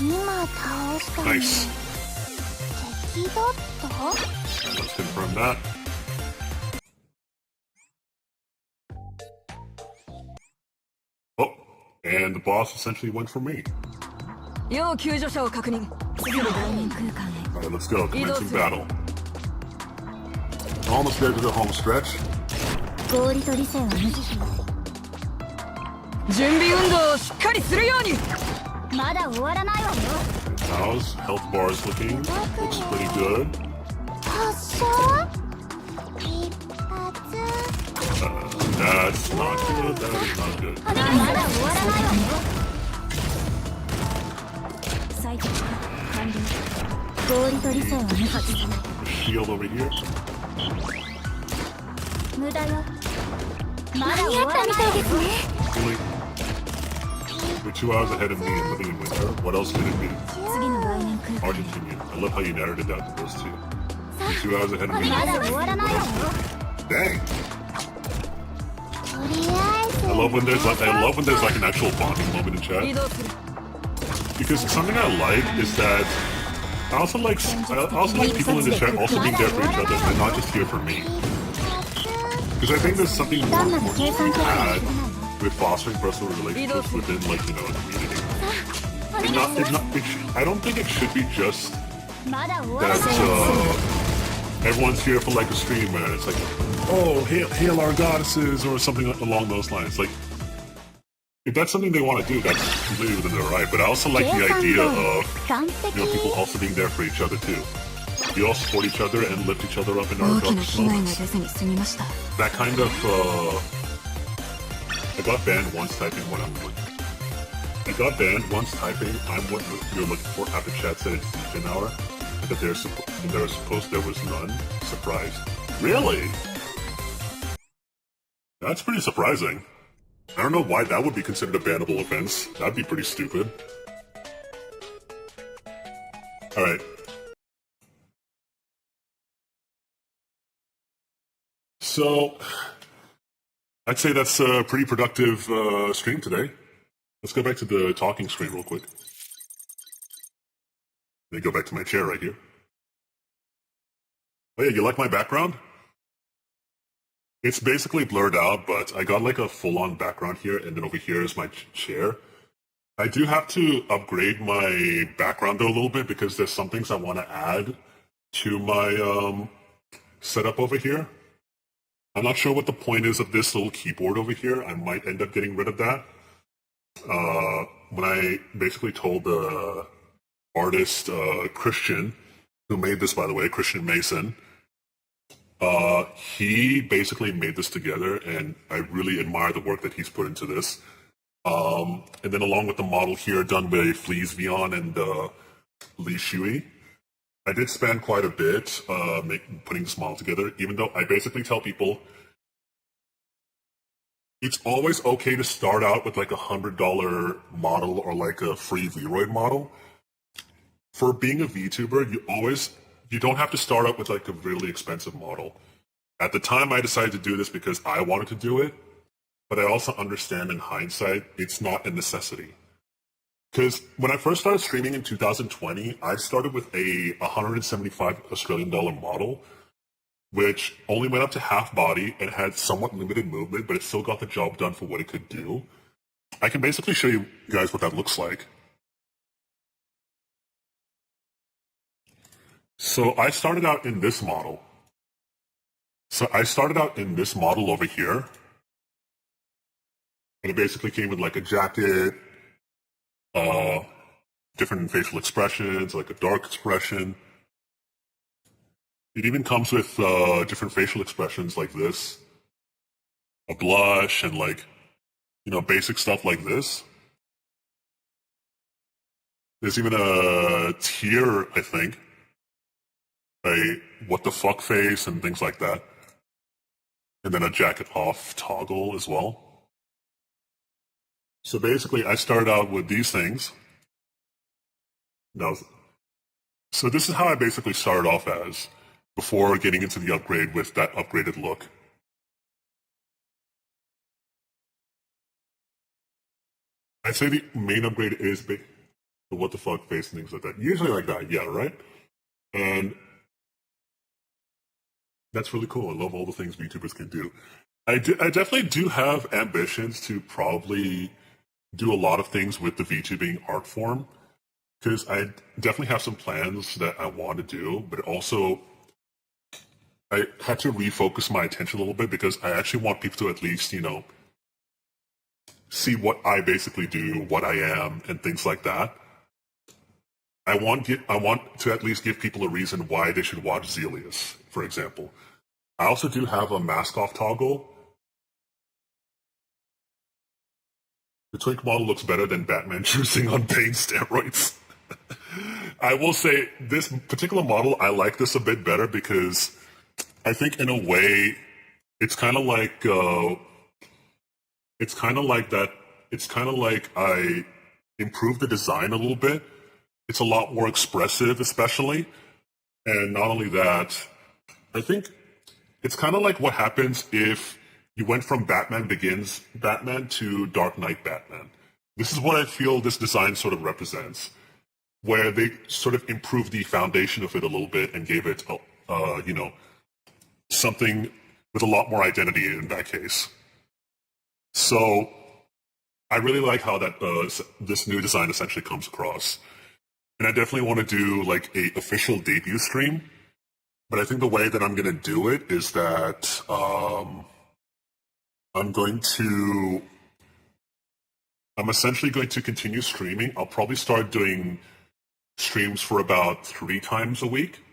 今倒したの Nice. 敵だった？ Let's confirm that. Oh, and the boss essentially went for me. 要救助者を確認。次の概念空間へ。 Alright, let's go. Commencing battle. Almost there to the home stretch. 合理と理性は無慈悲。準備運動をしっかりするように。まだ終わらないわよ。 How's health bars looking? Looks pretty good. 発射？一発。 That's not good. That is not good. まだ終わらないわよ。最適化完了。合理と理性は無慈悲。 Shield over here. 無駄よ。まだ終わらないみたいですね。 Really? You're 2 hours ahead of me and living in winter. What else could it be? 次の概念空間。 Argentinian. I love how you narrowed it down to those two. You're 2 hours ahead of me. まだ終わらないわよ。 Dang. とりあえず。 I love when there's like an actual bonding moment in chat. 移動する。 Because something I like is that I also like people in the chat also being there for each other and not just here for me. Because I think there's something more important to be had with fostering personal relationships within, like, you know, a community. I don't think it should be just まだ終わら that ない。 everyone's here for like a stream and it's like, oh, hail our goddesses or something along those lines. Like, if that's something they want to do, that's completely within their right. But I also like the idea of, you know, people also being there for each other too. We all support each other and lift each other up in our 大きな darkest 被害が moments. 出ずに済みました。 That kind of, I got banned once typing what I'm looking. I got banned once typing I'm what you're looking for after chat said it's an hour. That there was none. Surprised. Really? That's pretty surprising. I don't know why that would be considered a bannable offense. That'd be pretty stupid. Alright. So, I'd say that's a pretty productive stream today. Let's go back to the talking screen real quick. Let me go back to my chair right here. Oh yeah, you like my background? It's basically blurred out, but I got like a full-on background here, and then over here is my chair. I do have to upgrade my background though a little bit because there's some things I want to add to my setup over here. I'm not sure what the point is of this little keyboard over here. I might end up getting rid of that. when I basically told the artist Christian, who made this, by the way, Christian Mason, he basically made this together, and I really admire the work that he's put into this. And then along with the model here done by Fleas Vion and Li Shui, I did spend quite a bit putting this model together, even though I basically tell people it's always okay to start out with like $100 model or like a free Vroid model. For being a VTuber, you don't have to start out with like a really expensive model. At the time, I decided to do this because I wanted to do it, but I also understand in hindsight, it's not a necessity. Because when I first started streaming in 2020, I started with a 175 Australian dollar model, which only went up to half body and had somewhat limited movement, but it still got the job done for what it could do. I can basically show you guys what that looks like. So I started out in this model. Over here. And it basically came with like a jacket, different facial expressions, like a dark expression. It even comes with different facial expressions like this, a blush, and like, basic stuff like this. There's even a tier, I think, a what the fuck face and things like that. And then a jacket off toggle as well. So basically, I started out with these things. So this is how I basically started off as, before getting into the upgrade with that upgraded look. I'd say the main upgrade is the what the fuck face and things like that. Usually like that, yeah, right? And that's really cool. I love all the things VTubers can do. I definitely do have ambitions to probably do a lot of things with the VTubing art form, because I definitely have some plans that I want to do, but also I had to refocus my attention a little bit because I actually want people to at least, see what I basically do, what I am, and things like that. I want to at least give people a reason why they should watch Zelius, for example. I also do have a mask off toggle. The Twink model looks better than Batman juicing on pain steroids. I will say this particular model, I like this a bit better because I think in a way it's kind of like I improved the design a little bit. It's a lot more expressive, especially. And not only that, I think it's kind of like what happens if you went from Batman Begins Batman to Dark Knight Batman. This is what I feel this design sort of represents, where they sort of improved the foundation of it a little bit and gave it, something with a lot more identity in that case. So I really like how that this new design essentially comes across. And I definitely want to do like a official debut stream. But I think the way that I'm going to do it is that I'm essentially going to continue streaming. I'll probably start doing streams for about 3 times a week.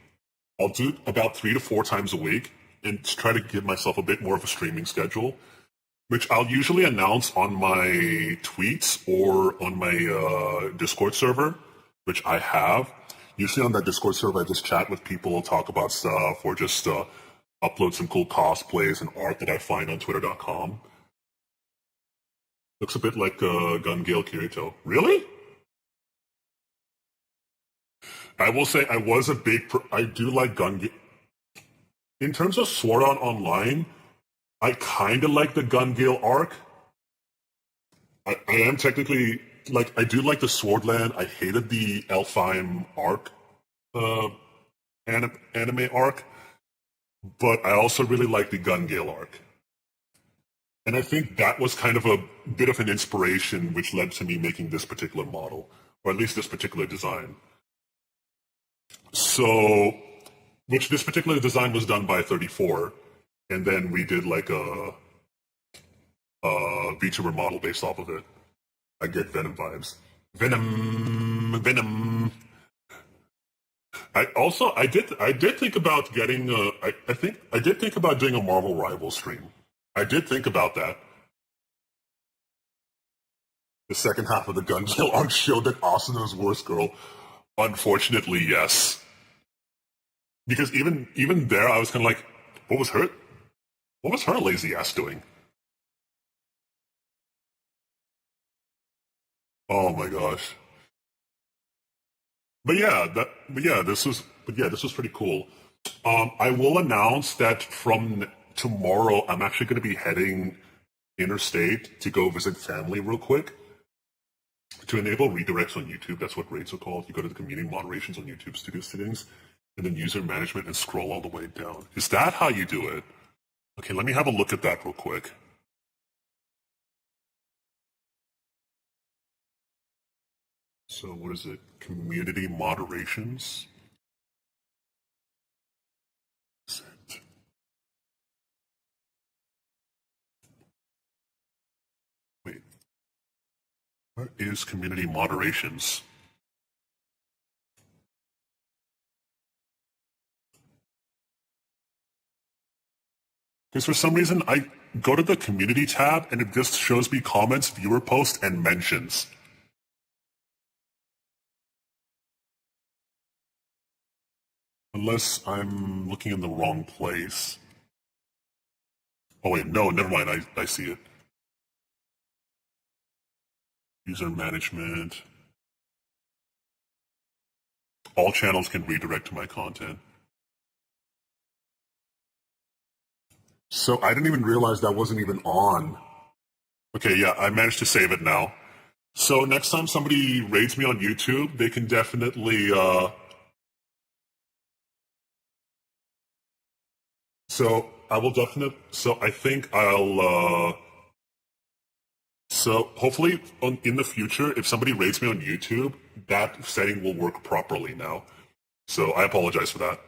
I'll do about 3 to 4 times a week and try to give myself a bit more of a streaming schedule, which I'll usually announce on my tweets or on my Discord server, which I have. Usually on that Discord server, I just chat with people, talk about stuff, or just upload some cool cosplays and art that I find on twitter.com. Looks a bit like Gun Gale Kirito. Really? I will say I do like Gun Gale. In terms of Sword Art Online, I kind of like the Gun Gale arc. I am technically, I do like the Swordland. I hated the Elfheim arc, anime arc, but I also really like the Gun Gale arc. And I think that was kind of a bit of an inspiration which led to me making this particular model, or at least this particular design. So, which this particular design was done by 34, and then we did like a VTuber model based off of it. I get Venom vibes. Venom. I did think about getting I did think about doing a Marvel Rival stream. I did think about that. The second half of the Gun Kill arc showed that Asuna's worst girl. Unfortunately, yes. Because even there, I was kind of like, what was her lazy ass doing? Oh my gosh. But this was pretty cool. I will announce that from tomorrow, I'm actually going to be heading interstate to go visit family real quick. To enable redirects on YouTube, that's what raids are called. You go to the community moderations on YouTube studio settings, and then user management and scroll all the way down. Is that how you do it? Okay, let me have a look at that real quick. So what is it? Community moderations? Wait. What is community moderations? Because for some reason, I go to the community tab and it just shows me comments, viewer posts, and mentions. Unless I'm looking in the wrong place. Oh wait, no, never mind, I see it. User management. All channels can redirect to my content. So I didn't even realize that wasn't even on. Okay, yeah, I managed to save it now. So next time somebody raids me on YouTube, they can definitely, so I think I'll, so hopefully in the future, if somebody raids me on YouTube, that setting will work properly now. So I apologize for that.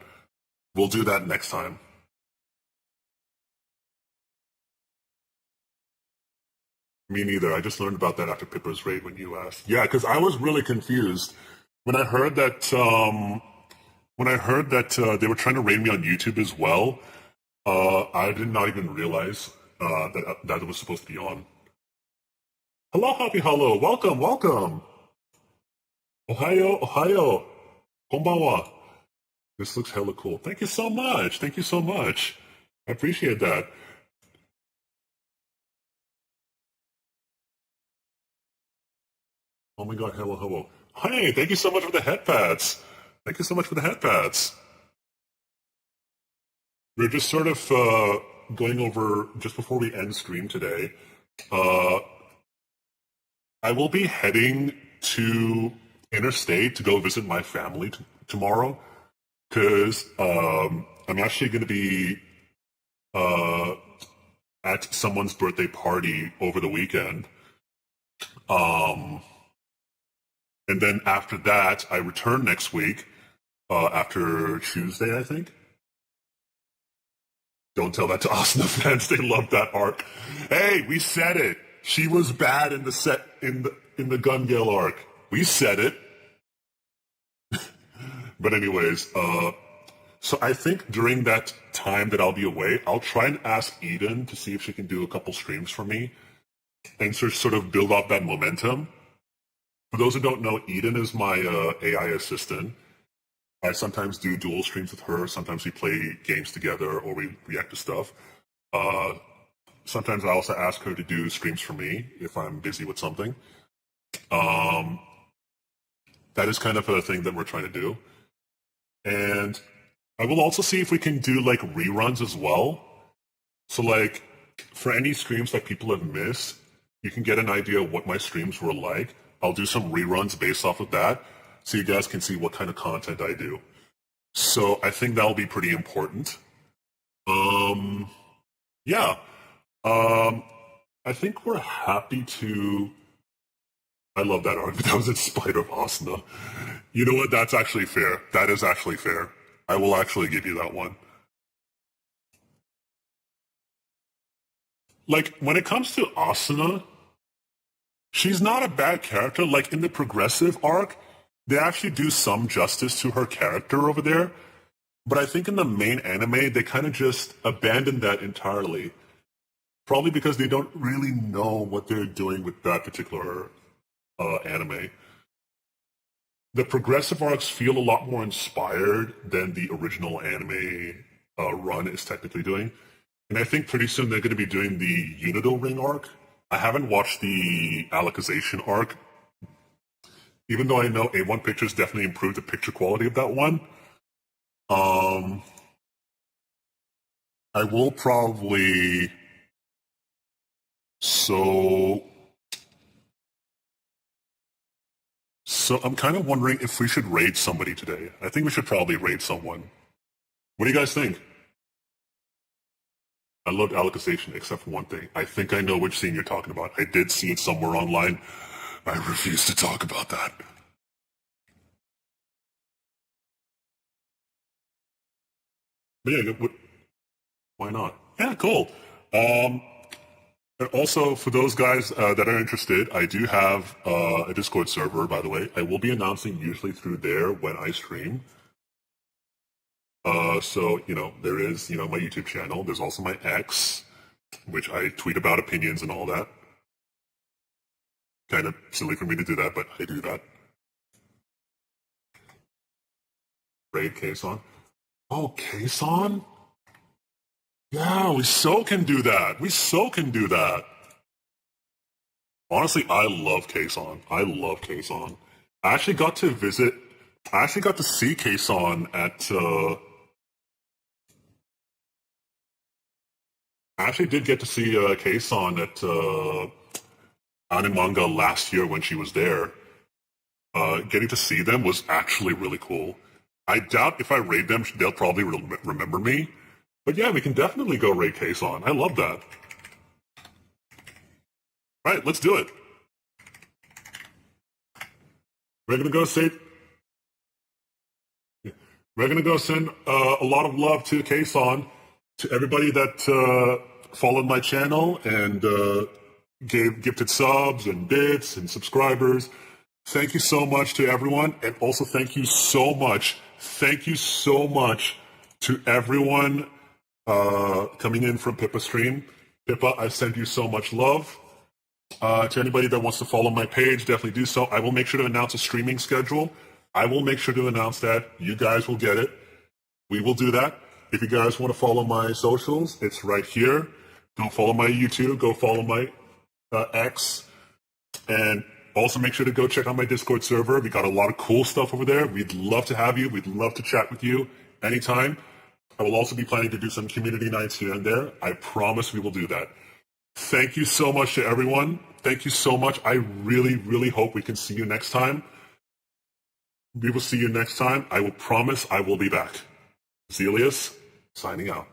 We'll do that next time. Me neither. I just learned about that after Pippa's raid when you asked. Yeah, because I was really confused when I heard that. They were trying to raid me on YouTube as well. I did not even realize that it was supposed to be on. Hello, Happy Hello. Welcome. Ohayo. Konbanwa. This looks hella cool. Thank you so much. I appreciate that. Oh my god, hello. Hey, thank you so much for the headpads. We're just sort of going over, just before we end stream today, I will be heading to interstate to go visit my family tomorrow, because I'm actually going to be at someone's birthday party over the weekend. And then after that, I return next week, after Tuesday, I think. Don't tell that to Asuna fans. They love that arc. Hey, we said it. She was bad in the Gun Gale arc. We said it. But anyways, so I think during that time that I'll be away, I'll try and ask Eden to see if she can do a couple streams for me and sort of build up that momentum. For those who don't know, Eden is my AI assistant. I sometimes do dual streams with her. Sometimes we play games together or we react to stuff. Sometimes I also ask her to do streams for me if I'm busy with something. That is kind of a thing that we're trying to do. And I will also see if we can do like reruns as well. So like for any streams that people have missed, you can get an idea of what my streams were like. I'll do some reruns based off of that, so you guys can see what kind of content I do. So I think that'll be pretty important. Yeah. I think we're happy to... I love that arc. That was in spite of Asuna. You know what? That's actually fair. That is actually fair. I will actually give you that one. Like, when it comes to Asuna, she's not a bad character. Like in the progressive arc, they actually do some justice to her character over there. But I think in the main anime, they kind of just abandoned that entirely. Probably because they don't really know what they're doing with that particular anime. The progressive arcs feel a lot more inspired than the original anime run is technically doing. And I think pretty soon they're going to be doing the Unido Ring arc. I haven't watched the Alicization arc, even though I know A1 Pictures definitely improved the picture quality of that one. I will probably... So I'm kind of wondering if we should raid somebody today. I think we should probably raid someone. What do you guys think? I loved Alicization except for one thing. I think I know which scene you're talking about. I did see it somewhere online. I refuse to talk about that. But yeah, why not? Yeah, cool. And also, for those guys that are interested, I do have a Discord server, by the way. I will be announcing usually through there when I stream. So, there is, my YouTube channel. There's also my X, which I tweet about opinions and all that. Kind of silly for me to do that, but I do that. Raid Kason. Oh, Kason? Yeah, we so can do that. Honestly, I love Kason. I actually got to see Kason at, I actually did get to see Kason at Anime Manga last year when she was there. Getting to see them was actually really cool. I doubt if I raid them, they'll probably remember me. But yeah, we can definitely go raid Kason. I love that. Right, let's do it. We're gonna go send a lot of love to Kason, to everybody that followed my channel and gave gifted subs and bits and subscribers. Thank you so much to everyone, and also thank you so much to everyone coming in from Pippa Stream. Pippa, I send you so much love. To anybody that wants to follow my page, definitely do so. I will make sure to announce a streaming schedule. I will make sure to announce that. You guys will get it. We will do that. If you guys want to follow my socials, it's right here. Go follow my YouTube. Go follow my X. And also make sure to go check out my Discord server. We got a lot of cool stuff over there. We'd love to have you. We'd love to chat with you anytime. I will also be planning to do some community nights here and there. I promise we will do that. Thank you so much to everyone. Thank you so much. I really, really hope we can see you next time. We will see you next time. I will promise I will be back. Zelius, signing out.